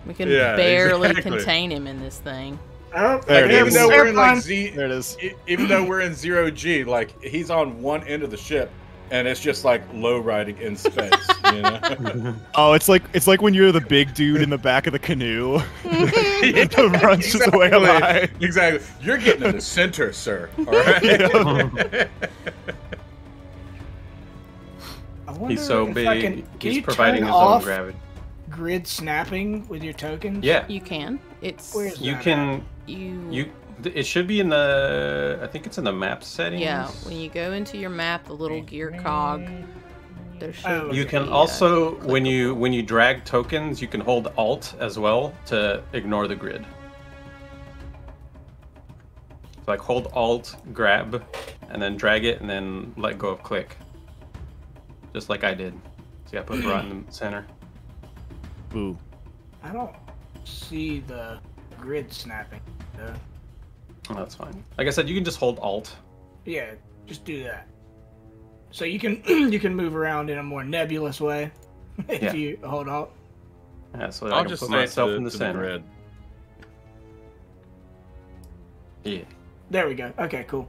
We can Yeah, barely exactly. contain him in this thing. Oh, There it there's is. Even though we're in like airplane. Z, There it is. even though we're in 0G, like he's on one end of the ship, and it's just like low riding in space. Oh, it's like when you're the big dude in the back of the canoe. The run's just way up high. Exactly. You're getting in the center, sir. All right. I wonder He's so if I big. can He's you providing turn his own off gravity. grid snapping with your tokens? Yeah, You can. It's Where's you that can. you. It should be in the. I think it's in the map settings. Yeah, when you go into your map, the little gear cog, there should Oh, You be can a also clickable- when you drag tokens, you can hold Alt as well to ignore the grid. So like hold Alt, grab, and then drag it, and then let go of click. Just like I did. See, I put it right in the center. Ooh. I don't see the grid snapping. Oh, that's fine. Like I said, you can just hold Alt. Yeah, just do that. So you can you can move around in a more nebulous way if you hold Alt. Yeah, so I'll I can just put stay myself to in the the center. red. Yeah. There we go. Okay, cool.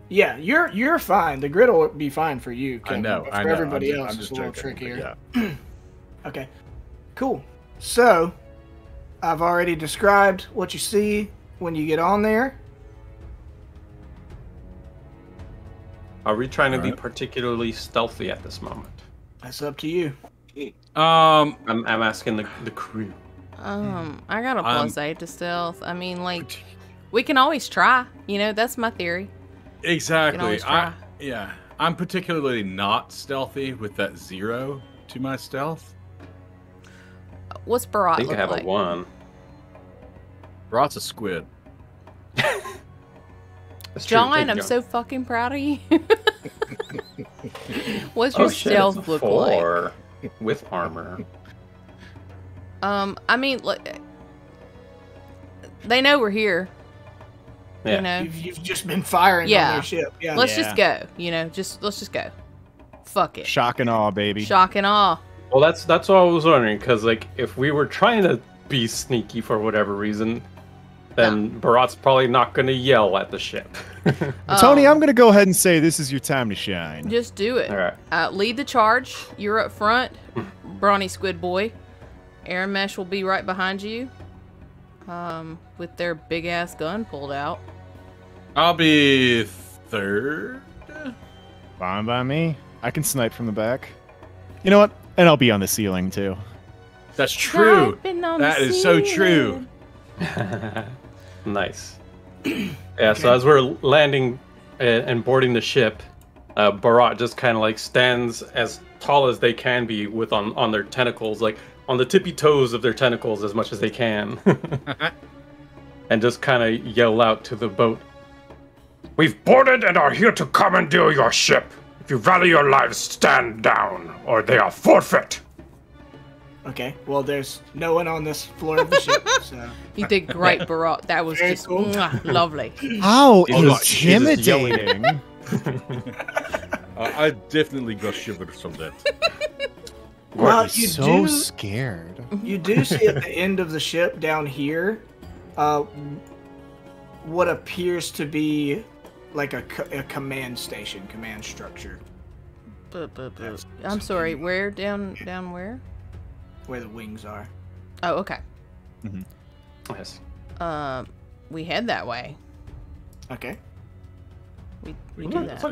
Yeah, you're fine. The grid will be fine for you, Kevin, I know. but I for know. everybody I'm else, just it's a little joking, but trickier. Yeah. Okay, cool. So, I've already described what you see when you get on there. Are we trying to be Alright. particularly stealthy at this moment? That's up to you. Um, I'm asking the crew. I got a plus 8 to stealth. I mean, like, we can always try. You know, that's my theory. exactly. always try. I'm particularly not stealthy with that 0 to my stealth. What's I Barat think I look have like? a 1. Brought a squid. That's true. John, Thank you, I'm John. so fucking proud of you. What's your Oh shit, stealth it's a look like? 4 with armor. I mean, look, they know we're here. Yeah. You know, You've just been firing on Yeah. their ship. Yeah. let's just go. You know, let's just go. Fuck it. Shock and awe, baby. Shock and awe. Well, that's what I was wondering, because like if we were trying to be sneaky for whatever reason, then Barat's probably not going to yell at the ship. Tony, I'm going to go ahead and say this is your time to shine. Just do it. All right. Lead the charge. You're up front, Brawny Squid Boy. Aaron Mesh will be right behind you, with their big ass gun pulled out. I'll be third. Fine by me. I can snipe from the back. You know what? And I'll be on the ceiling, too. That's true. Sniping on That the is so true. ceiling. Nice. Yeah, so as we're landing and boarding the ship, Barat just kind of like stands as tall as they can be with on their tentacles, like on the tippy toes of their tentacles as much as they can. And just kind of yell out to the boat. We've boarded and are here to commandeer your ship. If you value your lives, stand down, or they are forfeit. Okay. Well, there's no one on this floor of the ship, so. You did great, Barat. That was Very just cool. Lovely. How He's just intimidating. I definitely got shivers from that. Well, I'm you so do. scared. You do see at the end of the ship down here, what appears to be like a command station, command structure, I'm sorry. Where down where? where the wings are. Oh, okay. Yes. We head that way. Okay. We do that. I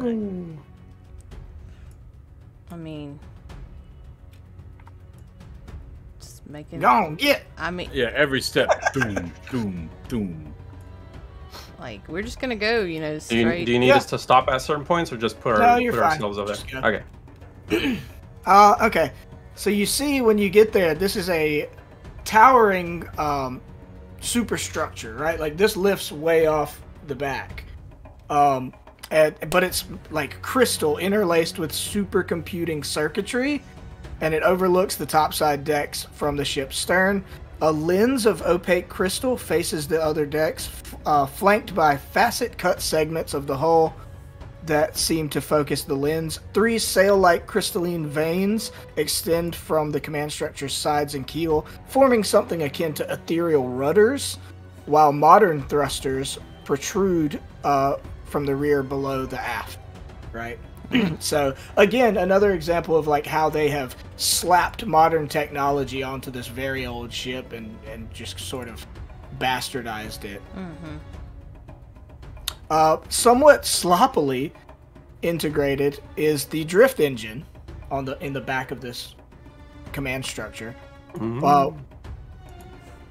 mean, just making. Go on, get. I mean, Yeah, every step. Doom, doom, doom. like we're just gonna go, you know, Do straight. you need Yeah. us to stop at certain points, or just put No, you're fine. ourselves over Just there? go. Okay. Okay. So you see when you get there, this is a towering superstructure, right? Like this lifts way off the back. But it's like crystal interlaced with supercomputing circuitry, and it overlooks the topside decks from the ship's stern. A lens of opaque crystal faces the other decks, flanked by facet-cut segments of the hull that seem to focus the lens. 3 sail-like crystalline veins extend from the command structure's sides and keel, forming something akin to ethereal rudders, while modern thrusters protrude from the rear below the aft, right? So, again, another example of like how they have slapped modern technology onto this very old ship and just sort of bastardized it. Somewhat sloppily integrated is the drift engine in the back of this command structure,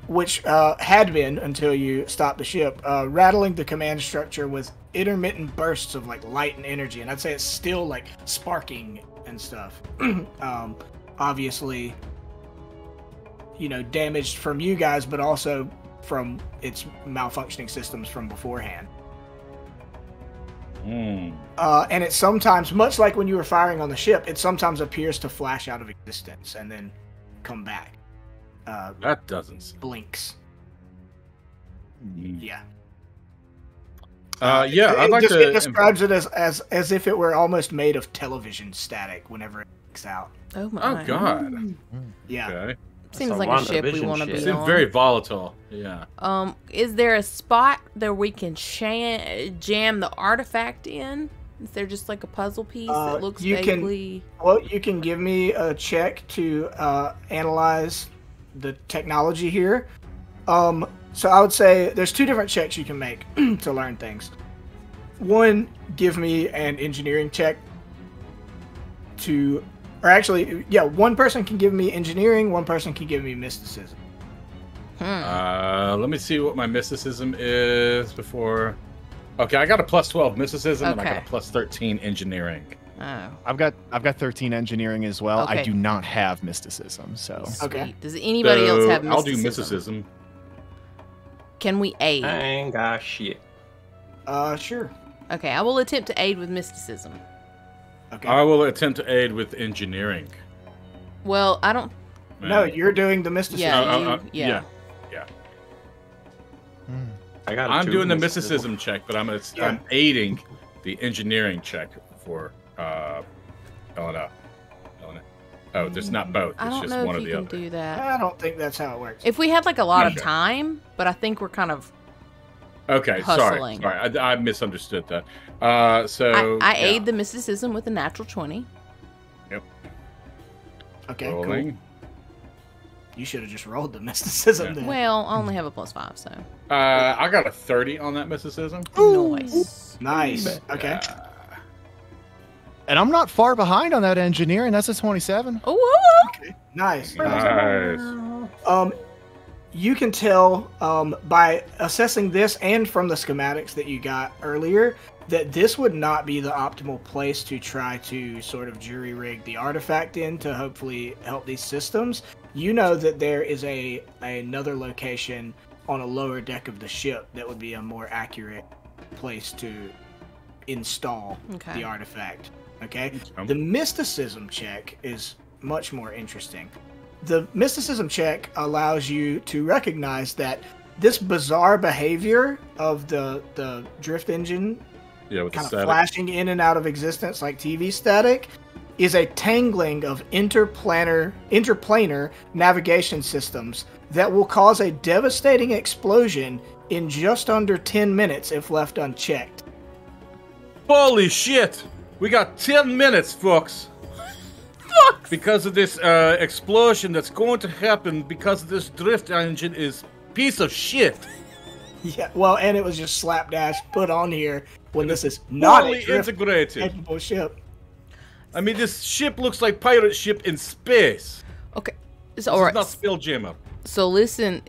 which had been, until you stopped the ship, rattling the command structure with intermittent bursts of like light and energy, and I'd say it's still like sparking and stuff. Obviously, you know, damaged from you guys, but also from its malfunctioning systems from beforehand. And it sometimes, much like when you were firing on the ship, it sometimes appears to flash out of existence and then come back. That doesn't. Blinks. Yeah. Yeah, I'd like It to. describes it as if it were almost made of television static whenever it leaks out. Oh my. Oh God. Yeah. Okay. Seems That's like a a ship we WandaVision want to shit. be Seems on. very volatile. Yeah. Is there a spot that we can jam the artifact in? Is there just like a puzzle piece that looks vaguely? You can give me a check to analyze the technology here. So I would say there's 2 different checks you can make to learn things. One, give me an engineering check to, or actually, yeah, one person can give me engineering, one person can give me mysticism. Let me see what my mysticism is before. Okay, I got a plus 12 mysticism and I got a plus 13 engineering. Oh. I've got 13 engineering as well. Okay. I do not have mysticism, so Okay. Does anybody else have mysticism? I'll do mysticism. Can we aid? I ain't got shit. Sure. Okay, I will attempt to aid with mysticism. Okay. I will attempt to aid with engineering. Well, I don't. No, you're doing the mysticism. Yeah, Yeah. I got. I'm doing the mysticism check, but I'm aiding the engineering check for Elena. Oh, there's not both. I It's don't just know one if or you the can other. do that. I don't think that's how it works. If we had like a lot of Okay. time, but I think we're kind of. Okay, hustling. sorry. I misunderstood that. So I aid the mysticism with a natural 20. Yep. Okay, Rolling. cool. You should have just rolled the mysticism then. Well, I only have a plus 5, so. I got a 30 on that mysticism. Nice. Nice. Okay. and I'm not far behind on that engineering. That's a 27. Oh, Nice. Nice. You can tell by assessing this and from the schematics that you got earlier that this would not be the optimal place to try to sort of jury rig the artifact in to hopefully help these systems. You know that there is another location on a lower deck of the ship that would be a more accurate place to install the artifact. Okay? The mysticism check is much more interesting. The mysticism check allows you to recognize that this bizarre behavior of the drift engine With kind the of static. flashing in and out of existence like TV static is a tangling of interplanar navigation systems that will cause a devastating explosion in just under 10 minutes if left unchecked. Holy shit! We got 10 minutes, folks. Because of this explosion that's going to happen because this drift engine is piece of shit. Yeah, well, and it was just slapdash put on here when this is not Fully a drift integrated. capable ship. I mean, this ship looks like pirate ship in space. Okay. So, This all is right. not Spelljammer. So listen.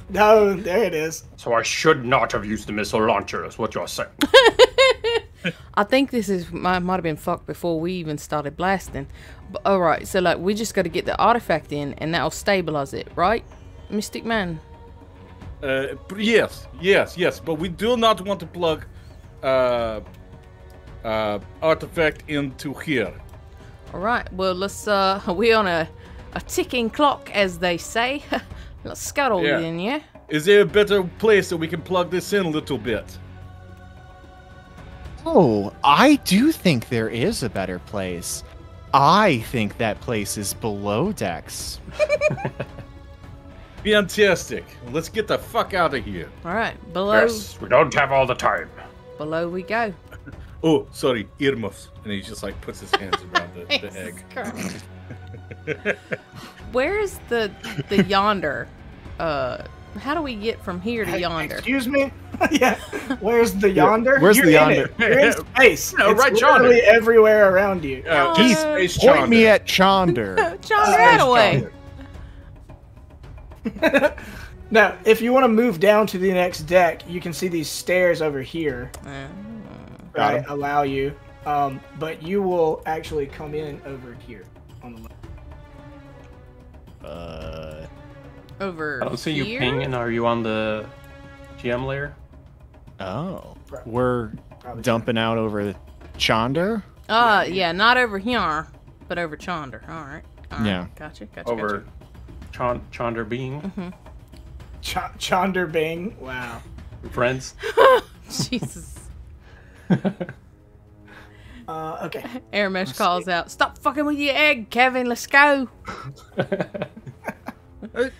No, there it is. So I should not have used the missile launcher, is what you're saying. I think this is might have been fucked before we even started blasting. But all right. So like, we just got to get the artifact in, and that'll stabilize it, right, Mystic Man? Yes. But we do not want to plug artifact into here. All right. Well, let's. We on a ticking clock, as they say. Let's scuttle Yeah. in, yeah. Is there a better place that we can plug this in a little bit? Oh, I do think there is a better place. I think that place is below decks. Fantastic. Let's get the fuck out of here. All right. Below. Yes, we don't have all the time. Below we go. Oh, sorry, earmuffs. And he just like puts his hands around the egg. Where is the yonder? How do we get from here to yonder? Excuse me? Yeah. Where's the yonder? Where's You're the in yonder? it. You're in space. No, It's right literally yonder. everywhere around you. Keith, Space point me Chonder. at Chonder. John Radaway. Now, if you want to move down to the next deck, you can see these stairs over here. Right, allow you. But you will actually come in over here on the left. Over I don't see you here? pinging. Are you on the GM layer? Oh, we're dumping out over Chonder? Yeah, not over here, but over Chonder. All right. Yeah. Gotcha. Over Chonder being. Chonder Bing. Wow. Friends. Jesus. Okay. Aramesh calls out, "Stop fucking with your egg, Kevin. Let's go."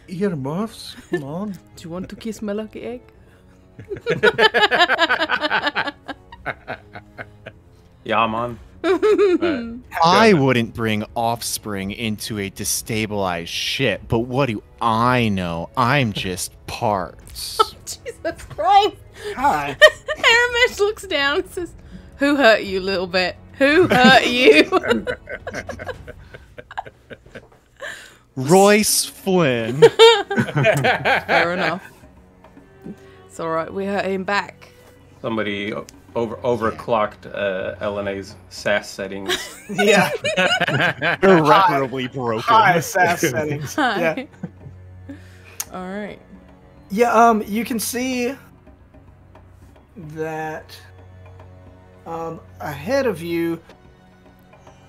Earmuffs, come on. Do you want to kiss my lucky egg? Yeah, man. I wouldn't bring offspring into a destabilized ship, but what do I know? I'm just parts. Jesus Christ. Hi. Aramesh looks down and says, "Who hurt you, little bit? Who hurt you?" Royce Flynn. Fair enough. It's alright, we hurt him back. Somebody overclocked LNA's SAS settings. Yeah. Irreparably broken. High SAS settings. Yeah. Hi. Alright. Yeah, you can see that ahead of you,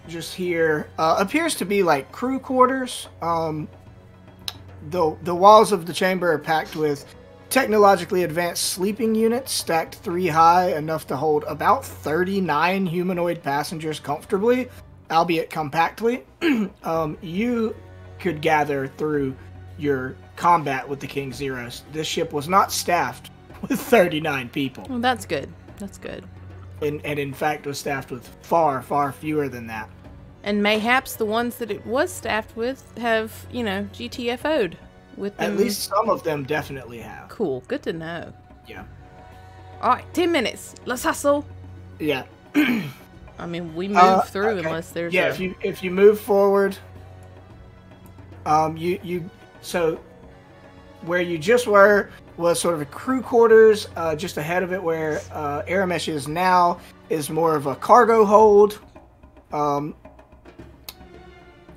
just here, appears to be like crew quarters. The walls of the chamber are packed with technologically advanced sleeping units stacked 3 high, enough to hold about 39 humanoid passengers comfortably, albeit compactly. You could gather through your combat with the King Zeros, this ship was not staffed with 39 people. Well, that's good. That's good. And in fact was staffed with far, far fewer than that. And mayhaps the ones that it was staffed with have, GTFO'd with them. At least some of them definitely have. Cool. Good to know. Yeah. Alright, 10 minutes. Let's hustle. Yeah. I mean, we move through okay. unless there's Yeah, if you move forward, so where you just were was sort of a crew quarters. Just ahead of it, where Aramesh is now, is more of a cargo hold.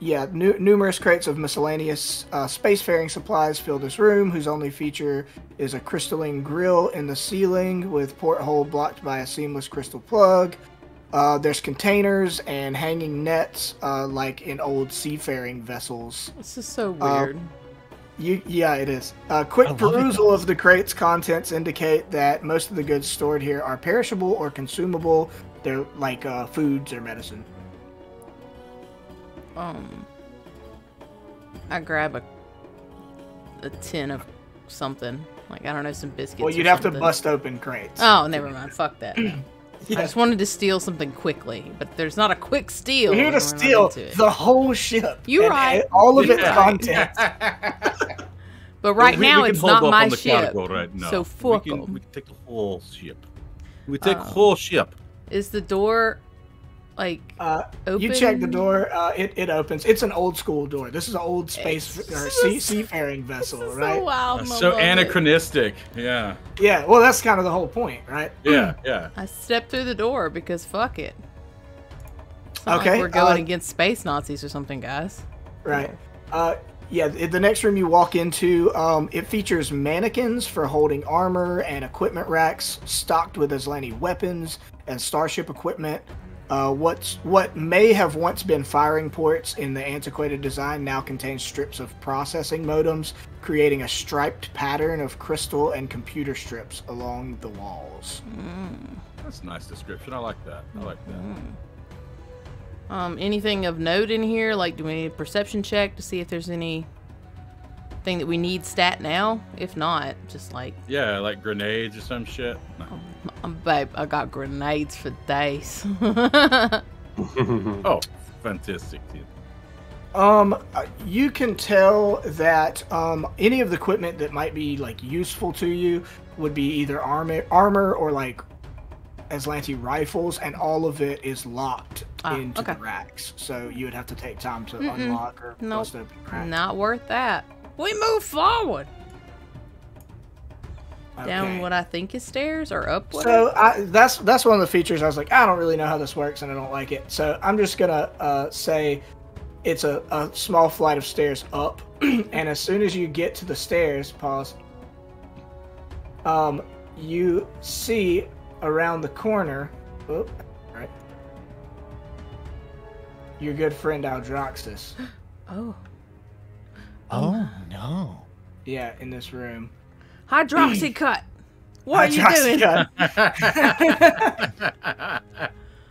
Numerous crates of miscellaneous spacefaring supplies fill this room, whose only feature is a crystalline grill in the ceiling with porthole blocked by a seamless crystal plug. There's containers and hanging nets like in old seafaring vessels. This is so weird. Yeah, it is. Quick perusal of the crate's contents indicate that most of the goods stored here are perishable or consumable. They're like foods or medicine. I grab a tin of something. Like, I don't know, some biscuits. Well, you'd or have to something. bust open crates. Oh, never mind. Fuck that. No. Yeah. I just wanted to steal something quickly, but there's not a quick steal. We're here to when we're steal into it. the whole ship. You're right. And all of its contents. But right now, we it's can hold not off my on the ship. cargo right now. So fuck we 'em. can take the whole ship. We take whole ship. Is the door, like, open? You check the door. It opens. It's an old school door. This is an old space or seafaring vessel, This is right? so wild. and I So love it. anachronistic. Yeah. Yeah. Well, that's kind of the whole point, right? Yeah. Yeah. I stepped through the door because fuck it. It's not Okay, like we're going against space Nazis or something, guys. Right. Yeah, the next room you walk into, it features mannequins for holding armor and equipment racks stocked with Aslanti weapons and starship equipment. What may have once been firing ports in the antiquated design now contains strips of processing modems, creating a striped pattern of crystal and computer strips along the walls. That's a nice description. I like that. I like that. Anything of note in here? Like, do we need a perception check to see if there's anything that we need stat now? If not, just like... Yeah, like grenades or some shit. No. Babe, I got grenades for days. Oh, fantastic. You can tell that any of the equipment that might be like useful to you would be either armor or like Aslanti rifles, and all of it is locked into the racks. So you would have to take time to unlock or bust open the rack. Not worth that. We move forward. Down what I think is stairs or up what? So that's one of the features I was like, I don't really know how this works and I don't like it. So I'm just gonna say it's a small flight of stairs up, and as soon as you get to the stairs, you see around the corner, right, your good friend Aldroxus. Oh. Oh no. Yeah, in this room. Hydroxycut. What are you doing?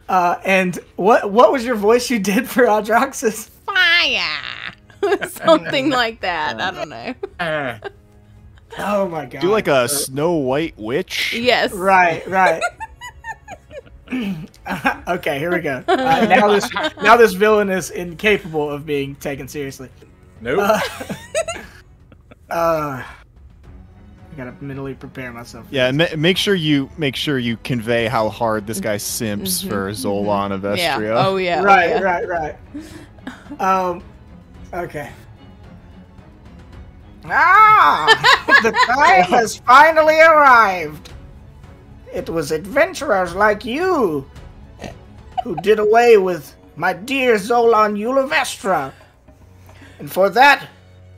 And what was your voice you did for Aldroxus? Fire. Something like that. I don't know. Oh my god. Do like a Snow White witch. Yes. Right. Okay, here we go. Now this villain is incapable of being taken seriously. Nope. I gotta mentally prepare myself. Yeah, make sure you convey how hard this guy simps for Zolan of Yeah. Estria. Oh yeah. Right. Okay. The time has finally arrived. It was adventurers like you who did away with my dear Zolan Ulivestra. And for that,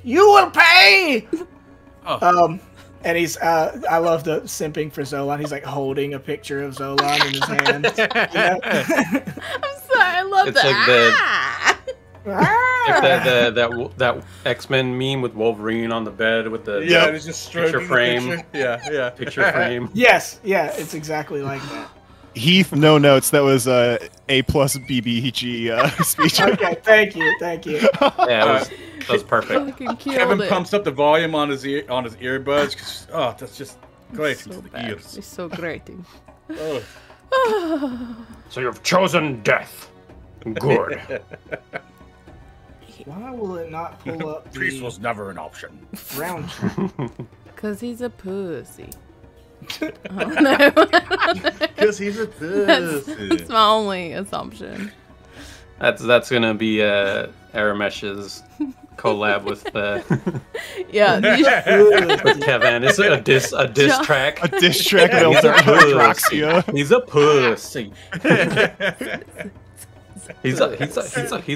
you will pay! And he's, I love the simping for Zolan. He's like holding a picture of Zolan in his hand. You know? I'm sorry, I love It's that. like that X-Men meme with Wolverine on the bed with the it's just picture frame. Yeah. Picture frame. Yes, yeah, it's exactly like that. Heath, no notes. That was A plus BBG speech. Okay, thank you. Yeah, that was perfect. Fucking killed Kevin it. pumps up the volume on his earbuds. 'Cause, oh, that's just great So into the bad. ears. It's so grating. Oh. So you've chosen death. Good. Why will it not pull up Priest the was never an option. round? Cause he's a pussy. Oh, no. Because he's a That's my only assumption. That's gonna be Aramesh's collab with Yeah. with Kevin. It's a diss track. A diss track He's built a on pussy. Hydroxia. He's a pussy. He's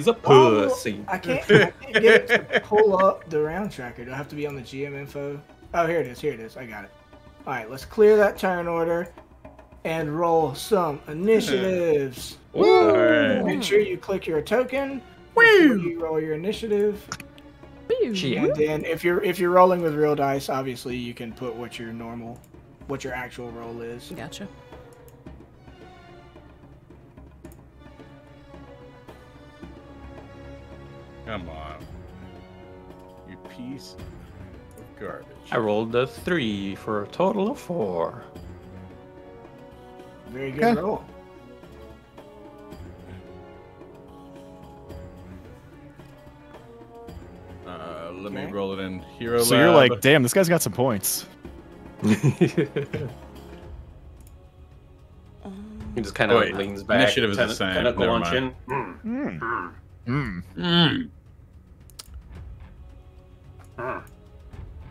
a pussy. I can't get it to pull up the round tracker. Do I have to be on the GM info? Oh, here it is. I got it. All right, let's clear that turn order and roll some initiatives. All right. Make sure you click your token before you roll your initiative. And then if you're rolling with real dice, obviously you can put what your actual roll is. Gotcha. Come on. You piece of garbage. I rolled a 3 for a total of 4. Very good roll. Let me roll it in Hero So Lab. you're like, damn, this guy's got some points. He just kind of wait, leans back. initiative is the same. Tentacle Never luncheon.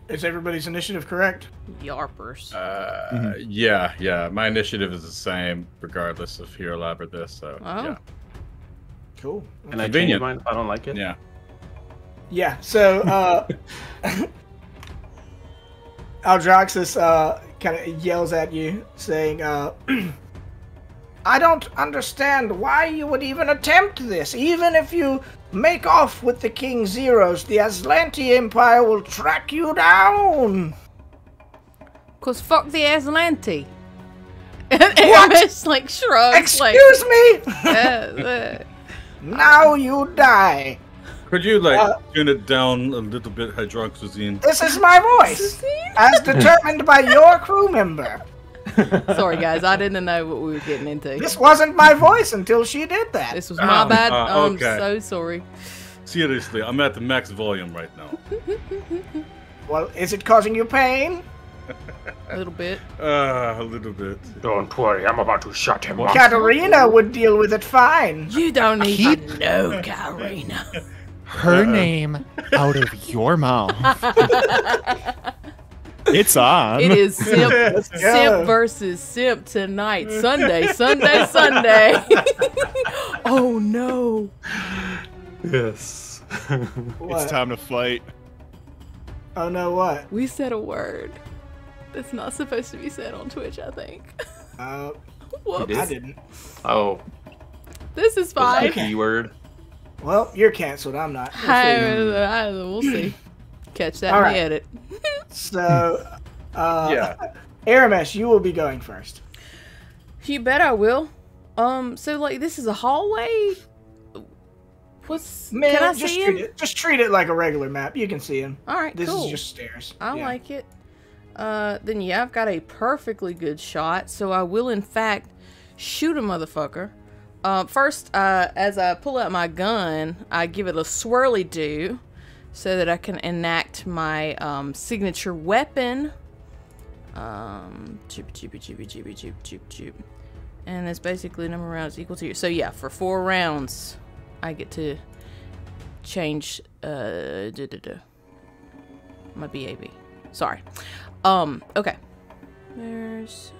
Is everybody's initiative correct? Yarpers. Yeah. My initiative is the same, regardless of Hero Lab or this. So yeah. Cool. And I change Convenient. mine if I don't like it. Yeah. Yeah, so Aldroxus kind of yells at you, saying, I don't understand why you would even attempt this. Even if you make off with the King Zeros, the Aslanti Empire will track you down. Cause fuck the Aslanti. And Aramis like shrugs. Excuse me? Like, Now you die. Could you tune it down a little bit, Hydroxyzine? This is my voice, as determined by your crew member. Sorry guys, I didn't know what we were getting into. This wasn't my voice until she did that. This was my bad. I'm okay. so sorry. Seriously, I'm at the max volume right now. Well, is it causing you pain? A little bit. A little bit. Don't worry, I'm about to shut him up. Katarina would deal with it fine. You don't even know, Karina. Her name out of your mouth. It's on. It is simp go. simp versus simp tonight. Sunday. Oh no. Yes. What? It's time to fight. Oh no, what? We said a word that's not supposed to be said on Twitch, I think. Whoops. I didn't. Oh, This is fine. the keyword. Well, you're canceled. I'm not. We'll see. We'll see. Catch that All in right. the edit. So, Yeah. Aramesh, you will be going first. You bet I will. So like this is a hallway. Man, Can I just see treat him? it. Just treat it like a regular map. You can see him. All right, This cool. is just stairs. I Yeah. like it. Then yeah, I've got a perfectly good shot, so I will in fact shoot a motherfucker. First, as I pull out my gun, I give it a swirly do, so that I can enact my signature weapon. Choop, choopy, choopy, choopy, choop, choop, choop. And it's basically the number of rounds equal to you. So yeah, for 4 rounds, I get to change my BAB. Sorry. Okay. There's...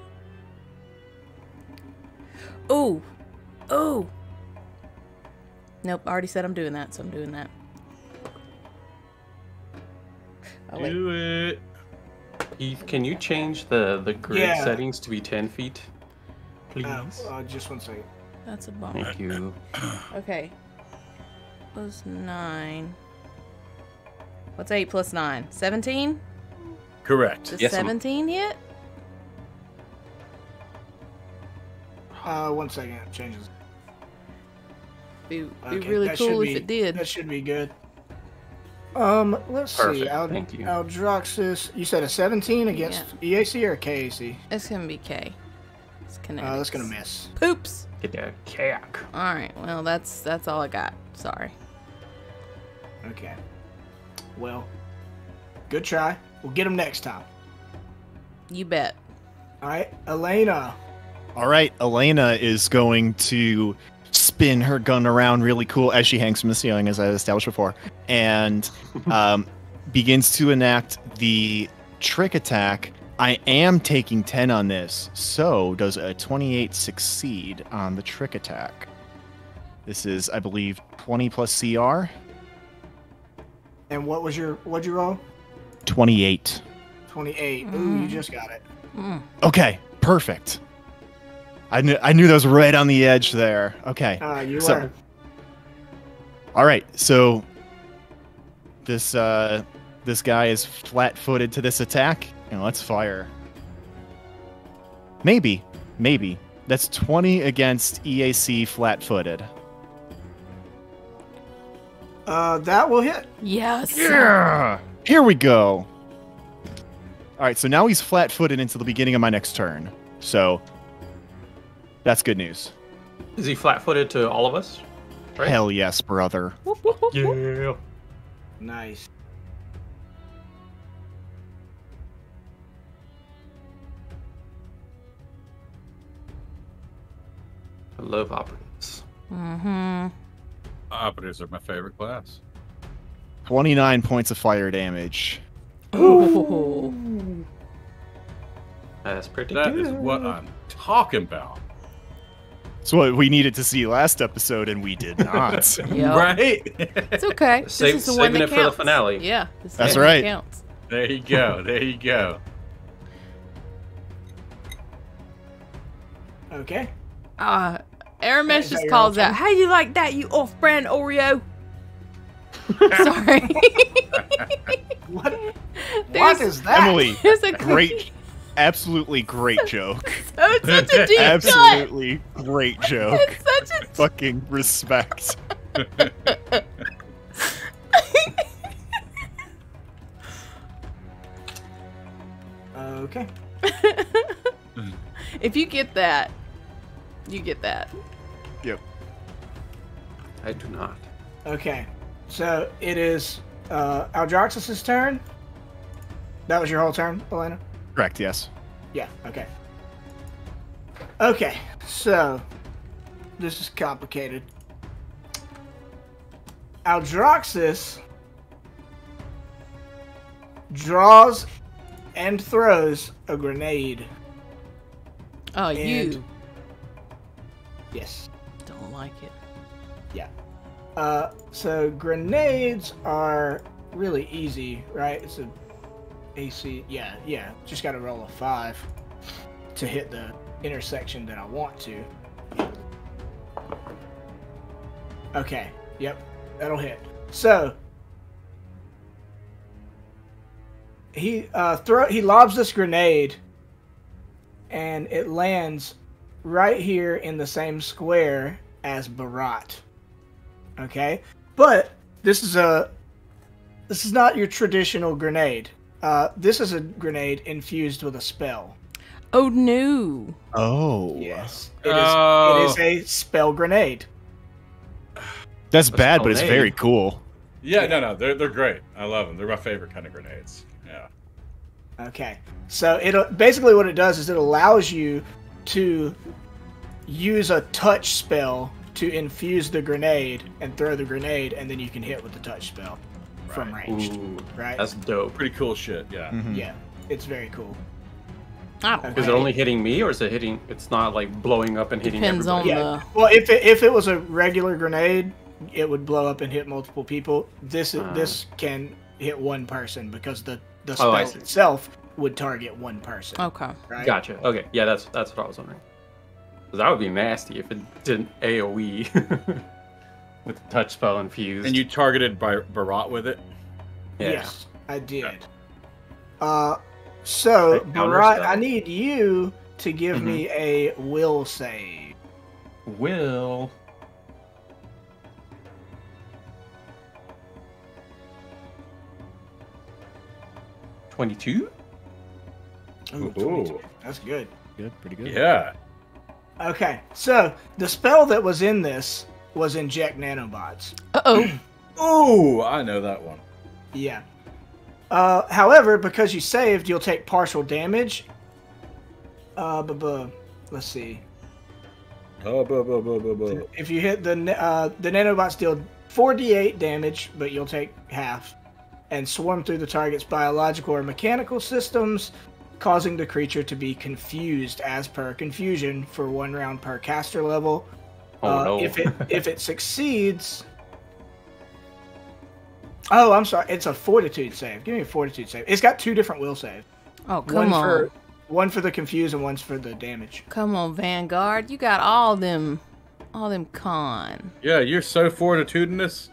Ooh! Ooh! Nope, I already said I'm doing that, so I'm doing that. Oh, wait. Do it. Eve, can you change the grid Yeah. settings to be 10 feet? Please. Just 1 second. That's a bummer. Thank you. Okay. Plus 9. What's 8 plus 9? 17? Correct. Does Yes, I'm- 17 hit? 1 second. It changes. Be Okay, really that cool should if be- it did. That should be good. Let's see. Perfect, thank you. Aldroxus, you said a 17 against EAC or KAC? It's gonna be K. It's kinetic. That's gonna miss. Poops. Get a kayak. All right. Well, that's all I got. Sorry. Okay. Well, good try. We'll get him next time. You bet. All right, Elena. All right, Elena is going to spin her gun around really cool as she hangs from the ceiling, as I established before, and begins to enact the trick attack. I am taking 10 on this, so does a 28 succeed on the trick attack? This is, I believe, 20 plus CR. And what'd you roll? 28. 28. Ooh, you just got it. Okay, perfect. I knew that was right on the edge there. Okay. You So- were. All right, so this guy is flat-footed to this attack, and let's fire. Maybe. That's 20 against EAC flat-footed. That will hit. Yes. Yeah. Here we go. All right, so now he's flat-footed into the beginning of my next turn. So that's good news. Is he flat-footed to all of us? Right? Hell yes, brother. Yeah. Nice. I love operatives. Mm-hmm. Operatives are my favorite class. 29 points of fire damage. Ooh. That's pretty That good. is what I'm talking about. It's what we needed to see last episode, and we did not. Yep. Right? It's okay. Save- This is the one saving that it for the counts. finale. Yeah. This is That's the one that right. Counts. There you go. There you go. Okay. Aramesh Is that just your calls whole out, turn? "How you like that, you off-brand Oreo?" Sorry. What? There's- What is that? Emily, There's a great, absolutely great joke. Oh, it's such a deep cut. Absolutely great joke. It's such a Fucking respect. Okay. If you get that, you get that. Yep. I do not. Okay. So it is Aldroxus's turn. That was your whole turn, Elena? Correct, yes. Yeah, okay. Okay, so this is complicated. Aldroxus draws and throws a grenade. Oh, And- you Yes. don't like it. Yeah. So grenades are really easy, right? It's a AC. Yeah. Just got to roll a 5 to hit the intersection that I want to. Okay. Yep. That'll hit. So he lobs this grenade, and it lands right here in the same square as Barat. Okay, but this is not your traditional grenade. This is a grenade infused with a spell. Oh no! Oh. Yes, it is a spell grenade. That's bad, but it's very cool. Yeah, no, they're great. I love them. They're my favorite kind of grenades. Yeah. Okay, so it basically what it does is it allows you to use a touch spell to infuse the grenade and throw the grenade, and then you can hit with the touch spell from range. Ooh, right? That's dope. Pretty cool shit. Yeah. Mhm. Yeah, it's very cool. Is it only hitting me, or is it hitting? It's not like blowing up and hitting Depends on everybody. Yeah. Well, if it was a regular grenade, it would blow up and hit multiple people. This can hit one person because the spell itself would target one person. Okay. Right? Gotcha. Okay. Yeah, that's what I was wondering. 'Cause that would be nasty if it didn't AOE with the touch spell infused. And you targeted by Barat with it? Yeah. Yes, I did. So Like counter Barat, spell? I need you to give me a will save. Will. $22? Ooh, Ooh. 22. That's good. Good, pretty good. Yeah. Okay, so the spell that was in this was inject nanobots. Uh-oh. Ooh, I know that one. Yeah. However, because you saved, you'll take partial damage. Let's see. If you hit the nanobots deal 4d8 damage, but you'll take half, and swarm through the target's biological or mechanical systems, causing the creature to be confused as per confusion for 1 round per caster level. Oh no. If it succeeds. Oh, I'm sorry. It's a fortitude save. Give me a fortitude save. It's got 2 different will saves. Oh, come on. One for the confuse and one's for the damage. Come on, Vanguard. You got all them con. Yeah, you're so fortitudinous.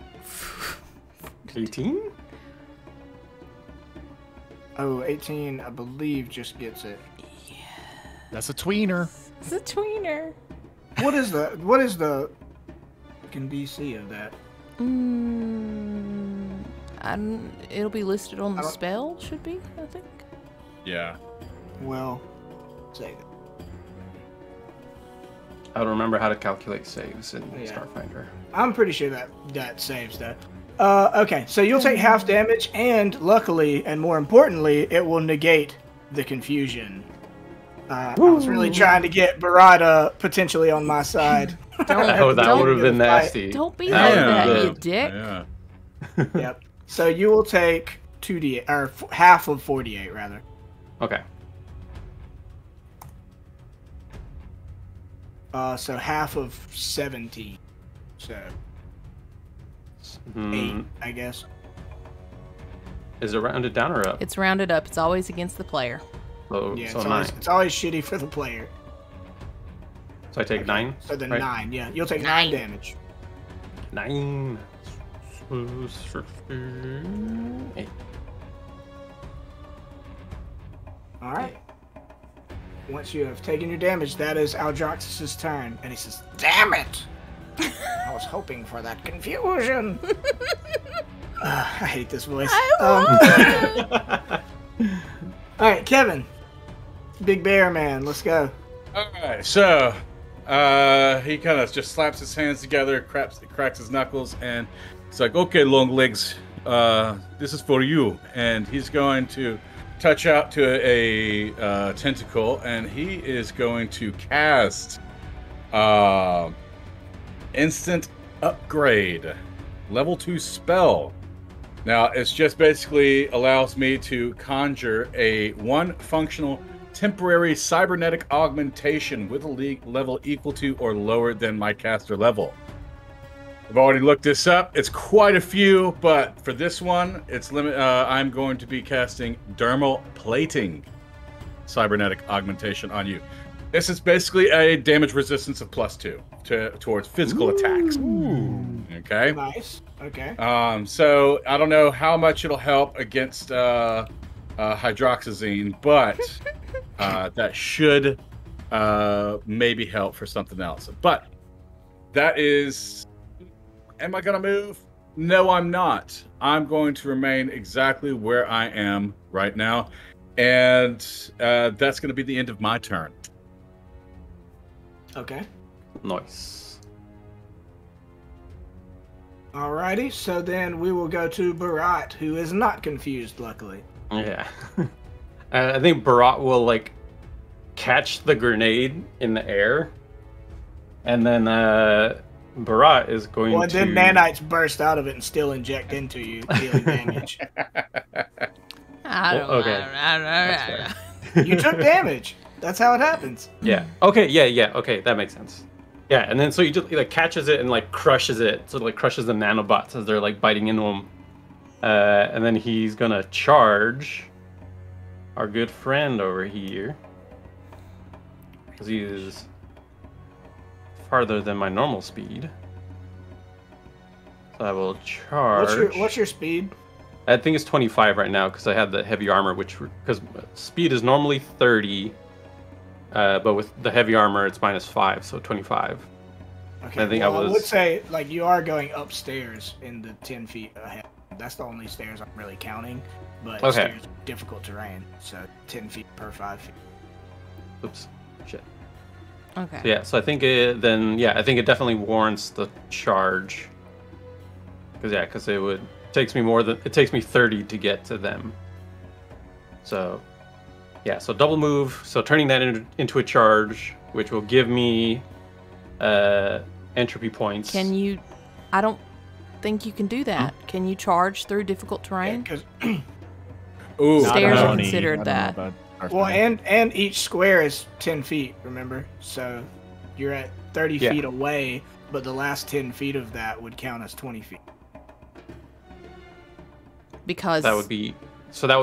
18? Oh, 18, I believe, just gets it. That's a tweener. It's a tweener. What is the fucking DC of that? It'll be listed on the spell, should be, I think. Yeah. Well, say that. I don't remember how to calculate saves in Yeah. Starfinder. I'm pretty sure that saves that. Okay, so you'll take half damage, and luckily, and more importantly, it will negate the confusion. I was really trying to get Barada potentially on my side. Oh, that would have been nasty. Don't be like that, you dick. Yeah. Yep. So you will take 2d8, or half of 48, rather. Okay. So half of 17. So 8, Hmm. I guess. Is it rounded down or up? It's rounded up. It's always against the player. So, Yeah, so it's 9. always shitty for the player. So I take 9? So then right? 9, yeah. You'll take 9 9. damage. 9. 8. Alright. Once you have taken your damage, that is Aldroxus's turn. And he says, "Damn it! I was hoping for that confusion." I hate this voice. Alright, Kevin. Big Bear Man, let's go. Alright, so he kind of just slaps his hands together, cracks his knuckles, and it's like, "Okay, long legs, this is for you." And he's going to touch out to a tentacle, and he is going to cast instant upgrade, level 2 spell. Now, it's just basically allows me to conjure a 1 functional temporary cybernetic augmentation with a level equal to or lower than my caster level. I've already looked this up. It's quite a few, but for this one, it's I'm going to be casting dermal plating cybernetic augmentation on you. This is basically a damage resistance of +2 towards physical attacks. Okay. Nice. Okay. So I don't know how much it'll help against hydroxyzine, but that should maybe help for something else. But that is... Am I going to move? No, I'm not. I'm going to remain exactly where I am right now. And that's going to be the end of my turn. Okay. Nice. Alrighty, so then we will go to Barat, who is not confused, luckily. Yeah. I think Barat will, like, catch the grenade in the air. And then Barat is going to... Well, then nanites burst out of it and still inject into you, dealing damage. I don't okay. You took damage. That's how it happens. Yeah. Okay, yeah. Okay, that makes sense. Yeah, and then so he just like catches it and like crushes it. So it like crushes the nanobots as they're like biting into him. And then he's gonna charge our good friend over here. Because he is farther than my normal speed. So I will charge. What's your speed? I think it's 25 right now because I had the heavy armor, which because speed is normally 30, but with the heavy armor it's -5, so 25. Okay. I think I would say like you are going upstairs in the 10 feet ahead. That's the only stairs I'm really counting, but stairs are difficult terrain, so 10 feet per 5 feet. Oops, shit. Okay. So, yeah, so I think it definitely warrants the charge. Because it takes me 30 to get to them. So yeah, so double move. So turning that into a charge, which will give me entropy points. Can you? I don't think you can do that. Can you charge through difficult terrain? Ooh, Stairs are considered that. Well, and each square is 10 feet. Remember, so you're at 30 feet away, but the last 10 feet of that would count as 20 feet. Because that would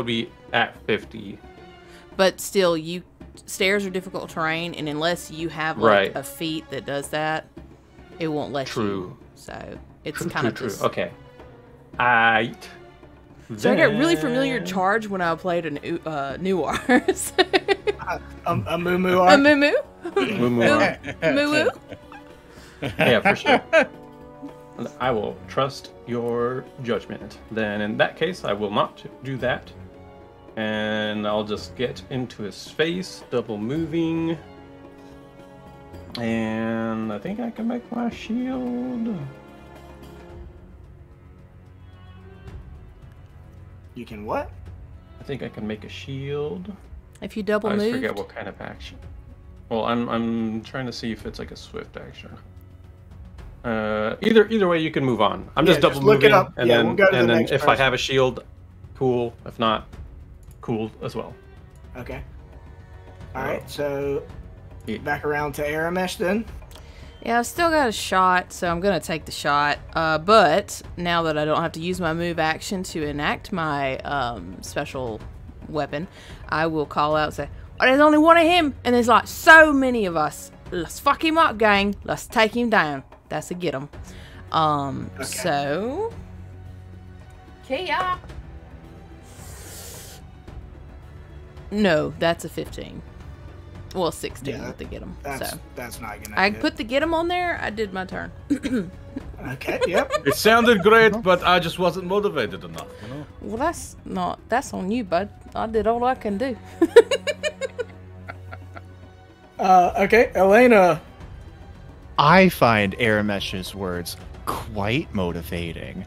be at 50. But still, stairs are difficult terrain, and unless you have like a feat that does that, it won't let you. So it's kind of just... Okay. Aight. So I got really familiar charge when I played a new Ars. A moo-moo art? A moo-moo? Moo-moo. Moo-moo? Yeah, for sure. I will trust your judgment. Then in that case, I will not do that. And I'll just get into his face, double moving. And I think I can make my shield. You can what? I think I can make a shield. If you double I move. just forget what kind of action. Well, I'm trying to see if it's like a swift action. Either way, you can move on. I'm just double moving, look it up. and Yeah, then we'll go to the next if I person. have a shield, cool. If not, cool as well. Okay. All right, so back around to Aramesh then. Yeah, I've still got a shot, so I'm going to take the shot. But now that I don't have to use my move action to enact my special weapon, I will call out and say, oh, there's only one of him, and there's like so many of us. Let's fuck him up, gang. Let's take him down. That's a get him. So... Kia! No, that's a 15. Well, 16 with the get him. That's not gonna. I put the get him on there. I did my turn. Okay. Yep. It sounded great, but I just wasn't motivated enough. You know. Well, that's on you, bud. I did all I can do. Okay, Elena. I find Aramesh's words quite motivating.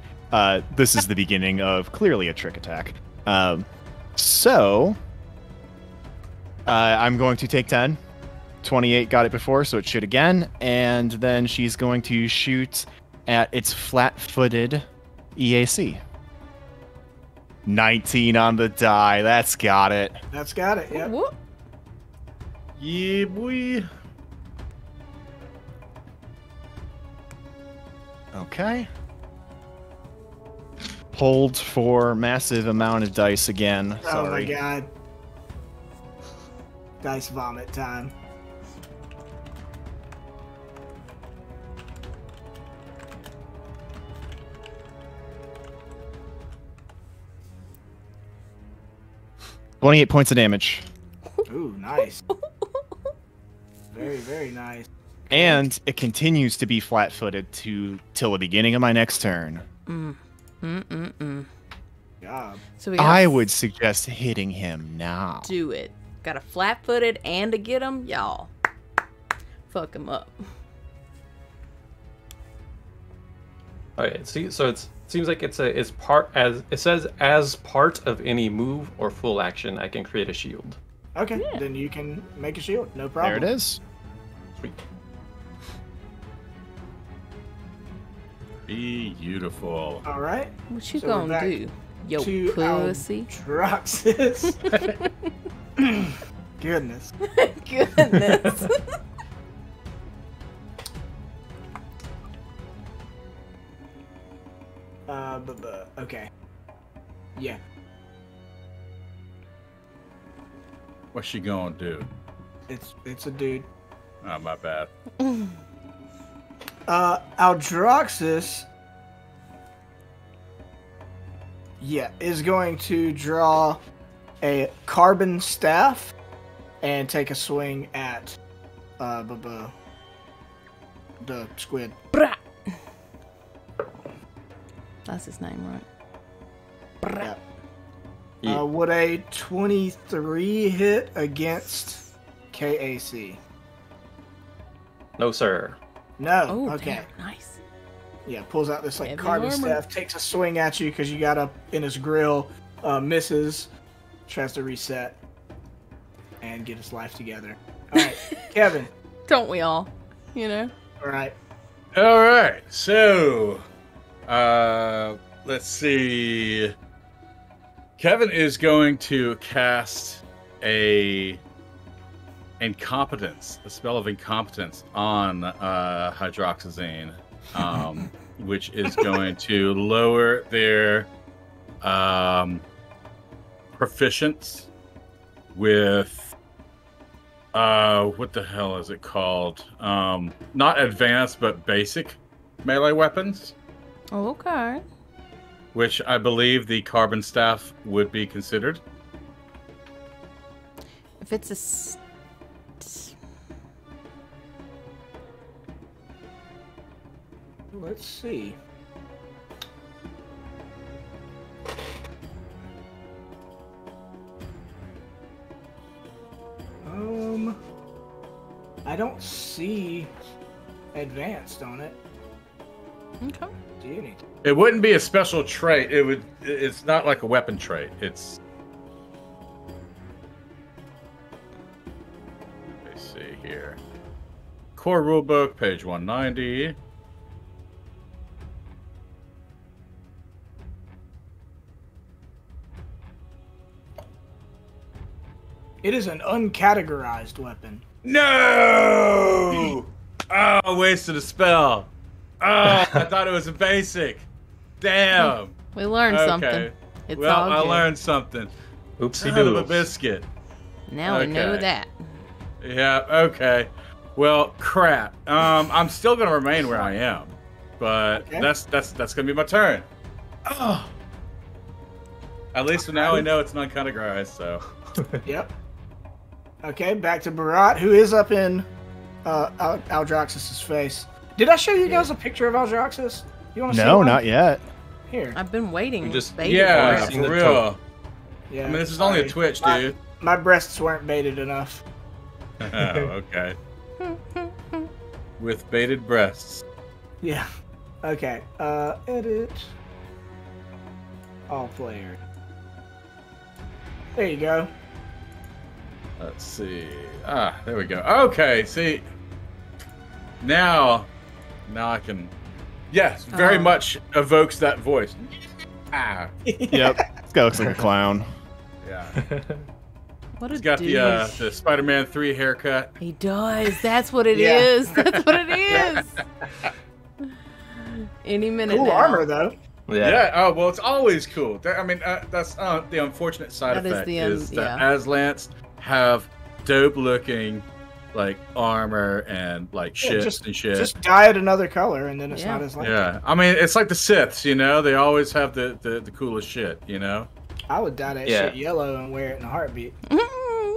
This is the beginning of clearly a trick attack. So I'm going to take 10. 28 got it before, so it should again. And then she's going to shoot at its flat-footed EAC. 19 on the die. That's got it. That's got it. Yep. Whoop. Yeah, boy. Okay. Hold for massive amount of dice again. Oh Sorry. my god. Dice vomit time. 28 points of damage. Ooh, nice. Very, very nice. And it continues to be flat-footed till the beginning of my next turn. Job. So we I would suggest hitting him now. do it. Got a flat-footed and to get him, y'all. Fuck him up. Okay, see, so it seems like it's part as part of any move or full action, I can create a shield. Okay, Yeah. then you can make a shield. No There problem. it is. Sweet. Beautiful. All right. What you So we're gonna back do? Yo, to pussy. Droxus. Goodness. Goodness. Okay. Yeah. What's she gonna do? It's a dude. Oh, my bad. Aldroxus. Yeah, is going to draw a carbon staff and take a swing at the squid. Brah. That's his name, right? Yeah. Yeah. Would a 23 hit against KAC? No, sir. No. Oh, Okay. damn, nice. Yeah, pulls out this like Heavy carbon armor. staff, takes a swing at you because you got up in his grill, misses, tries to reset, and get his life together. All right, Kevin. Don't we all? You know? All right. All right. So, let's see. Kevin is going to cast a spell of incompetence on hydroxyzine, which is going to lower their proficiency with what the hell is it called? Not advanced, but basic melee weapons, Oh, okay. which I believe the carbon staff would be considered. If it's a Let's see. I don't see advanced on it. okay. Do you need? It wouldn't be a special trait. It's not like a weapon trait. It's. Let's see here. Core rulebook, page 190. It is an uncategorized weapon. No! Oh, wasted a spell. Oh, I thought it was a basic. Damn. We learned Okay. something. It's Well, all I good. learned something. Oopsie Son of a doodles. biscuit. Now we know Okay. that. Yeah, okay. Well, crap. I'm still gonna remain where I am. But Okay. that's gonna be my turn. Oh. At least now we know it's not categorized, so. Yep. Okay, back to Barat, who is up in Aldroxus's face. Did I show you guys a picture of Aldroxus? You want to see No, one? not yet. Here. I've been waiting. You just- baby Yeah, I've seen for the real. Yeah. I mean, this is only a sorry. Twitch, dude. My breasts weren't baited enough. Oh, okay. With baited breasts. Yeah. Okay. Edit. All players. There you go. Let's see. Ah, there we go. Okay, see. Now I can. Yes, very Oh. much evokes that voice. Ah, Yep. This guy looks like a clown. yeah. What a He's got douche. the Spider-Man 3 haircut. He does. That's what it Yeah. is. That's what it is. Any minute Cool now. armor though. Yeah. Oh well, it's always cool. I mean, that's the unfortunate side That is effect the is that yeah. Aslants have dope-looking like armor and like shit and shit. Just dye it another color and then it's Yeah. not as like Yeah, I mean, it's like the Siths, you know? They always have the coolest shit, you know? I would dye that Yeah. shit yellow and wear it in a heartbeat.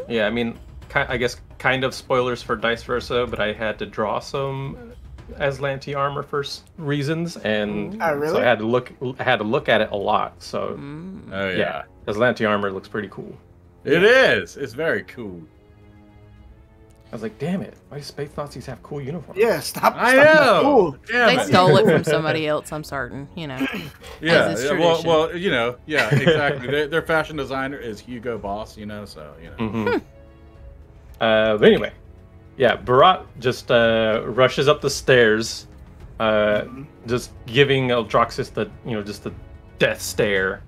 Yeah, I mean, I guess kind of spoilers for Dice Versa, but I had to draw some Aslanti armor for reasons, and Oh, really? so I had to look at it a lot. So Oh yeah. Aslanti armor looks pretty cool. It is. It's very cool. I was like, damn it, why do space Nazis have cool uniforms? Yeah, stop. I stop know. Cool. Damn They it. stole it from somebody else, I'm certain, you know. Yeah. as is Well, tradition. you know. Yeah. Exactly. their fashion designer is Hugo Boss. You know. So you know. Mm-hmm. But anyway, yeah, Barat just rushes up the stairs, just giving Eldraxis the death stare,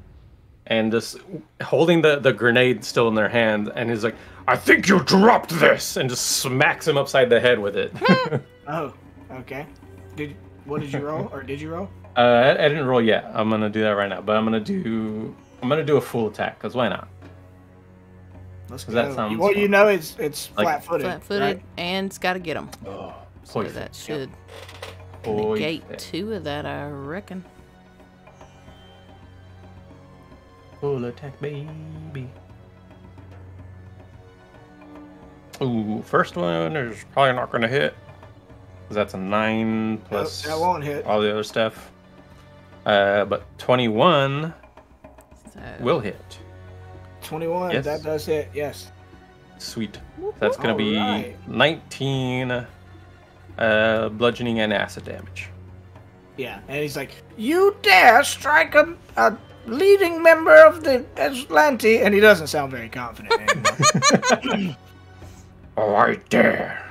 and just holding the grenade still in their hand, and he's like, I think you dropped this. and just smacks him upside the head with it. Oh, okay. What did you roll, or did you roll? I didn't roll yet. I'm gonna do that right now, but I'm gonna do a full attack, cause why not? Let's That go. sounds Well, you know it's like flat-footed. Flat-footed, right? and it's got to get them. Oh, So poison. that should Poison. negate 2 of that, I reckon. Full attack, baby. Ooh, first one is probably not gonna hit. 'Cause that's a 9 plus that won't hit. all the other stuff. But 21 So, will hit. 21. Yes. That does hit. Yes. Sweet. That's gonna be Alright. 19 bludgeoning and acid damage. Yeah, and he's like, "You dare strike a leading member of the Aslanti," and he doesn't sound very confident anymore. Oh, I dare.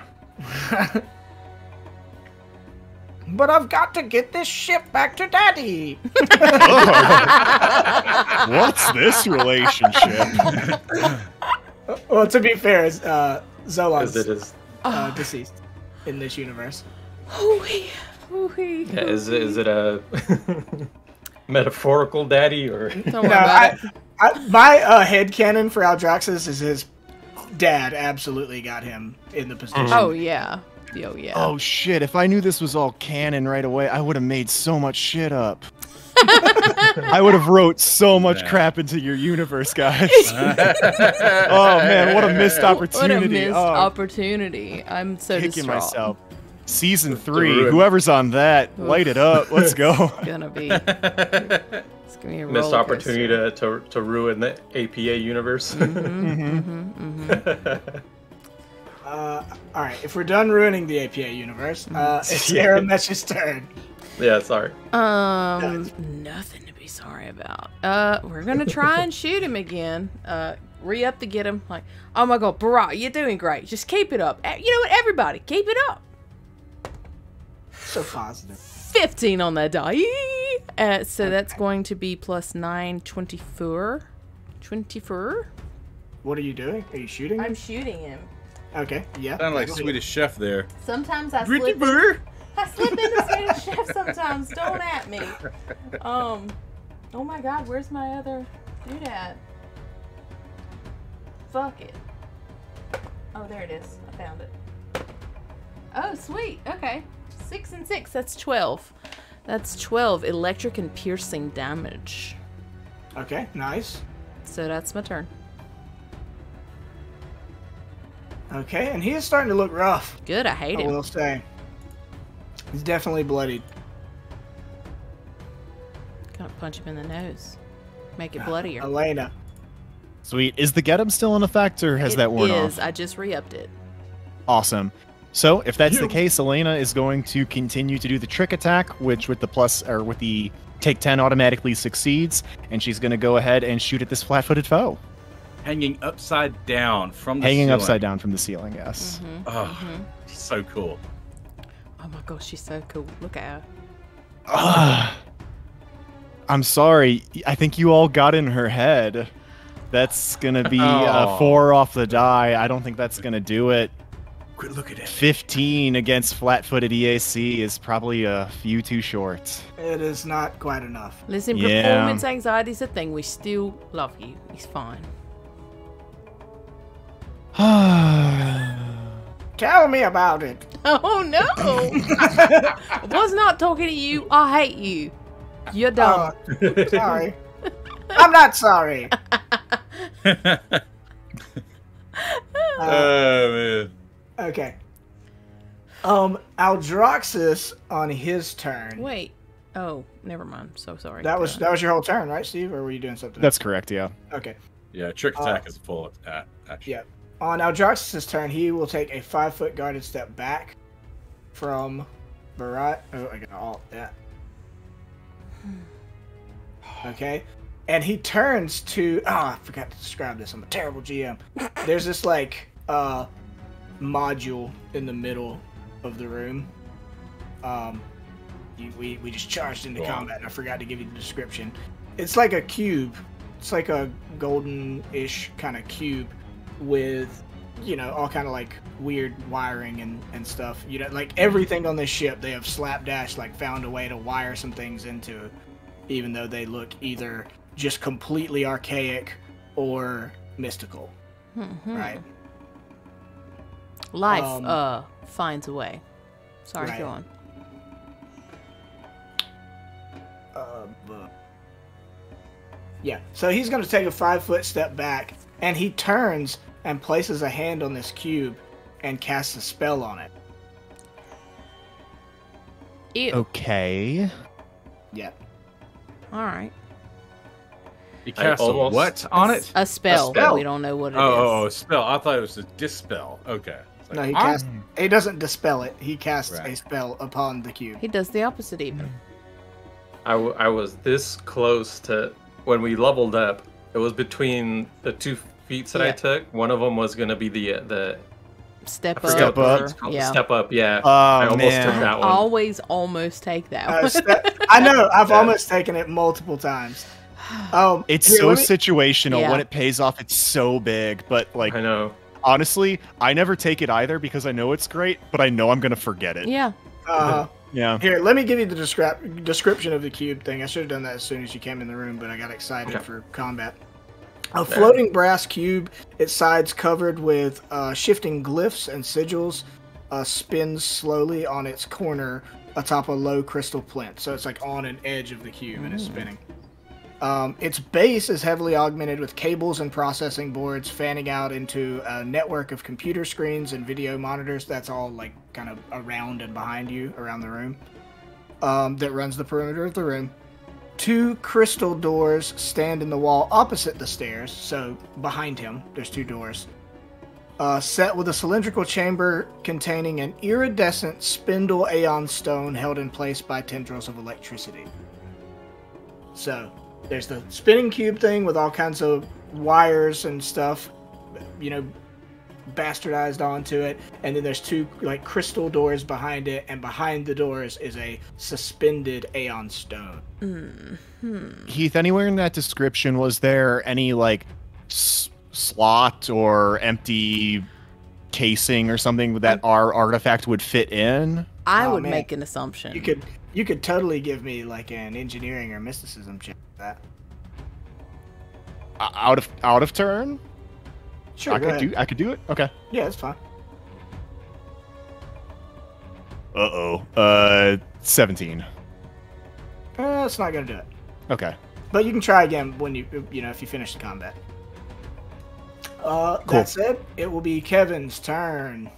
But I've got to get this ship back to Daddy. What's this relationship? Well, to be fair, Zolan's As it is. deceased in this universe. Ooh-wee, ooh-wee, Yeah, is it a metaphorical daddy or? Don't No, worry about it. my headcanon for Aldraxis is his dad absolutely got him in the position. Oh, yeah. Oh, yeah. Oh shit, if I knew this was all canon right away, I would have made so much shit up. I would have wrote so much crap into your universe, guys. Oh man, what a missed opportunity. What a missed Oh, opportunity. I'm so kicking distraught. myself. Season 3, ruin. whoever's on that, light it up. Let's go. It's gonna be a Missed roller opportunity coaster. to ruin the APA universe. All right, if we're done ruining the APA universe, it's Aramesh's turn. Yeah, sorry. Nothing to be sorry about. We're gonna try and shoot him again. Re-up to get him. Like, oh my god, Barat, you're doing great. Just keep it up. You know what, everybody, keep it up. So positive. 15 on that die. So that's going to be plus 9, 24. 24? What are you doing? Are you shooting? I'm shooting him. Okay, yeah. Sound like Go ahead. Swedish Chef there. Sometimes I Pretty slip. bird. I slip into Swedish Chef sometimes. Don't at me. Oh my god, where's my other doodad? Fuck it. Oh, there it is. I found it. Oh, sweet. Okay. 6 and 6. That's 12. That's 12 electric and piercing damage. Okay, nice. So that's my turn. Okay, and he is starting to look rough, Good, I hate I him. will say. He's definitely bloodied. Gonna punch him in the nose. Make it bloodier. Elena. Sweet. Is the get 'em still in effect, or has that worn It off? is. I just re-upped it. Awesome. So if that's the case, Elena is going to continue to do the trick attack, which with the take 10 automatically succeeds, and she's going to go ahead and shoot at this flat-footed foe. Hanging upside down from the Hanging ceiling. upside down from the ceiling, yes. Oh, so cool. Oh my gosh, she's so cool. Look at her. I'm sorry. I think you all got in her head. That's going to be a 4 off the die. I don't think that's going to do it. Quit looking at it. 15 against flat-footed EAC is probably a few too short. It is not quite enough. Listen, Yeah. performance anxiety is a thing. We still love you. He's fine. Tell me about it. Oh no! I was not talking to you. I hate you. You're dumb. Sorry. I'm not sorry. Oh man. Okay. Aldroxus on his turn. Wait. Oh, never mind. So sorry. That was your whole turn, right, Steve? Or were you doing something? That's correct, yeah. Okay. Yeah, trick attack is full action. Yeah. On Aldroxus' turn, he will take a 5-foot guarded step back from Barat. Oh, I got all that. Okay. And he turns to... Oh, I forgot to describe this. I'm a terrible GM. There's this, like, module in the middle of the room. We just charged into combat, and I forgot to give you the description. It's like a cube. It's like a golden-ish kind of cube with, you know, all kind of like weird wiring and stuff. You know, like everything on this ship, they have slapdash like found a way to wire some things into it, even though they look either just completely archaic or mystical. Right? Life finds a way. Sorry, Right. go on. Yeah, so he's going to take a 5-foot step back, and he turns and places a hand on this cube and casts a spell on it. Ew. Okay. Yeah. All right. He casts a almost- what on it? A spell, but spell. we don't know what it is. Oh, spell. I thought it was a dispel. Okay. It's No, like, he doesn't dispel it. He casts a Right. spell upon the cube. He does the opposite even. I was this close to when we leveled up. It was between the 2 feats that I Yeah. took. One of them was gonna be the Step I forget up. what up. it's called. Yeah. Step up. Yeah. Oh, I almost man. took that I one. always almost take that one. I know. I've Yeah. almost taken it multiple times. It's here, so let me- situational. Yeah. When it pays off, it's so big. But, like, I know. honestly, I never take it either because I know it's great, but I know I'm going to forget it. Yeah. Yeah. Here, let me give you the description of the cube thing. I should have done that as soon as you came in the room, but I got excited Okay. for combat. A floating brass cube, its sides covered with shifting glyphs and sigils, spins slowly on its corner atop a low crystal plinth. So it's like on an edge of the cube and it's spinning. Its base is heavily augmented with cables and processing boards fanning out into a network of computer screens and video monitors. That's all like kind of around and behind you around the room. That runs the perimeter of the room. 2 crystal doors stand in the wall opposite the stairs, so behind him there's 2 doors. Set with a cylindrical chamber containing an iridescent spindle aeon stone held in place by tendrils of electricity. So, there's the spinning cube thing with all kinds of wires and stuff, you know, bastardized onto it, and then there's 2 like crystal doors behind it, and behind the doors is a suspended aeon stone. Heath, anywhere in that description, was there any, like, slot or empty casing or something that our artifact would fit in? I Oh, would man. make an assumption. You could totally give me like an engineering or mysticism check for that. Out of turn? Sure, I go ahead. could do it. Okay. Yeah, it's fine. 17. It's not gonna do it. Okay. But you can try again when you know, if you finish the combat. Cool. That said, it will be Kevin's turn.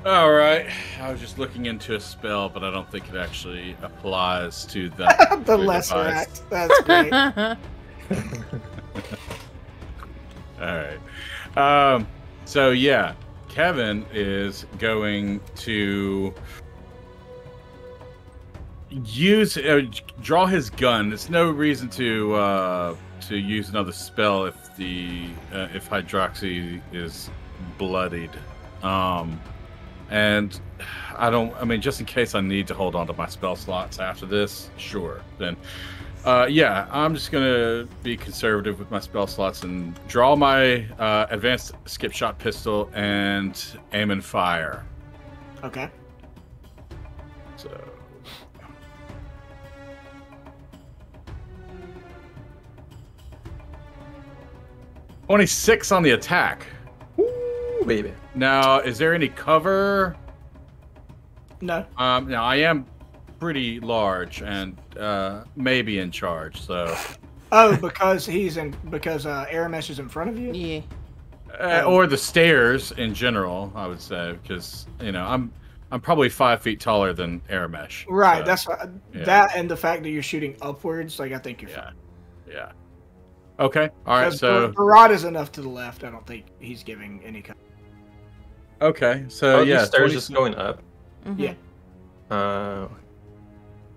All right. I was just looking into a spell, but I don't think it actually applies to that. The lesser device. act. That's great. All right. So yeah, Kevin is going to draw his gun. There's no reason to use another spell if Hydroxy is bloodied. And I mean, just in case I need to hold on to my spell slots after this, sure. Then, yeah, I'm just gonna be conservative with my spell slots and draw my advanced skip shot pistol and aim and fire. Okay. So, $26 on the attack. Ooh, baby. Now, is there any cover? No. Now I am pretty large and maybe in charge, so Oh, because Aramesh is in front of you? Yeah. Or the stairs in general, I would say, because I'm probably 5 feet taller than Aramesh. Right. So, That's that, and the fact that you're shooting upwards. Like I think you're fine. Yeah. Okay. All right. So Barad is enough to the left. I don't think he's giving any kind. Okay. So these stairs 20 just going up. Mm-hmm. Yeah. So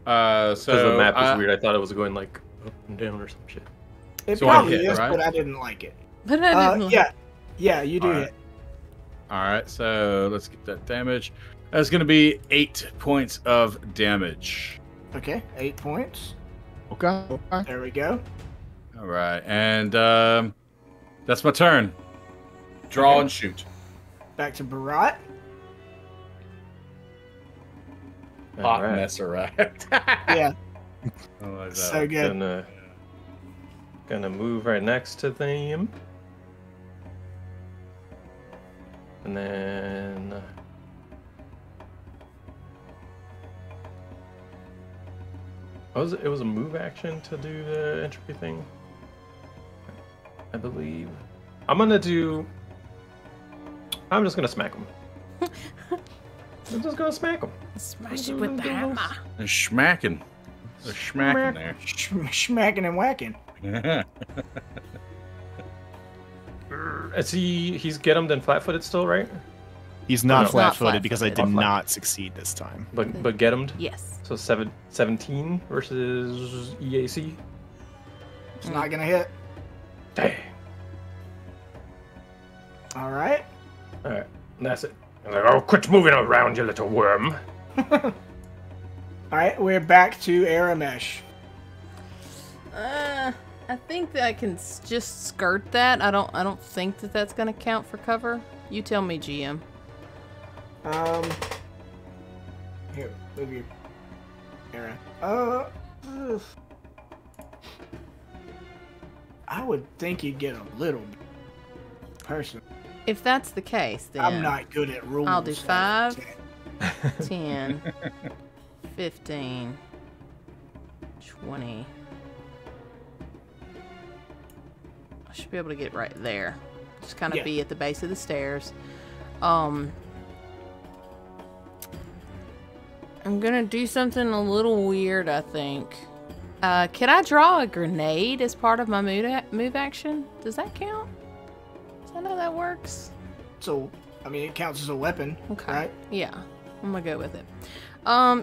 Because the map is weird. I thought it was going like up and down or some shit. It So I probably hit, is, right? but I didn't like it. But I didn't. Yeah, you do All right. hit. All right. So let's get that damage. That's going to be 8 points of damage. Okay, 8 points. Okay. There we go. All right, and that's my turn. Draw and shoot. Back to Barat. Hot Alright. mess around. Yeah, I like that. so good. Gonna move right next to them. And then it was a move action to do the entropy thing, I believe. I'm just gonna smack him. I'm just gonna smack him. Smash it with the hammer. They're schmacking. They're schmacking there. Smacking and whacking. Is he's get him then flat-footed still, right? He's not No. flat-footed Not because I did flat-footed. not succeed this time. But get him. Yes. So 17 versus EAC. It's not gonna hit. Dang. All right. All right, that's it. I'm like, oh, quit moving around, you little worm. All right, we're back to Aramesh. I think that I can just skirt that. I don't think that that's gonna count for cover. You tell me, GM. Here, move your Ara. I would think you'd get a little bit. Personally, If that's the case, then I'm not good at rules. I'll do 5, 10. 10, 15, 20. I should be able to get right there. Just kind of Yeah. be at the base of the stairs. I'm gonna do something a little weird, I think. Can I draw a grenade as part of my move action? Does that count? Is that how that works? So, I mean, it counts as a weapon, Okay. right? Yeah, I'm gonna go with it.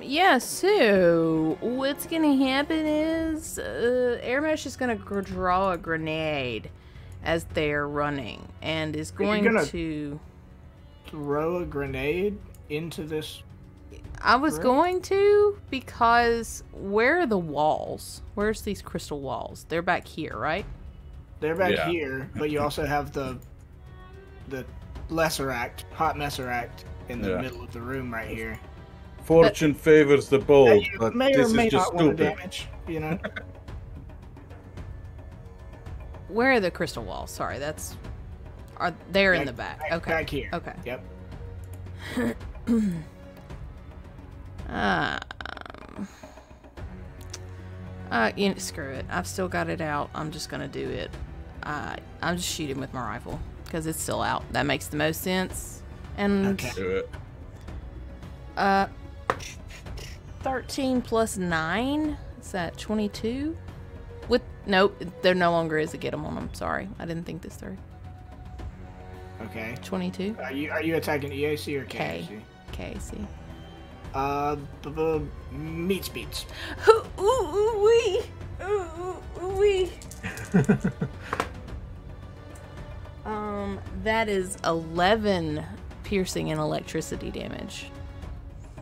Yeah, so what's gonna happen is Airmesh is gonna draw a grenade as they're running and is going gonna- to. Throw a grenade into this. I was Right. going to because where are the walls? Where's these crystal walls? They're back here, right? They're back Yeah. here, but you also have the lesser act, hot messer act, in the Yeah. middle of the room right here. Fortune favors the That bold, you but may this or is may just not want to stupid. damage. You know. Where are the crystal walls? Sorry, they're in the back. Okay. Back here. Okay. Yep. Screw it. I've still got it out. I'm just gonna do it. I'm just shooting with my rifle because it's still out. That makes the most sense. And Okay. Do it. 13 plus 9 is that 22? Nope, there no longer is a get 'em on them. Sorry, I didn't think this through. Okay. 22. Are you attacking EAC or K. KAC? KC. Meat speeds. Ooh, wee. Ooh, wee. That is 11 piercing and electricity damage.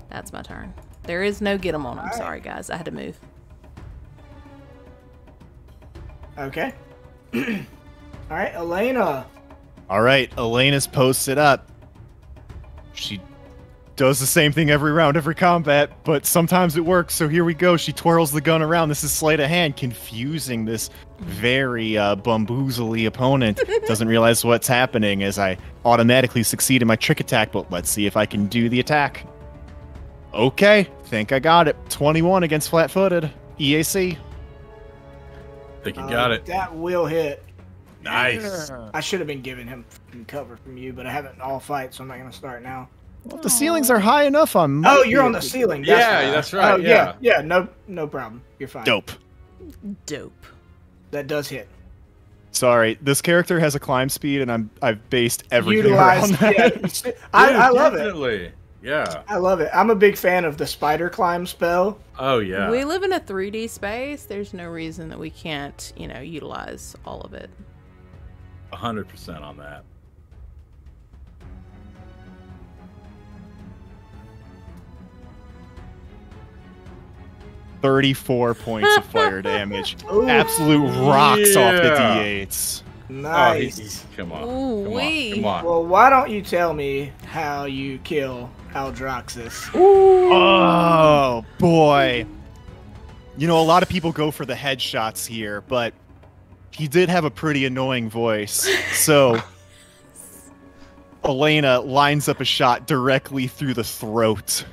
That's my turn. There is no get 'em on them. Alright. Sorry, guys. I had to move. Okay. All right, Elena. All right, Elena's posted up. She does the same thing every round, every combat, but sometimes it works. So here we go. She twirls the gun around. This is sleight of hand, confusing this very bamboozly opponent. Doesn't realize what's happening as I automatically succeed in my trick attack, but let's see if I can do the attack. Okay, think I got it. 21 against flat-footed. EAC. think you got it. That will hit. Nice. I should have been giving him cover from you, but I haven't in all fights, so I'm not going to start now. Well, if the ceilings are high enough, I'm. Oh, you're on the ceiling. That's right. Oh, yeah. No problem. You're fine. Dope. Dope. That does hit. Sorry, this character has a climb speed, and I've based everything around that. Yeah, I love it. Definitely. Yeah. I love it. I'm a big fan of the spider climb spell. Oh yeah. We live in a 3D space. There's no reason that we can't, utilize all of it. 100% on that. $34 points of fire damage. Ooh. Absolute rocks off the Yeah. D8s. Nice. Come on. Ooh-wee. Come on. Well, why don't you tell me how you kill Aldroxus? Oh boy. A lot of people go for the headshots here, but he did have a pretty annoying voice. So Elena lines up a shot directly through the throat.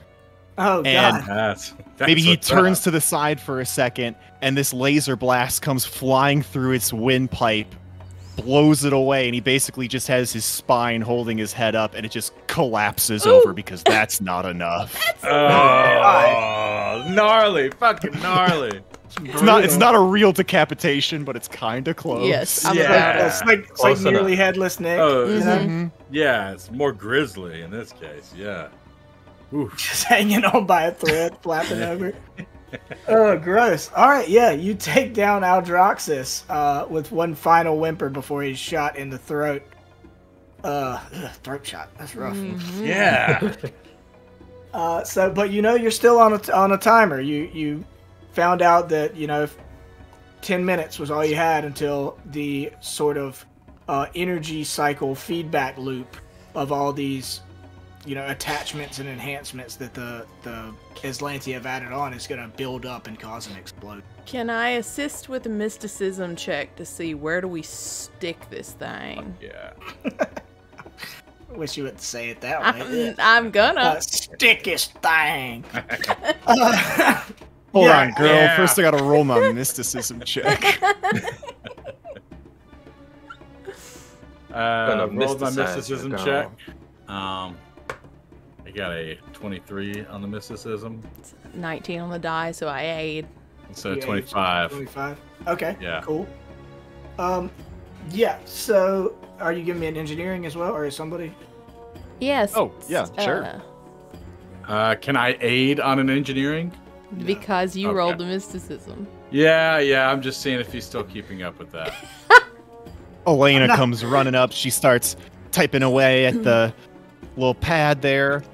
Oh, And- God. That's Maybe he what's turns up. to the side for a second, and this laser blast comes flying through its windpipe, blows it away, and he basically just has his spine holding his head up, and it just collapses over because that's not enough. Oh, gnarly. Fucking gnarly. It's not a real decapitation, but it's kind of close. Yes, I'm Yeah. about it. It's like Close nearly enough. headless Nick. Oh, you know? Mhm. Yeah, it's more grisly in this case. Yeah. Oof. Just hanging on by a thread, flapping over. Oh, gross. All right, yeah, you take down Aldroxus with one final whimper before he's shot in the throat. Throat shot. That's rough. Yeah. But you're still on a timer. You found out that 10 minutes was all you had until the sort of energy cycle feedback loop of all these attachments and enhancements that the Aslanti have added on is going to build up and cause an explosion. Can I assist with a mysticism check to see where do we stick this thing? Yeah. I wish you would say it that way. I'm gonna. Stickest thing. Hold Yeah. on, girl. Yeah. First, I gotta roll my mysticism check. Gonna Rolled my mysticize mysticism your check. girl. I got a 23 on the mysticism, 19 on the die, so I aid. so Yeah, 25. 25. Okay. Yeah. Cool. Yeah. So, are you giving me an engineering as well, or is somebody? Yes. Oh, yeah, sure. Can I aid on an engineering? Because you Okay. rolled the mysticism. Yeah. I'm just seeing if he's still keeping up with that. Elena comes running up. She starts typing away at the little pad there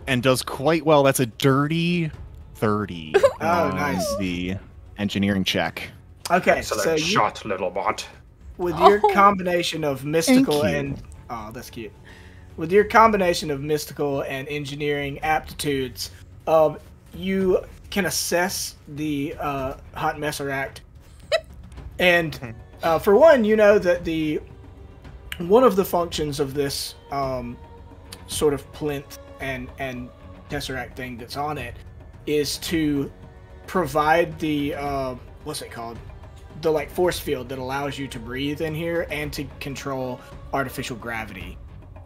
and does quite well. That's a dirty 30. Oh, on nice. The engineering check. Okay. Excellent So shot, little bot. with your Oh. combination of mystical Thank you. and that's cute. With your combination of mystical and engineering aptitudes, you can assess the hot messeract, and for one, you know that one of the functions of this sort of plinth and tesseract thing that's on it is to provide the what's it called? The force field that allows you to breathe in here and to control artificial gravity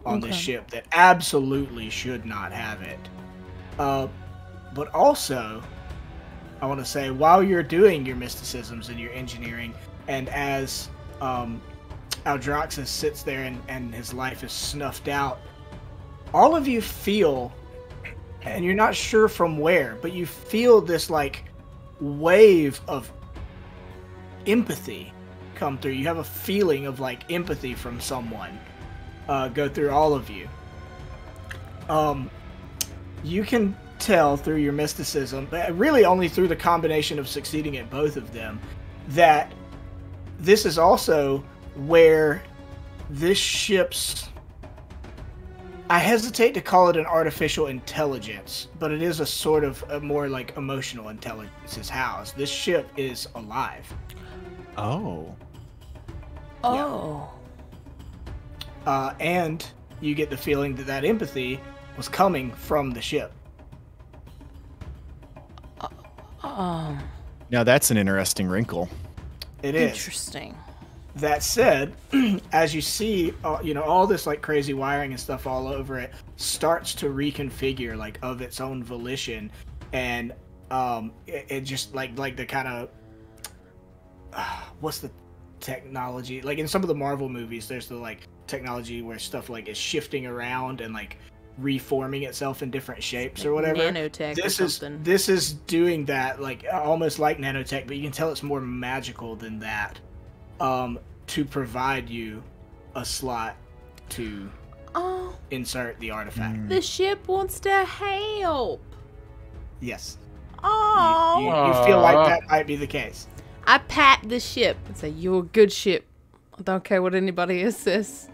on this ship that absolutely should not have it. But also, I want to say, while you're doing your mysticisms and your engineering, and as Aldroxus sits there and his life is snuffed out, all of you feel, and you're not sure from where, but you feel this wave of empathy come through. You have a feeling of empathy from someone go through all of you. You can tell through your mysticism, but really only through the combination of succeeding at both of them, that this is also where this ship's, I hesitate to call it an artificial intelligence, but it is a sort of a more emotional intelligence is housed. This ship is alive. Oh. Oh. And you get the feeling that empathy was coming from the ship. Now that's an interesting wrinkle. It is. Interesting. That said, as you see, all this like crazy wiring and stuff all over it starts to reconfigure like of its own volition, and it just like the kind of what's the technology like in some of the Marvel movies? There's the like technology where stuff like is shifting around and like reforming itself in different shapes or whatever. Nanotech or something. This is doing that like almost like nanotech, but you can tell it's more magical than that. To provide you a slot to insert the artifact. The ship wants to help. Yes. Oh. You feel like that might be the case. I pat the ship and say, "You're a good ship. I don't care what anybody else says."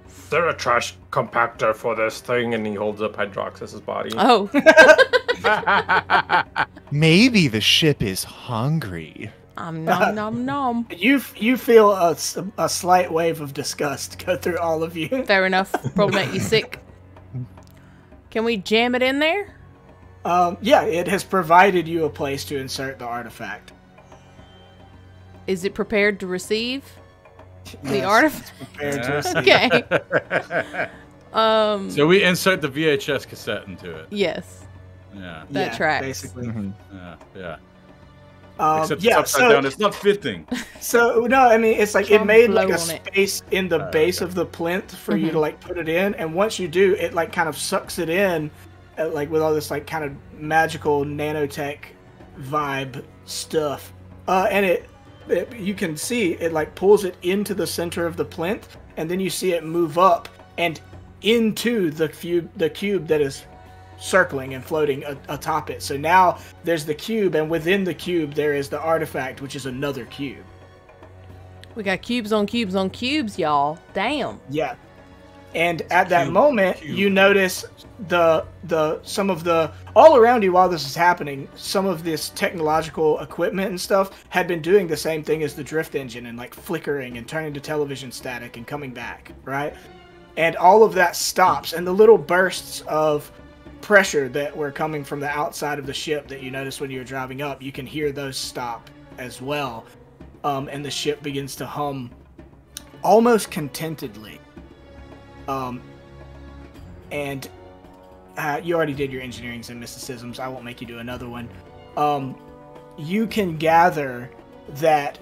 Is there a trash compactor for this thing? And he holds up Hydroxus's body. Oh. Maybe the ship is hungry. Nom nom nom. You feel a slight wave of disgust go through all of you. Fair enough. Probably make you sick. Can we jam it in there? Yeah, it has provided you a place to insert the artifact. Is it prepared to receive the Yes, artifact? it's prepared to receive. Okay. So we insert the VHS cassette into it. Yes. Yeah. That tracks. Basically. Yeah. Yeah. Except it's upside down. It's not fitting. So no, I mean it's like Try it and made blow like a on it. space in the base of the plinth for you to like put it in, and once you do, it like kind of sucks it in, like with all this like kind of magical nanotech vibe stuff, and it you can see it like pulls it into the center of the plinth, and then you see it move up and into the cube that is circling and floating atop it. So now there's the cube, and within the cube there is the artifact, which is another cube. We got cubes on cubes on cubes, y'all. Damn. Yeah. And at that moment, you notice some of the all around you while this is happening, some of this technological equipment and stuff had been doing the same thing as the drift engine and like flickering and turning to television static and coming back, right? And all of that stops, and the little bursts of pressure that were coming from the outside of the ship that you noticed when you were driving up, you can hear those stop as well. And the ship begins to hum almost contentedly. And you already did your engineerings and mysticisms. I won't make you do another one. You can gather that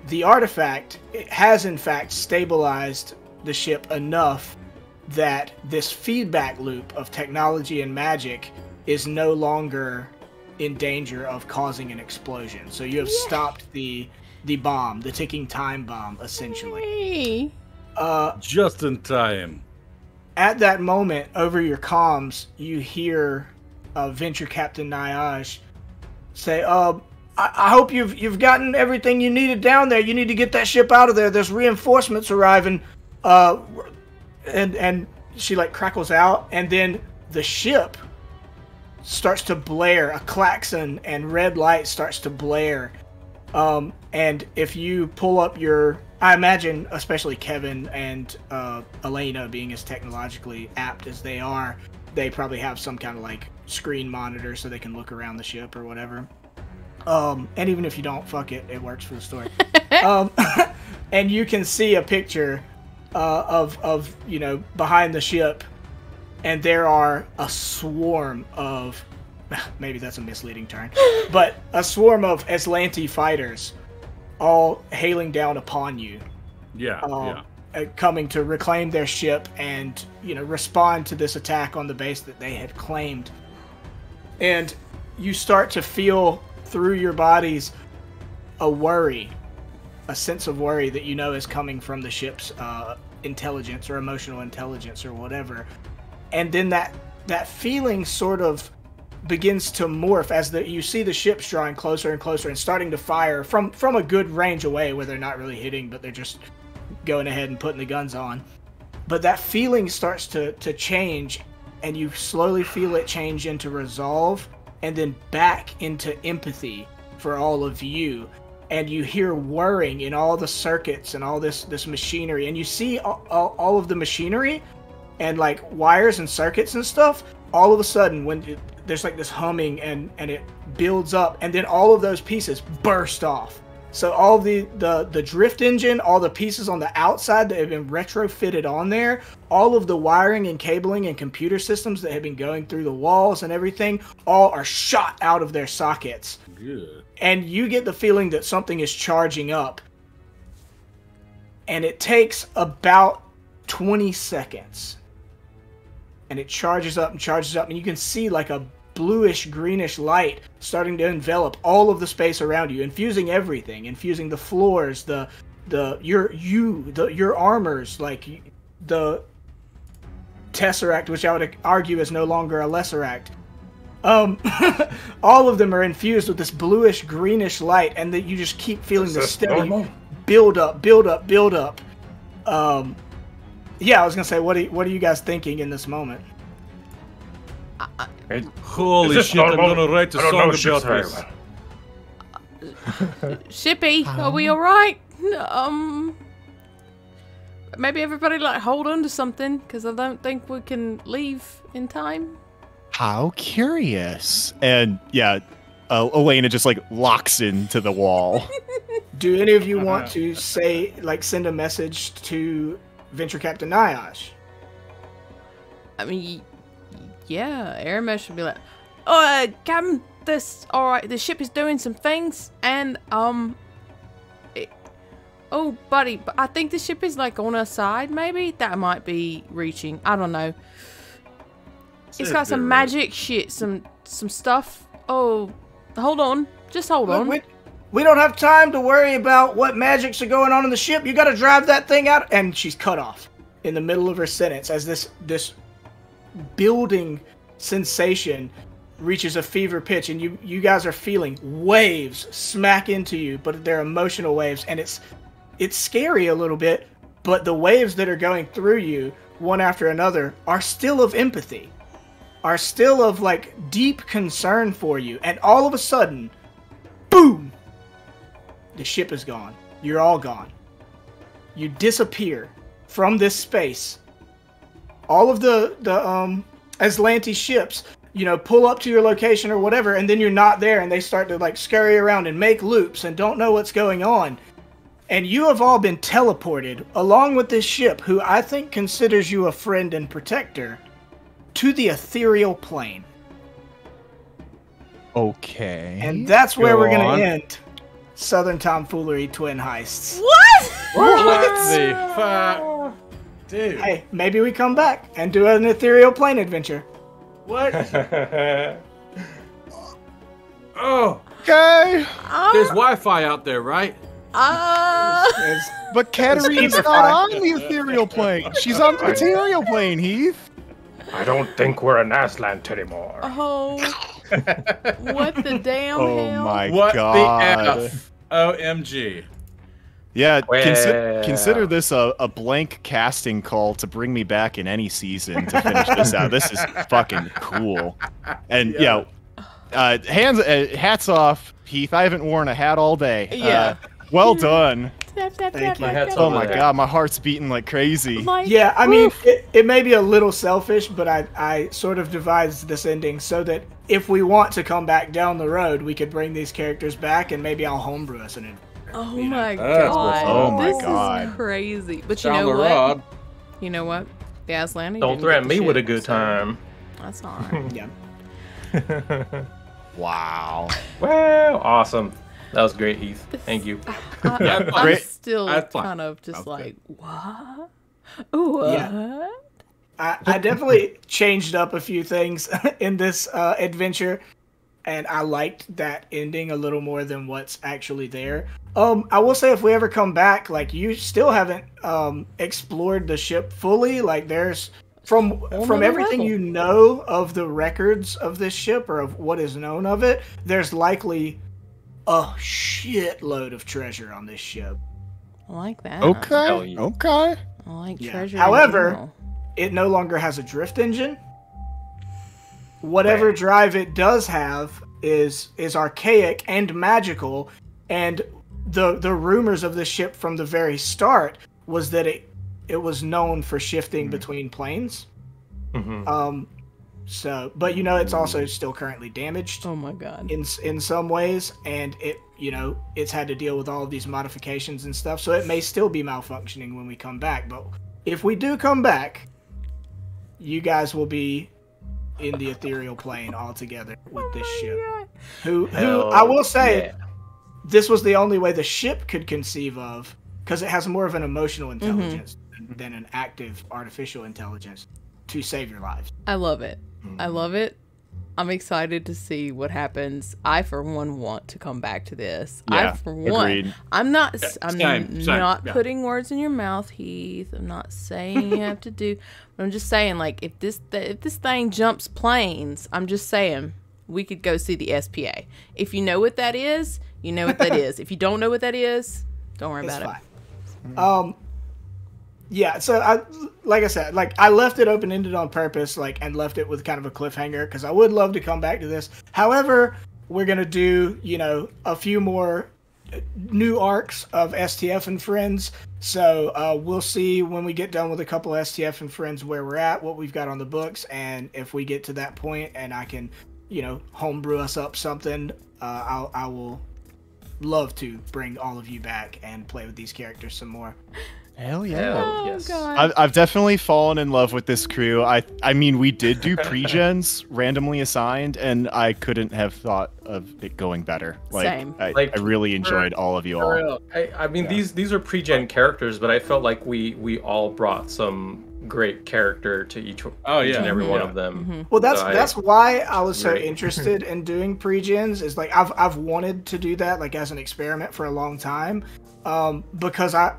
the artifact has in fact stabilized the ship enough that this feedback loop of technology and magic is no longer in danger of causing an explosion. So you have stopped the bomb, the ticking time bomb, essentially. Hey. Just in time. At that moment, over your comms, you hear Venture Captain Nyaj say, I hope you've gotten everything you needed down there. You need to get that ship out of there. There's reinforcements arriving. And she like crackles out, and then the ship starts to blare. A klaxon and red light starts to blare. And if you pull up I imagine, especially Kevin and Elena, being as technologically apt as they are, they probably have some kind of like screen monitor so they can look around the ship or whatever. And even if you don't, fuck it, it works for the story. And you can see a picture of behind the ship, and there are a swarm of, maybe that's a misleading term, but a swarm of Aslanti fighters all hailing down upon you. Coming to reclaim their ship and, respond to this attack on the base that they had claimed. And you start to feel through your bodies a sense of worry that is coming from the ship's intelligence or emotional intelligence or whatever. And then that feeling sort of begins to morph as you see the ships drawing closer and closer and starting to fire from a good range away, where they're not really hitting, but they're just going ahead and putting the guns on. But that feeling starts to change, and you slowly feel it change into resolve and then back into empathy for all of you. And you hear whirring in all the circuits and all this machinery, and you see all of the machinery and like wires and circuits and stuff. All of a sudden, there's like this humming and it builds up, and then all of those pieces burst off So all the drift engine, all the pieces on the outside that have been retrofitted on there, all of the wiring and cabling and computer systems that have been going through the walls and everything, all are shot out of their sockets. Good. And you get the feeling that something is charging up. And it takes about 20 seconds. And it charges up, and you can see like a bluish greenish light starting to envelop all of the space around you, infusing everything, infusing the floors, your armors, like the Tesseract, which I would argue is no longer a Lesseract. All of them are infused with this bluish greenish light, and that you just keep feeling the steady build up. Yeah, I was gonna say, what are you guys thinking in this moment? Holy shit! I'm gonna write a song about this. Shippy, are we all right? Maybe everybody like hold on to something, because I don't think we can leave in time. How curious. And yeah, Elena just like locks into the wall. Do any of you want to say, like, send a message to Venture Captain Nyash? I mean, yeah, Aramesh would be like, "Oh, Captain, alright, the ship is doing some things, and, oh, buddy, but I think the ship is, like, on our side, maybe? That might be reaching, I don't know. It's got some magic shit, some stuff. Oh, hold on, just hold on. We don't have time to worry about what magics are going on in the ship. You gotta drive that thing out." And she's cut off in the middle of her sentence as this building sensation reaches a fever pitch, and you guys are feeling waves smack into you, but they're emotional waves, and it's scary a little bit, but the waves that are going through you one after another are still of empathy, are still of like deep concern for you, and all of a sudden, boom, the ship is gone. You're all gone. You disappear from this space. All of the Aslanti ships, pull up to your location or whatever, and then you're not there, and they start to like scurry around and make loops and don't know what's going on. And you have all been teleported, along with this ship, who I think considers you a friend and protector, to the ethereal plane. Okay. And that's where we're going to end Southern Tomfoolery Twin Heists. What the fuck? Dude. Hey, maybe we come back and do an ethereal plane adventure. What? Oh. Okay. There's Wi-Fi out there, right? But Katarina's not on the ethereal plane. She's on the material plane, Heath. I don't think we're an Aslant anymore. Oh. What the damn hell? Oh my What god. the F? OMG. Yeah, consider this a blank casting call to bring me back in any season to finish this out. This is fucking cool. And hats off, Heath. I haven't worn a hat all day. Yeah. Well done. Thank you. Oh my god, my heart's beating like crazy. Yeah, I mean, it may be a little selfish, but I sort of devised this ending so that if we want to come back down the road, we could bring these characters back, and maybe I'll homebrew us an Oh my god. Oh my this god. is crazy. But Down the road. You know what? The Aslanti Don't threaten me with a good time. That's alright. Yeah. Wow. Well, awesome. That was great, Heath. Thank you. I'm still That's fine. kind of just Okay. like, what? What? Yeah. I definitely changed up a few things in this adventure, and I liked that ending a little more than what's actually there. I will say, if we ever come back, like, you still haven't explored the ship fully. Like, there's from everything you know of the records of this ship, or of what is known of it, there's likely a shitload of treasure on this ship. I like that. Okay. Okay. I like Yeah. treasure. in However, general. it no longer has a drift engine. Whatever drive it does have is archaic and magical, and the rumors of the ship from the very start was that it was known for shifting between planes. So, but it's also still currently damaged Oh my god. in some ways, and it you know, it's had to deal with all of these modifications and stuff, so it may still be malfunctioning when we come back. But if we do come back, you guys will be in the ethereal plane all together with this ship. Who I will say, this was the only way the ship could conceive of, because it has more of an emotional intelligence than an active artificial intelligence to save your lives. I love it. I love it. I'm excited to see what happens. I, for one, want to come back to this. Yeah, I, for one, agreed. I'm not. I'm Same, not yeah. putting words in your mouth, Heath. I'm not saying you have to do. But I'm just saying, like, if this thing jumps planes, I'm just saying we could go see the SPA. If you know what that is, you know what that is. If you don't know what that is, don't worry about it. Yeah, so like I said, like I left it open-ended on purpose, like, and left it with kind of a cliffhanger because I would love to come back to this. However, we're gonna do, you know, a few more new arcs of STF and Friends. So we'll see when we get done with a couple STF and Friends where we're at, what we've got on the books, and if we get to that point and I can, you know, homebrew us up something, I will love to bring all of you back and play with these characters some more. Hell yeah. Oh, yes. God. I've definitely fallen in love with this crew. I mean, we did do pre-gens randomly assigned, and I couldn't have thought of it going better. Like, Same. I Like, really enjoyed all of you all. I mean, these are pre-gen characters, but I felt like we all brought some great character to each and every one of them. Well, that's why I was so Right. interested in doing pre-gens. Is like I've wanted to do that, like, as an experiment for a long time, because I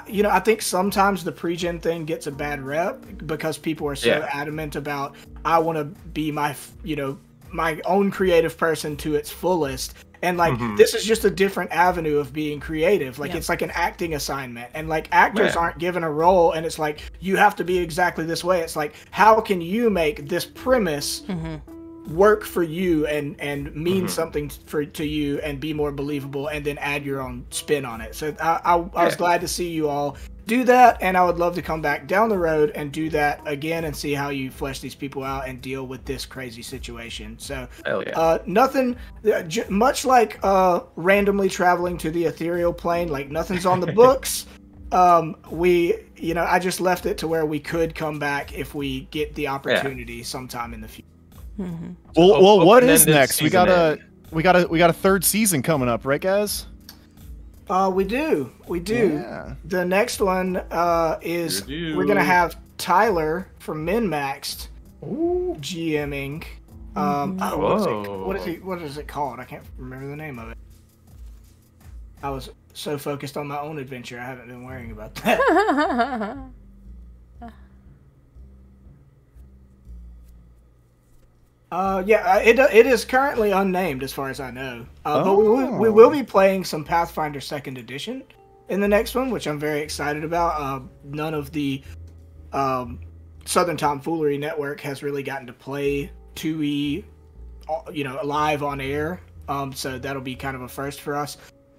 you know, I think sometimes the pre-gen thing gets a bad rep because people are so adamant about, I want to be my, you know, my own creative person to its fullest. And like, this is just a different avenue of being creative. Like, it's like an acting assignment, and like actors aren't given a role and it's like, you have to be exactly this way. It's like, how can you make this premise work for you and mean something to you and be more believable, and then add your own spin on it. So I was glad to see you all do that, and I would love to come back down the road and do that again and see how you flesh these people out and deal with this crazy situation. So nothing much like randomly traveling to the ethereal plane, like nothing's on the books. You know, I just left it to where we could come back if we get the opportunity sometime in the future. Well, what is open-ended next? We got season a third season coming up, right, guys? We do. Yeah. The next one is we're gonna have Tyler from MinMaxed GMing. What is it called? I can't remember the name of it. I was so focused on my own adventure, I haven't been worrying about that. It is currently unnamed as far as I know. But we will be playing some Pathfinder 2nd Edition in the next one, which I'm very excited about. None of the Southern Tomfoolery Network has really gotten to play 2E, you know, live on air. So that'll be kind of a first for us.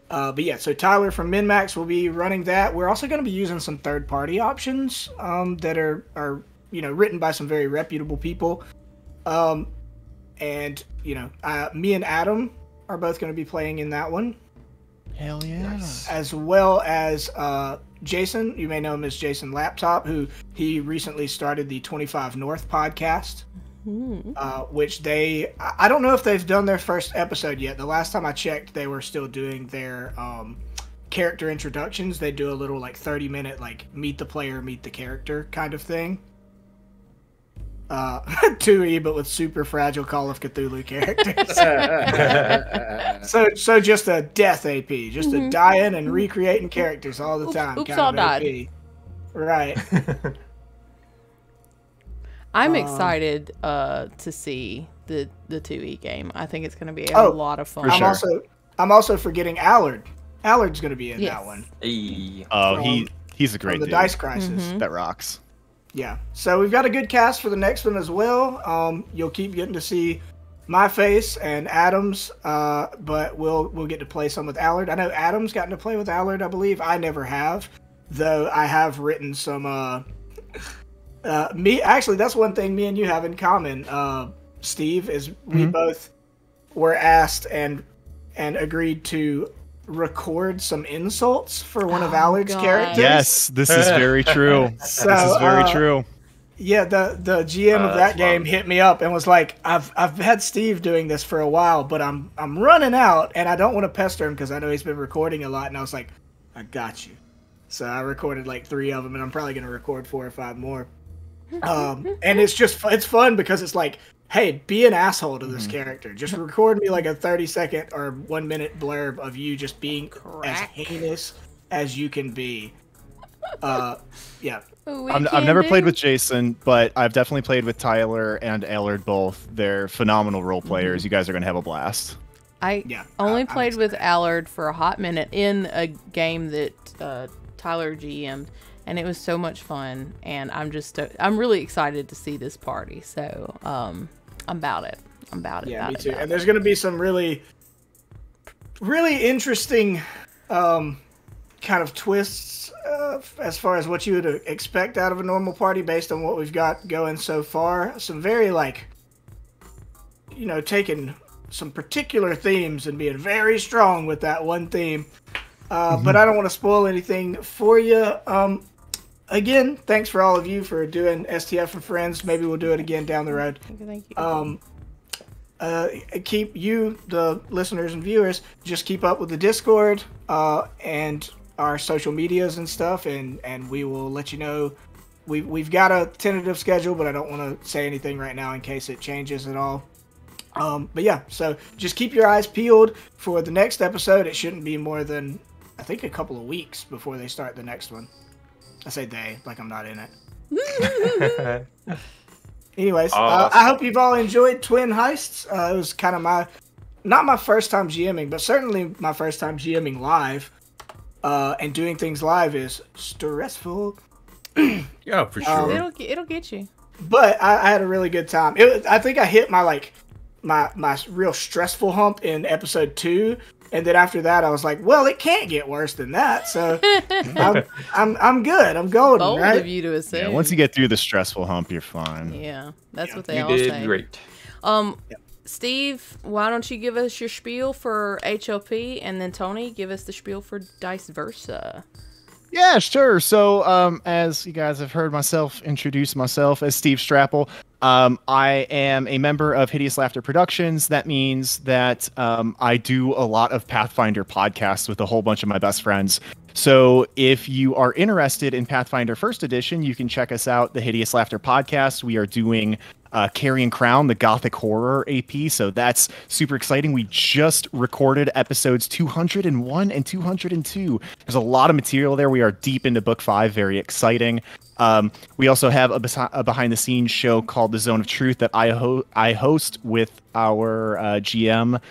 But yeah, so Tyler from MinMax will be running that. We're also going to be using some third-party options that are you know, written by some very reputable people. And, you know, me and Adam are both going to be playing in that one. Hell yeah. As well as Jason. You may know him as Jason Laptop, who he recently started the 25 North podcast, which I don't know if they've done their first episode yet. The last time I checked, they were still doing their character introductions. They do a little, like, 30-minute, like, meet the player, meet the character kind of thing. 2E, but with super fragile Call of Cthulhu characters. so just a death AP, just a dying and recreating characters all the time. Oops, kind all of died. AP. Right. I'm excited to see the 2E game. I think it's going to be a lot of fun. I'm also forgetting Allard. Allard's going to be in that one. Hey. Oh, he's a great the dude. Dice Crisis. That rocks. Yeah, so we've got a good cast for the next one as well. You'll keep getting to see my face and Adam's, but we'll get to play some with Allard. I know Adam's gotten to play with Allard, I believe. I never have, though I have written some. Actually, that's one thing me and you have in common, Steve, is we both were asked and and agreed to record some insults for one of Allard's characters. Yes, this is very true. So, this is very true. Yeah, the GM of that game hit me up and was like, I've had Steve doing this for a while, but I'm running out and I don't want to pester him because I know he's been recording a lot. And I was like, I got you. So I recorded like 3 of them, and I'm probably gonna record 4 or 5 more. And it's fun because it's like, hey, be an asshole to this character. Just record me like a 30-second or 1 minute blurb of you just being as heinous as you can be. Yeah. I've never played with Jason, but I've definitely played with Tyler and Allard both. They're phenomenal role players. You guys are going to have a blast. I only played with Allard for a hot minute in a game that Tyler GM'd, and it was so much fun. And I'm really excited to see this party. So I'm about it. Yeah, me too. And there's going to be some really, really interesting kind of twists as far as what you would expect out of a normal party based on what we've got going so far. Some very, like, taking some particular themes and being very strong with that one theme. But I don't want to spoil anything for you. Again, thanks for all of you for doing STF and Friends. Maybe we'll do it again down the road. Thank you. Keep you, the listeners and viewers, just keep up with the Discord and our social medias and stuff, and we will let you know. We've got a tentative schedule, but I don't want to say anything right now in case it changes at all. But yeah, so just keep your eyes peeled for the next episode. It shouldn't be more than, I think, a couple of weeks before they start the next one. I say they, like I'm not in it. Anyways, I hope you've all enjoyed Twin Heists. It was kind of not my first time GMing, but certainly my first time GMing live. And doing things live is stressful. Yeah, for sure. It'll get you. But I had a really good time. I think I hit my real stressful hump in episode 2, and then after that I was like, well, it can't get worse than that. So I'm good. I'm golden. Bold right? of you to assume. Yeah, once you get through the stressful hump, you're fine. Yeah, that's what they You all say. did great. Steve, why don't you give us your spiel for HLP, and then Tony, give us the spiel for Dice Versa. Yeah, sure. So, as you guys have heard myself introduce myself as Steve Strapple, I am a member of Hideous Laughter Productions. That means that I do a lot of Pathfinder podcasts with a whole bunch of my best friends. So if you are interested in Pathfinder First Edition, you can check us out, the Hideous Laughter Podcast. We are doing Carrion Crown, the Gothic Horror AP, so that's super exciting. We just recorded episodes 201 and 202. There's a lot of material there. We are deep into Book 5, very exciting. We also have a behind-the-scenes show called The Zone of Truth that I host with our GM,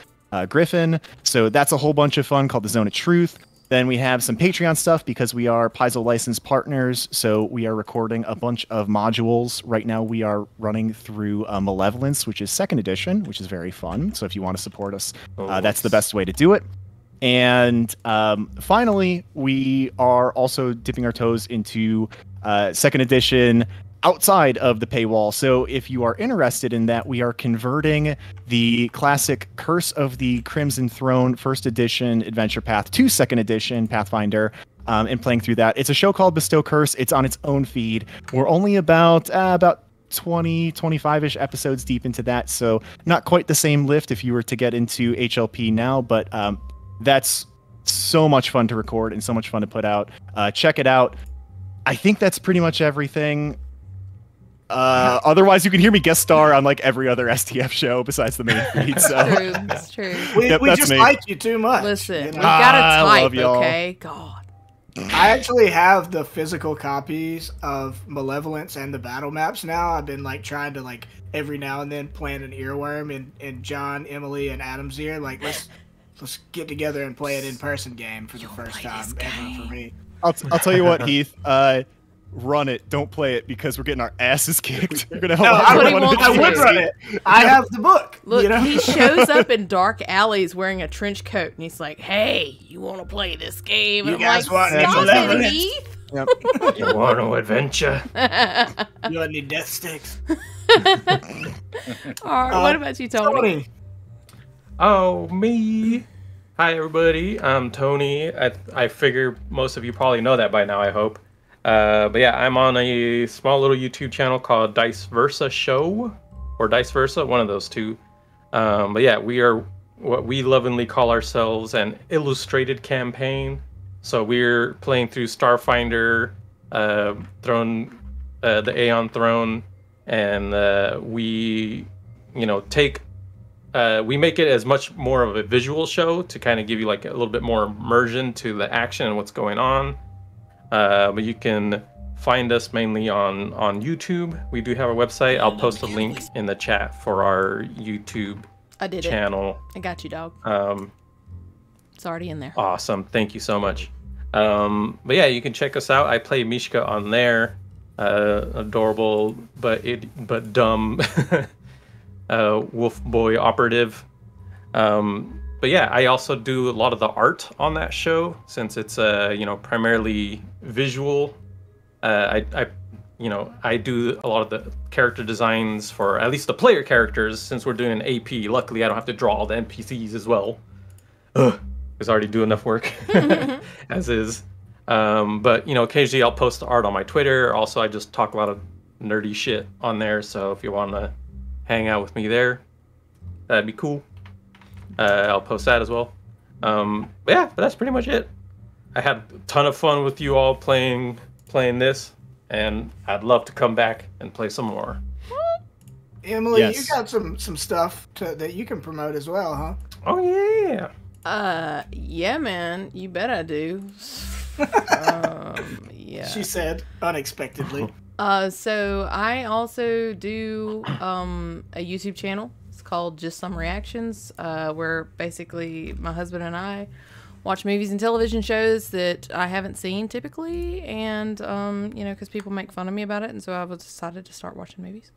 Griffin, so that's a whole bunch of fun, called The Zone of Truth. Then we have some Patreon stuff because we are Paizo licensed partners, so we are recording a bunch of modules. Right now we are running through Malevolence, which is 2nd edition, which is very fun. So if you want to support us, that's the best way to do it. And finally, we are also dipping our toes into 2nd edition outside of the paywall. So if you are interested in that, we are converting the classic Curse of the Crimson Throne 1st edition adventure path to 2nd edition Pathfinder, and playing through that. It's a show called Bestow Curse. It's on its own feed. We're only about 20, 25-ish episodes deep into that, so not quite the same lift if you were to get into HLP now, but that's so much fun to record and so much fun to put out. Check it out. I think that's pretty much everything. Otherwise, you can hear me guest star on like every other STF show besides the main feed. So It's true. We just me. like you too much. Listen, you know? we've got I to type, love y'all. okay? God. I actually have the physical copies of Malevolence and the battle maps now. I've been like trying to like every now and then plant an earworm in John, Emily, and Adam's ear. Like let's get together and play an in-person game for the first time ever for me. I'll tell you what, Heath. Run it. Don't play it because we're getting our asses kicked. You're gonna help I everyone in the would team. run it. I have the book. Look, you know? he shows up in dark alleys wearing a trench coat, and he's like, "Hey, you want to play this game?" And You I'm guys like, want "Stop it, Malevolence?" Heath." Yep. You want to adventure? You want any death sticks? All right, what about you, Tony? Oh, me. Hi, everybody. I'm Tony. I figure most of you probably know that by now, I hope. But yeah, I'm on a small little YouTube channel called Dice Versa Show, or Dice Versa, one of those two. But yeah, we are what we lovingly call ourselves an illustrated campaign. So we're playing through Starfinder, Throne, the Aeon Throne, and we, take we make it as much more of a visual show to kind of give you like a little bit more immersion to the action and what's going on. But you can find us mainly on YouTube. We do have a website. I'll post a link in the chat for our YouTube channel. I got you, dog. It's already in there. Awesome. Thank you so much. But yeah, you can check us out. I play Mishka on there. Adorable but dumb wolf boy operative. But yeah, I also do a lot of the art on that show since it's primarily visual. I do a lot of the character designs for at least the player characters since we're doing an AP. Luckily, I don't have to draw all the NPCs as well. Because I already do enough work as is. But occasionally I'll post the art on my Twitter. Also, I just talk a lot of nerdy shit on there. So if you want to hang out with me there, that'd be cool. I'll post that as well. But that's pretty much it. I had a ton of fun with you all playing this, and I'd love to come back and play some more. Emily, Yes. you got some stuff that you can promote as well, huh? Oh yeah. Yeah, man. You bet I do. Yeah. She said unexpectedly. So I also do a YouTube channel. It's called Just Some Reactions, where basically my husband and I watch movies and television shows that I haven't seen typically, and because people make fun of me about it, and so I've decided to start watching movies.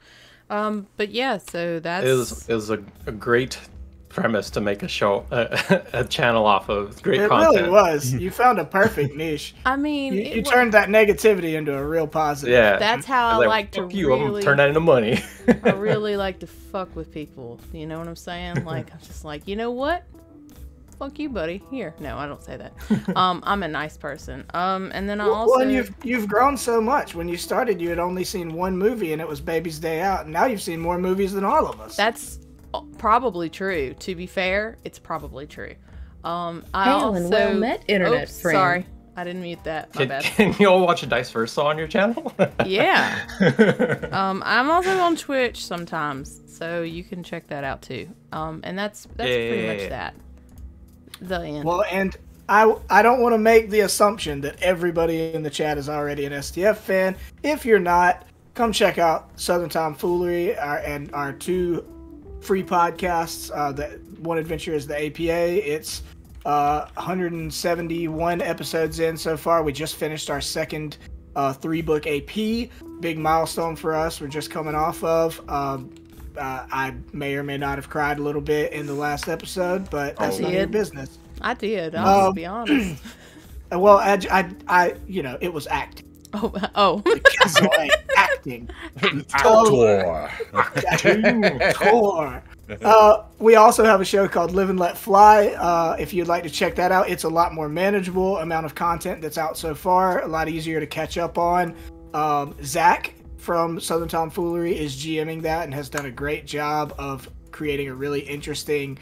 But yeah, so that's It was a great premise to make a show, a channel off of. Great It content. really was. You found a perfect niche. I mean, You turned that negativity into a real positive. Yeah. that's how I was like to "Fuck you, I'm gonna really. turn that into money. I really like to fuck with people. You know what I'm saying? Like, I'm just like, you know what? Fuck you, buddy. Here. No, I don't say that. I'm a nice person. And then I also. Well, and you've grown so much. When you started, you had only seen one movie, and it was Baby's Day Out. And now you've seen more movies than all of us. That's probably true. To be fair, it's probably true. I Hail and also. well met, internet Oops, friend. sorry. I didn't mute that. My bad. Can you all watch a Dice Versa on your channel? Yeah. I'm also on Twitch sometimes, so you can check that out too. And that's pretty much that. The end. Well, and I don't want to make the assumption that everybody in the chat is already an STF fan. If you're not, come check out Southern Tomfoolery and our two free podcasts. The one adventure is the APA. It's 171 episodes in so far. We just finished our second 3-book AP. Big milestone for us. We're just coming off of. I may or may not have cried a little bit in the last episode, but that's none of your business. I did. I'll be honest. Well, I it was acting. Oh. Acting. Actor. Actor. We also have a show called Live and Let Fly. If you'd like to check that out, it's a lot more manageable amount of content that's out so far. A lot easier to catch up on. Zach from Southern Tomfoolery is GMing that and has done a great job of creating a really interesting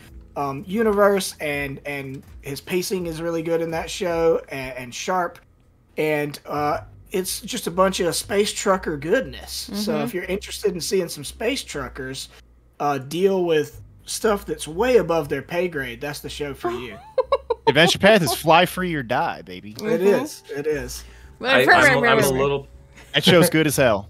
universe, and his pacing is really good in that show and sharp, and it's just a bunch of space trucker goodness. So if you're interested in seeing some space truckers deal with stuff that's way above their pay grade, that's the show for you. Adventure Path is fly free or die, baby. It is. I'm a little. That show's good as hell.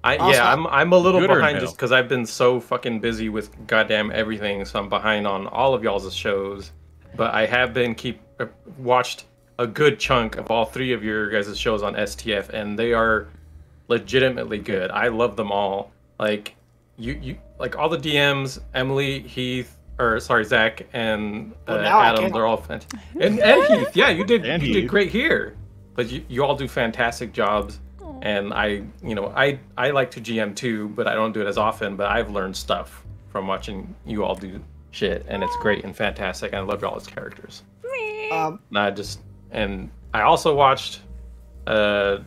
I'm a little Gooder behind Hill. just because I've been so fucking busy with goddamn everything, so I'm behind on all of y'all's shows. But I have been watched a good chunk of all three of your guys' shows on STF, and they are legitimately good. I love them all. Like you like all the DMs, Emily, Heath, Zach, and Adam. They're all fantastic. And Heath, yeah, you did great here. But you all do fantastic jobs. And I like to GM too, but I don't do it as often. But I've learned stuff from watching you all do shit, and it's great and fantastic. And I love all its characters. And I also watched the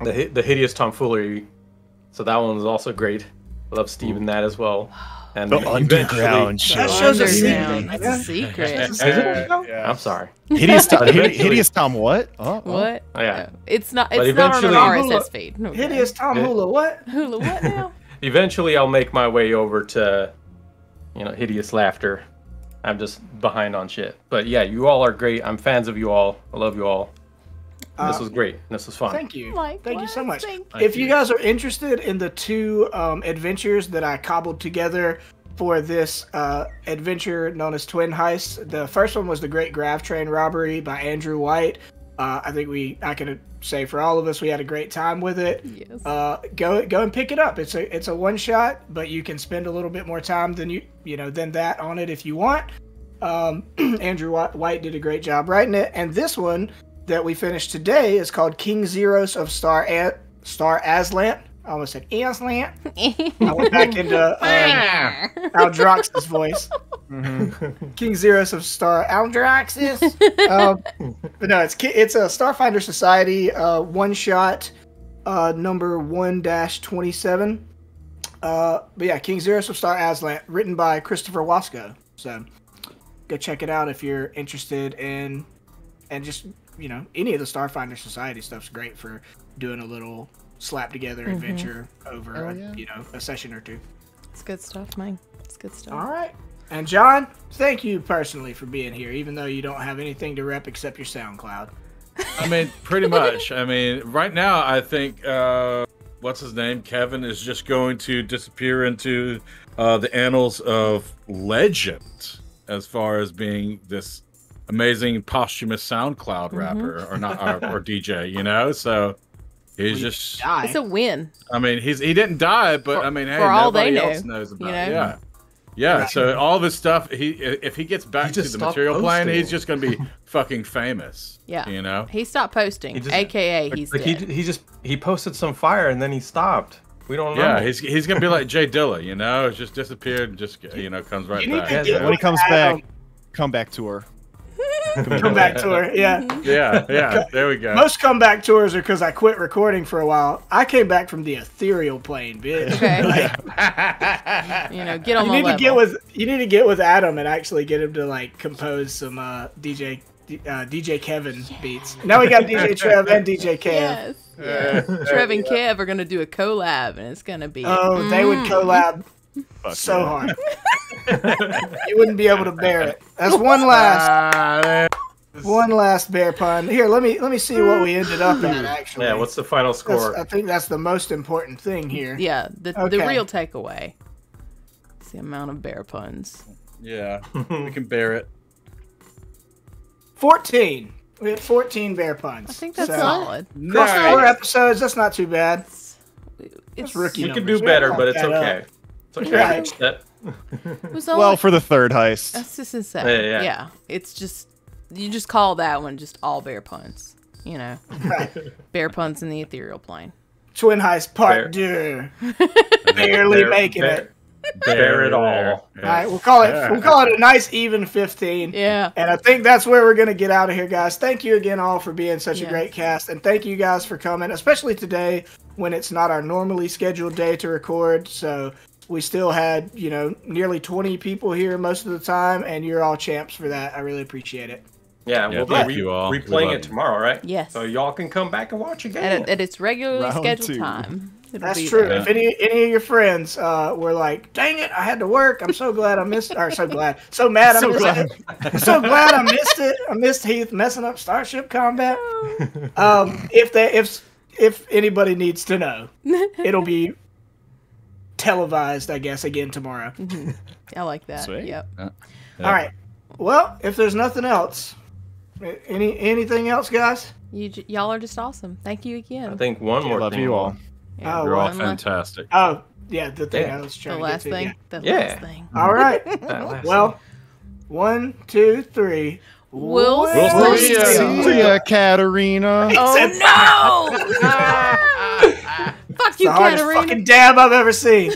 Hideous Tomfoolery, so that one was also great. I love Steve in that as well. And The underground show. That show's a Underground. secret. That's a secret. Is it? I'm sorry. Hideous Tom what? Oh, What? Oh, yeah. It's not. But It's not on an eventually- RSS feed. Okay. Hideous Tom Hula, what? Hula. What now? Eventually, I'll make my way over to, Hideous Laughter. I'm just behind on shit. But yeah, you all are great. I'm fans of you all. I love you all. This was great. This was fun. Thank you. Likewise, Thank you so much. thank If you guys are interested in the two adventures that I cobbled together for this adventure known as Twin Heists, the first one was the Great Grav Train Robbery by Andrew White. I think I can say for all of us, we had a great time with it. Yes. Go and pick it up. It's a one shot, but you can spend a little bit more time than than that on it if you want. Andrew White did a great job writing it, and this one that we finished today is called King Zeros of Star Aslant. I almost said Aslant. I went back into Aldrox's voice. King Zeros of Star Aldrox's. But no, it's a Starfinder Society one shot number 1-27. But yeah, King Zeros of Star Aslant, written by Christopher Wasco. So go check it out if you're interested in, and just any of the Starfinder Society stuff's great for doing a little slap together adventure over a session or two. It's good stuff, man. It's good stuff. All right. And John, thank you personally for being here, even though you don't have anything to rep except your SoundCloud. I mean, pretty much. I mean, right now, I think, what's his name? Kevin is just going to disappear into the annals of legend as far as being this amazing posthumous SoundCloud rapper or not or DJ, so he's just Die. It's a win. I mean, he didn't die, but For- I mean, hey, for all nobody they know, else knows about it. know? Yeah. Right. So all this stuff, if he gets back to just the stopped material plane, posting. he's just gonna be fucking famous. Yeah. He stopped posting, aka he's dead. He posted some fire and then he stopped. We don't know. Yeah, he's gonna be like Jay Dilla, It's just disappeared and just comes right You need back. to get when he comes Adam. back, comeback tour. Comeback tour, yeah. Yeah, there we go. Most comeback tours are because I quit recording for a while. I came back from the ethereal plane, bitch. Okay. Get on my level. You need to get with Adam and actually get him to compose some DJ Kevin beats. Now we got DJ Trev and DJ Kev. Yes. Trev and Kev are gonna do a collab, and it's gonna be. Oh, they would collab so hard. You wouldn't be able to bear it. That's one last bear pun. Here, let me see what we ended up at. Actually, Yeah, what's the final score? I think that's the most important thing here. Yeah, the Okay. real takeaway. It's the amount of bear puns. Yeah, we can bear it. 14. We had 14 bear puns. I think that's So, solid. across 4 episodes, that's not too bad. It's rookie We numbers. could do We better, fucked but it's that up. okay. It's okay. Right. It was only, Well, for the third heist. that's just insane. Yeah. It's just you just call that one just all bear puns. Right. Bear puns in the ethereal plane. Twin Heist Part 2. Barely making it. Bear it all. All right, we'll call it a nice even 15. Yeah. And I think that's where we're going to get out of here, guys. Thank you again all for being such a Yes. great cast. And thank you guys for coming, especially today when it's not our normally scheduled day to record. So we still had, nearly 20 people here most of the time, and you're all champs for that. I really appreciate it. Yeah, Yeah, we'll thank be you all. We replaying love it tomorrow, right? Yes. So y'all can come back and watch again. At its regularly Round scheduled 2. time. It'll That's be true. there. If any of your friends were like, "Dang it, I had to work. I'm so glad I missed," or so mad I missed it. I'm so glad I missed it. I missed Heath messing up Starship Combat. If anybody needs to know, it'll be televised, I guess, again tomorrow. I like that. Sweet. Yep. All right. Well, if there's nothing else, anything else, guys? Y'all are just awesome. Thank you again. I think one more Love thing. you all. Yeah, Oh, You're all one last- fantastic. Oh, yeah, the thing Yeah. I was The trying last to get to. thing. The Yeah. last thing. Yeah. All right. That last Well, 1, 2, 3. We'll see ya. See ya, Katarina. Oh no! Fuck you, The hardest Katarina. fucking dab I've ever seen.